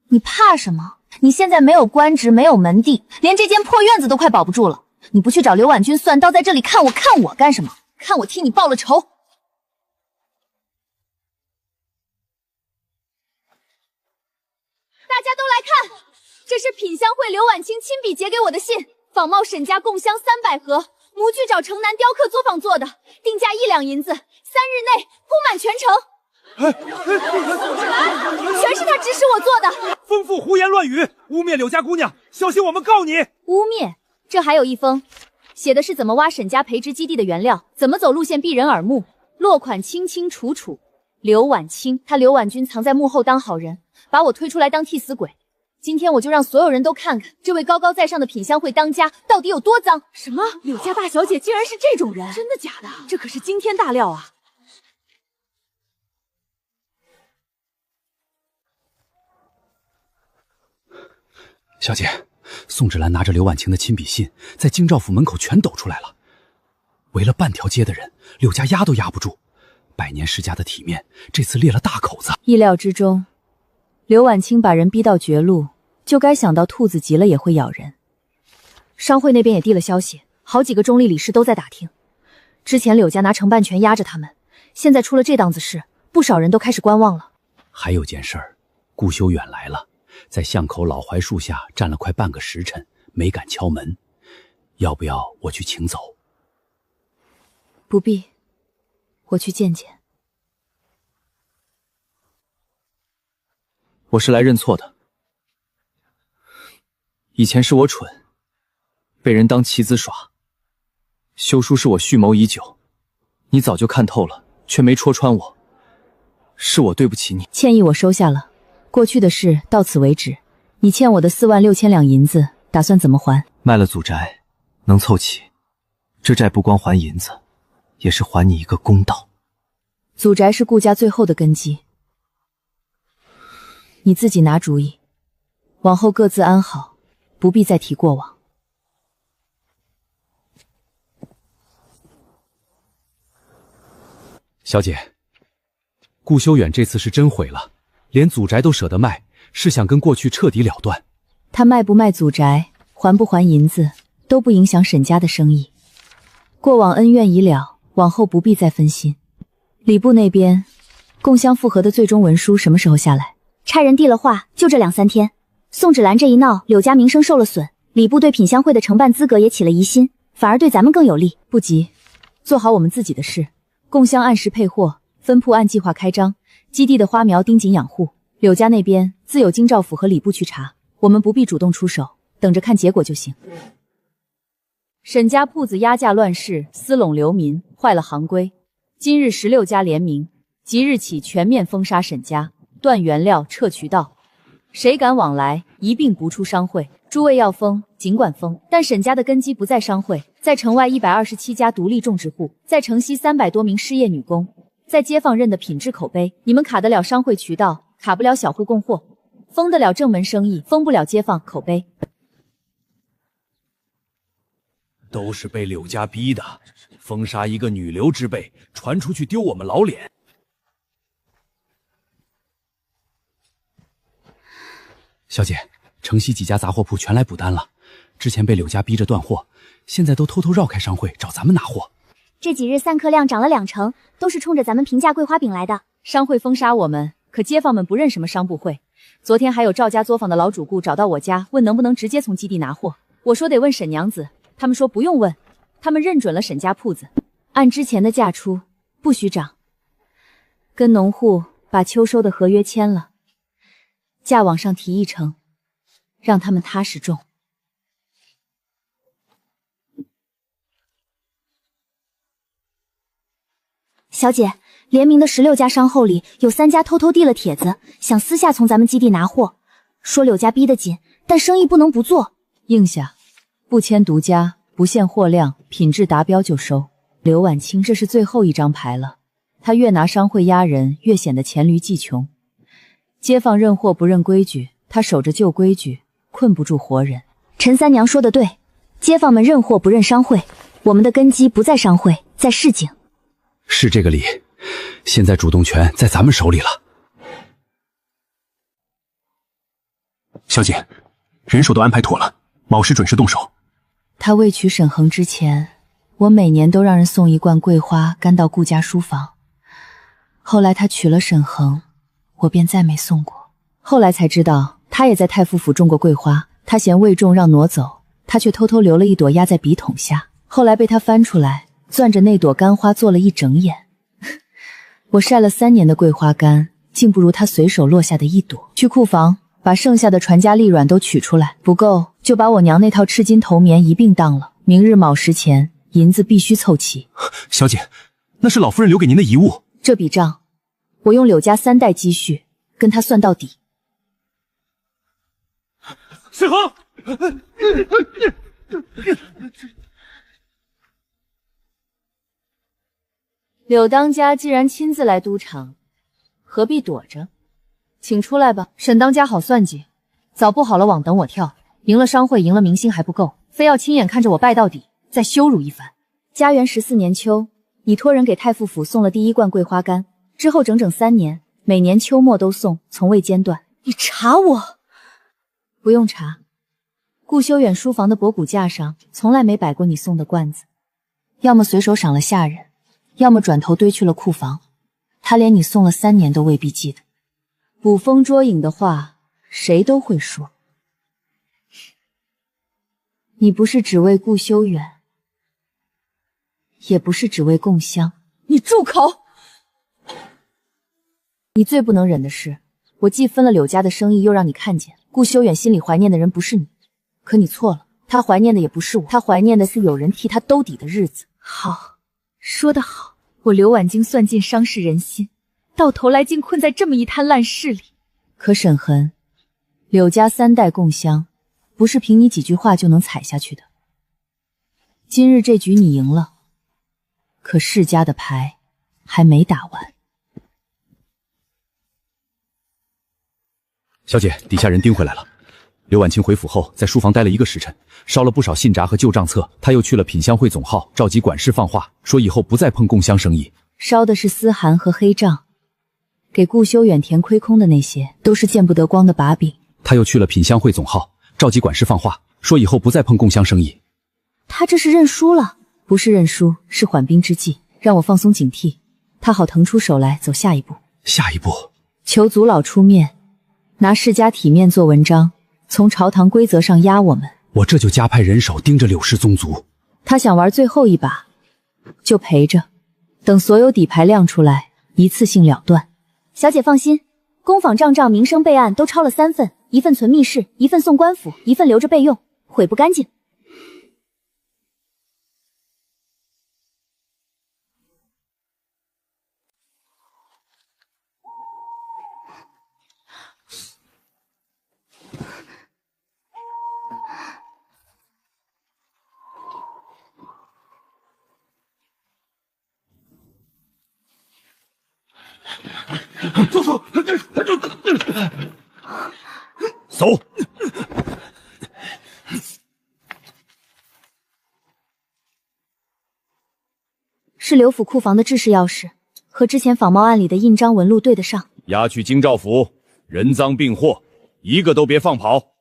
Speaker 8: 你怕什么？你现在没有官职，没有门第，连这间破院子都快保不住了。你不去找刘婉君算账，在这里看我干什么？看我替你报了仇。大家都来看，这是品香会刘婉清亲笔写给我的信，仿冒沈家供香300盒，模具找城南雕刻作坊做的，定价1两银子，3日内铺满全城。全是他指使我做的。
Speaker 1: 吩咐胡言乱语，污蔑柳家姑娘，小心我们告你。
Speaker 8: 污蔑？这还有一封，写的是怎么挖沈家培植基地的原料，怎么走路线避人耳目，落款清清楚楚。刘婉清，他刘婉君藏在幕后当好人，把我推出来当替死鬼。今天我就让所有人都看看，这位高高在上的品香会当家到底有多脏。
Speaker 13: 什么？柳家大小姐竟然是这种人？真的假的？这可是惊天大料啊！
Speaker 5: 小姐，宋芷兰拿着刘婉清的亲笔信，在京兆府门口全抖出来了。围了半条街的人，柳家压都压不住。100年世家的体面，这次裂了大口子。
Speaker 2: 意料之中，刘婉清把人逼到绝路，就该想到兔子急了也会咬人。商会那边也递了消息，好几个中立理事都在打听。之前柳家拿承办权压着他们，现在出了这档子事，不少人都开始观望了。
Speaker 5: 还有件事儿，顾修远来了，在巷口老槐树下站了快半个时辰，没敢敲门。要不要我去请走？
Speaker 2: 不必，我去见见。
Speaker 15: 我是来认错的。以前是我蠢，被人当棋子耍。修书是我蓄谋已久，你早就看透了，却没戳穿我。是我对不起你。
Speaker 2: 歉意我收下了，过去的事到此为止。你欠我的46000两银子，打算怎么还？
Speaker 15: 卖了祖宅，能凑齐。这债不光还银子，也是还你一个公道。
Speaker 2: 祖宅是顾家最后的根基，你自己拿主意，往后各自安好，不必再提过往。
Speaker 5: 小姐，顾修远这次是真毁了，连祖宅都舍得卖，是想跟过去彻底了断。
Speaker 2: 他卖不卖祖宅，还不还银子，都不影响沈家的生意。过往恩怨已了，往后不必再分心。礼部那边，共襄复合的最终文书什么时候下来？
Speaker 8: 差人递了话，就这2、3天。宋芷兰这一闹，柳家名声受了损，礼部对品香会的承办资格也起了疑心，反而对咱们更有利。
Speaker 2: 不急，做好我们自己的事。共襄按时配货，分铺按计划开张，基地的花苗盯紧养护。柳家那边自有京兆府和礼部去查，我们不必主动出手，等着看结果就行。沈家铺子压价乱市，私拢流民，坏了行规。今日16家联名，即日起全面封杀沈家，断原料，撤渠道，谁敢往来，一并不出商会。诸位要封，尽管封，但沈家的根基不在商会，在城外127家独立种植户，在城西300多名失业女工，在街坊认的品质口碑。你们卡得了商会渠道，卡不了小户供货，封得了正门生意，封不了街坊口碑。
Speaker 7: 都是被柳家逼的，封杀一个女流之辈，传出去丢我们老脸。
Speaker 5: 小姐，城西几家杂货铺全来补单了，之前被柳家逼着断货，现在都偷偷绕开商会找咱们拿货。
Speaker 8: 这几日散客量涨了2成，都是冲着咱们平价桂花饼来的。
Speaker 2: 商会封杀我们，可街坊们不认什么商部会。昨天还有赵家作坊的老主顾找到我家，问能不能直接从基地拿货。我说得问沈娘子，他们说不用问，他们认准了沈家铺子，按之前的价出，不许涨。跟农户把秋收的合约签了，价往上提1成，让他们踏实种。
Speaker 8: 小姐，联名的16家商后里有3家偷偷递了帖子，想私下从咱们基地拿货，说柳家逼得紧，但生意不能不做。
Speaker 2: 应下，不签独家，不限货量，品质达标就收。刘婉清这是最后一张牌了，他越拿商会压人，越显得黔驴技穷。街坊认货不认规矩，他守着旧规矩，困不住活人。
Speaker 8: 陈三娘说的对，街坊们认货不认商会，我们的根基不在商会，在市井。
Speaker 5: 是这个理，现在主动权在咱们手里了。
Speaker 17: 小姐，人手都安排妥了，卯时准时动手。
Speaker 2: 他未娶沈恒之前，我每年都让人送1罐桂花干到顾家书房。后来他娶了沈恒，我便再没送过。后来才知道，他也在太傅府种过桂花，他嫌未种让挪走，他却偷偷留了1朵压在笔筒下。后来被他翻出来，攥着那朵干花做了1整眼。我晒了3年的桂花干，竟不如他随手落下的1朵。去库房把剩下的传家丽软都取出来，不够就把我娘那套赤金头棉一并当了。明日卯时前，银子必须凑齐。
Speaker 17: 小姐，那是老夫人留给您的遗物。
Speaker 2: 这笔账，我用柳家3代积蓄跟他算到底。
Speaker 10: 沈恒，
Speaker 2: 柳当家既然亲自来督场，何必躲着？请出来吧。沈当家好算计，早布好了网等我跳，赢了商会，赢了明星还不够，非要亲眼看着我败到底，再羞辱一番。嘉元14年秋，你托人给太傅府送了第1罐桂花干，之后整整3年，每年秋末都送，从未间断。
Speaker 8: 你查我？
Speaker 2: 不用查，顾修远书房的博古架上从来没摆过你送的罐子，要么随手赏了下人，要么转头堆去了库房。他连你送了3年都未必记得。捕风捉影的话，谁都会说。你不是只为顾修远，也不是只为共襄。
Speaker 8: 你住口！
Speaker 2: 你最不能忍的是，我既分了柳家的生意，又让你看见顾修远心里怀念的人不是你，可你错了，他怀念的也不是我，他怀念的是有人替他兜底的日子。好，说得好，我刘婉晶算尽伤世人心，到头来竟困在这么一滩烂事里。可沈痕，柳家3代共襄，不是凭你几句话就能踩下去的。今日这局你赢了，可世家的牌还没打完。
Speaker 5: 小姐，底下人盯回来了。刘婉清回府后，在书房待了1个时辰，烧了不少信札和旧账册。他又去了品香会总号，召集管事放话，说以后不再碰共襄生意。
Speaker 2: 烧的是私函和黑账，给顾修远填亏空的那些，都是见不得光的把柄。
Speaker 5: 他又去了品香会总号，召集管事放话，说以后不再碰共襄生意。
Speaker 2: 他这是认输了？不是认输，是缓兵之计，让我放松警惕，他好腾出手来走下一步。
Speaker 5: 下一步，
Speaker 2: 求族老出面，拿世家体面做文章，从朝堂规则上压我们。
Speaker 5: 我这就加派人手盯着柳氏宗族。
Speaker 2: 他想玩最后一把，就陪着，等所有底牌亮出来，一次性了断。
Speaker 8: 小姐放心，公坊账账名声备案都抄了3份，1份存密室，1份送官府，1份留着备用，毁不干净。
Speaker 10: 走。
Speaker 8: 是刘府库房的制式钥匙，和之前仿冒案里的印章纹路对得上。
Speaker 5: 押去京兆府，人赃并获，一个都别放跑。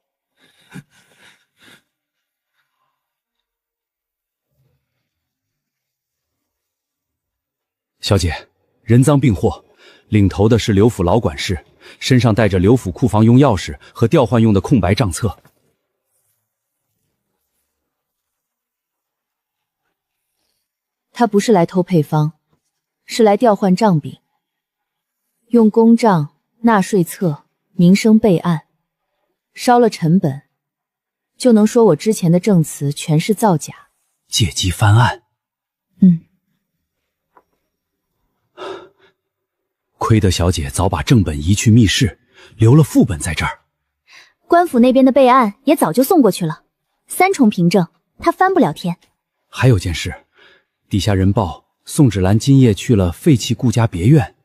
Speaker 5: 小姐，人赃并获，领头的是刘府老管事，身上带着刘府库房用钥匙和调换用的空白账册。
Speaker 2: 他不是来偷配方，是来调换账柄，用公账、纳税册、民生备案，烧了成本，就能说我之前的证词全是造假，
Speaker 5: 借机翻案。亏得小姐早把正本移去密室，留了副本在这儿。
Speaker 8: 官府那边的备案也早就送过去了，3重凭证，他翻不了天。
Speaker 5: 还有件事，底下人报宋芷兰今夜去了废弃顾家别院，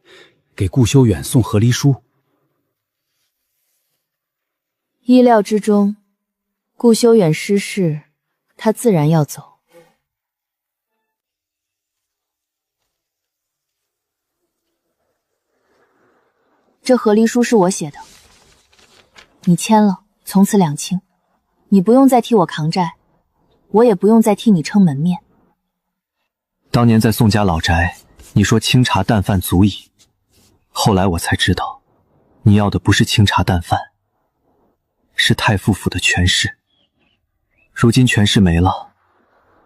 Speaker 5: 给顾修远送和离书。
Speaker 2: 意料之中，顾修远失势，他自然要走。这和离书是我写的，你签了，从此两清。你不用再替我扛债，我也不用再替你撑门面。
Speaker 15: 当年在宋家老宅，你说清茶淡饭足矣，后来我才知道，你要的不是清茶淡饭，是太傅府的权势。如今权势没了，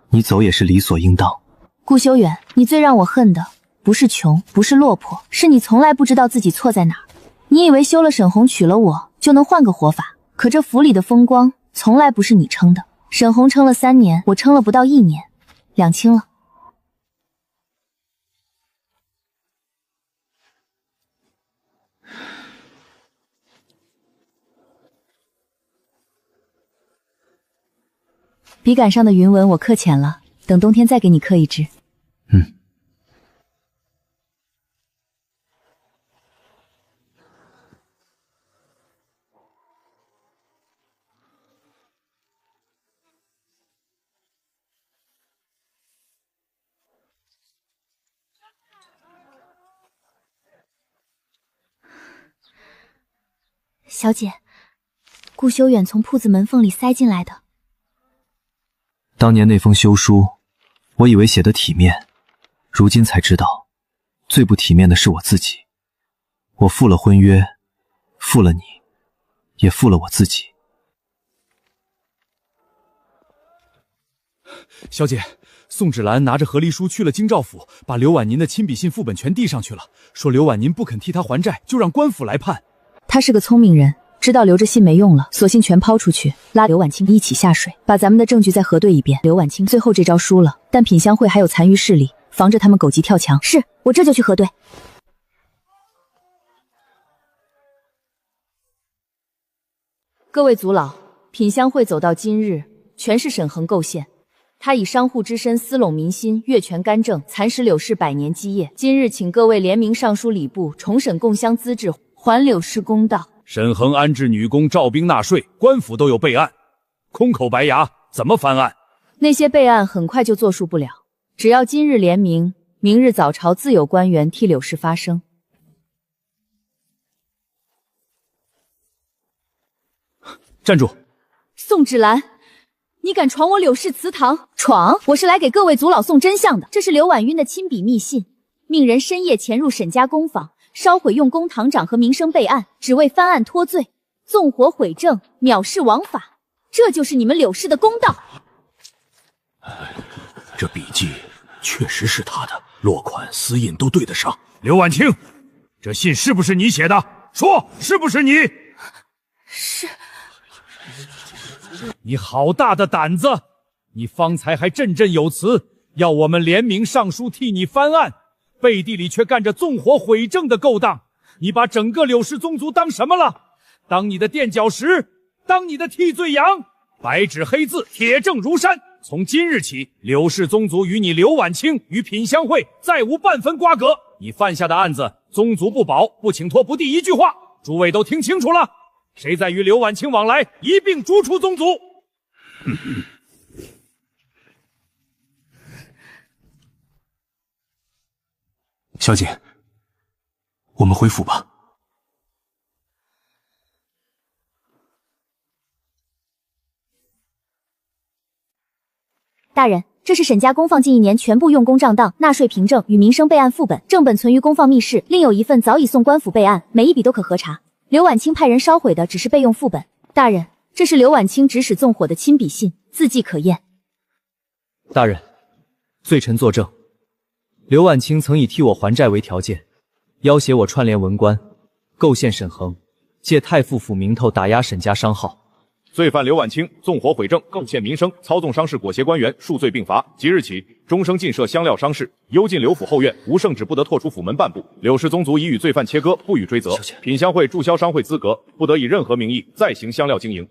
Speaker 15: 你走也是理所应当。
Speaker 8: 顾修远，你最让我恨的不是穷，不是落魄，是你从来不知道自己错在哪儿。你以为休了沈红，娶了我就能换个活法，可这府里的风光从来不是你撑的。沈红撑了3年，我撑了不到1年，两清了。笔杆上的云纹我刻浅了，等冬天再给你刻一支。小姐，顾修远从铺子门缝里塞进来的。
Speaker 15: 当年那封休书，我以为写得体面，如今才知道，最不体面的是我自己。我负了婚约，负了你，也负了我自己。
Speaker 5: 小姐，宋芷兰拿着和离书去了京兆府，把刘婉宁的亲笔信副本全递上去了，说刘婉宁不肯替他还债，就让官府来判。
Speaker 2: 他是个聪明人，知道留着信没用了，索性全抛出去，拉刘婉清一起下水，把咱们的证据再核对一遍。刘婉清最后这招输了，但品香会还有残余势力，防着他们狗急跳墙。
Speaker 8: 是，我这就去核对。
Speaker 2: 各位族老，品香会走到今日，全是沈恒构陷。他以商户之身私拢民心，越权干政，蚕食柳氏百年基业。今日请各位联名上书礼部，重审共襄资质，还柳氏公道。
Speaker 1: 沈恒安置女工，召兵纳税，官府都有备案，空口白牙怎么翻案？
Speaker 2: 那些备案很快就作数不了，只要今日联名，明日早朝自有官员替柳氏发声。
Speaker 1: 站住！
Speaker 2: 宋芷兰，你敢闯我柳氏祠堂？闯！我是来给各位族老送真相的。这是刘婉晕的亲笔密信，命人深夜潜入沈家工坊，烧毁用工堂长和名声备案，只为翻案脱罪，纵火毁证，藐视王法。这就是你们柳氏的公道。
Speaker 7: 这笔记确实是他的，落款、私印都对得上。
Speaker 10: 刘婉清，这信是不是你写的？说是不是你？
Speaker 2: 是。
Speaker 1: 你好大的胆子！你方才还振振有词，要我们联名上书替你翻案，背地里却干着纵火毁证的勾当。你把整个柳氏宗族当什么了？当你的垫脚石？当你的替罪羊？白纸黑字，铁证如山。从今日起，柳氏宗族与你刘婉清与品香会再无半分瓜葛。你犯下的案子，宗族不保，不请托，不第一句话。诸位都听清楚了。谁再与刘婉清往来，一并逐出宗族。
Speaker 17: 小姐，我们回府吧。
Speaker 8: 大人，这是沈家公放近1年全部用工账档、纳税凭证与民生备案副本，正本存于公放密室，另有一份早已送官府备案，每一笔都可核查。刘婉清派人烧毁的只是备用副本。
Speaker 2: 大人，这是刘婉清指使纵火的亲笔信，字迹可验。
Speaker 15: 大人，罪臣作证，刘婉清曾以替我还债为条件，要挟我串联文官，构陷沈恒，借太傅府名头打压沈家商号。
Speaker 18: 罪犯刘婉清纵火毁证，构陷民生，操纵商事，裹挟官员，数罪并罚。即日起，终生禁设香料商事，幽禁刘府后院，无圣旨不得拓出府门半步。柳氏宗族已与罪犯切割，不予追责。品香会注销商会资格，不得以任何名义再行香料经营。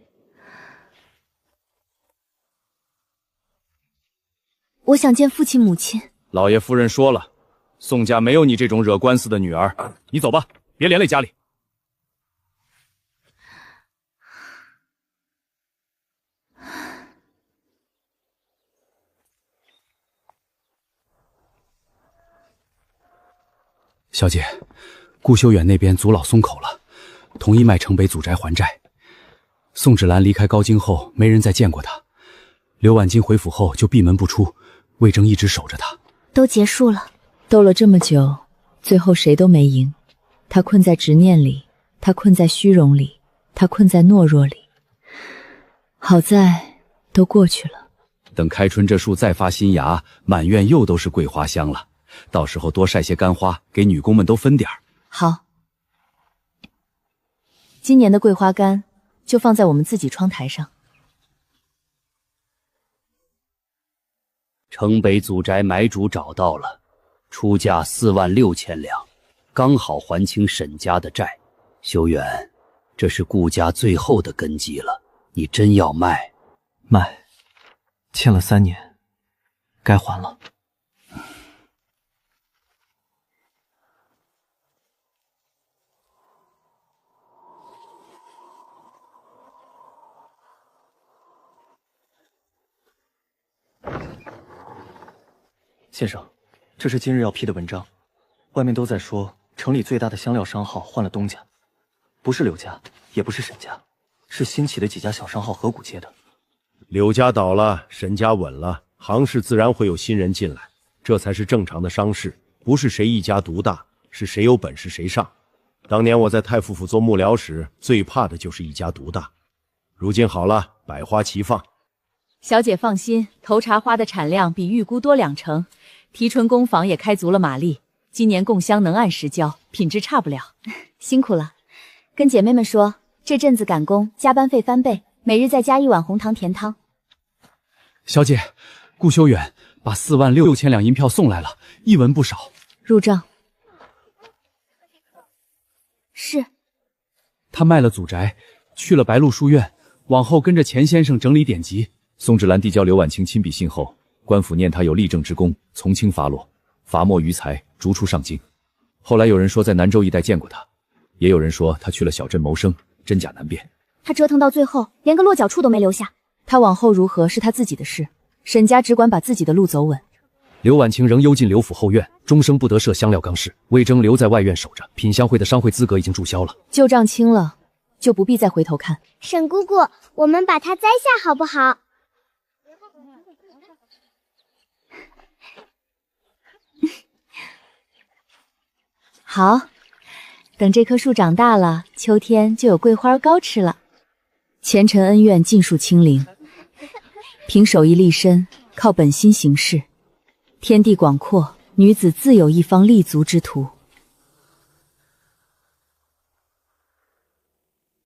Speaker 8: 我想见父亲母亲。
Speaker 1: 老爷夫人说了，宋家没有你这种惹官司的女儿。你走吧，别连累家里。
Speaker 7: 小姐，顾修远那边族老松口了，同意卖城北祖宅还债。宋芷兰离开高京后，没人再见过她。刘婉清回府后就闭门不出，魏征一直守着她。
Speaker 8: 都结束了，
Speaker 2: 斗了这么久，最后谁都没赢。他困在执念里，他困在虚荣里，他困在懦弱里。好在都过去了。
Speaker 5: 等开春这树再发新芽，满院又都是桂花香了。到时候多晒些干花，给女工们都分点儿。
Speaker 2: 好，今年的桂花干就放在我们自己窗台上。
Speaker 6: 城北祖宅买主找到了，出价46000两，刚好还清沈家的债。修远，这是顾家最后的根基了，你真要卖？
Speaker 15: 卖，欠了3年，该还了。先生，这是今日要批的文章，外面都在说城里最大的香料商号换了东家，不是柳家，也不是沈家，是新起的几家小商号合股接的。
Speaker 12: 柳家倒了，沈家稳了，行市自然会有新人进来，这才是正常的商事，不是谁一家独大，是谁有本事谁上。当年我在太傅府做幕僚时，最怕的就是一家独大。如今好了，百花齐放。
Speaker 2: 小姐放心，头茶花的产量比预估多2成，提纯工坊也开足了马力，今年贡香能按时交，品质差不了。
Speaker 8: 辛苦了，
Speaker 2: 跟姐妹们说，这阵子赶工，加班费翻倍，每日再加1碗红糖甜汤。
Speaker 1: 小姐，顾修远把46000两银票送来了，一文不少。
Speaker 2: 入账。是。
Speaker 1: 他卖了祖宅，去了白鹿书院，往后跟着钱先生整理典籍。
Speaker 5: 宋芷兰递交刘婉清亲笔信后，官府念他有立政之功，从轻发落，罚没余财，逐出上京。后来有人说在南州一带见过他，也有人说他去了小镇谋生，真假难辨。
Speaker 8: 他折腾到最后，连个落脚处都没留下。
Speaker 2: 他往后如何是他自己的事，沈家只管把自己的路走稳。
Speaker 5: 刘婉清仍幽禁刘府后院，终生不得设香料缸室，魏征留在外院守着。品香会的商会资格已经注销了，
Speaker 2: 旧账清了，就不必再回头看。
Speaker 8: 沈姑姑，我们把它摘下好不好？
Speaker 2: 好，等这棵树长大了，秋天就有桂花糕吃了。前尘恩怨尽数清零，凭手艺立身，靠本心行事。天地广阔，女子自有一方立足之途。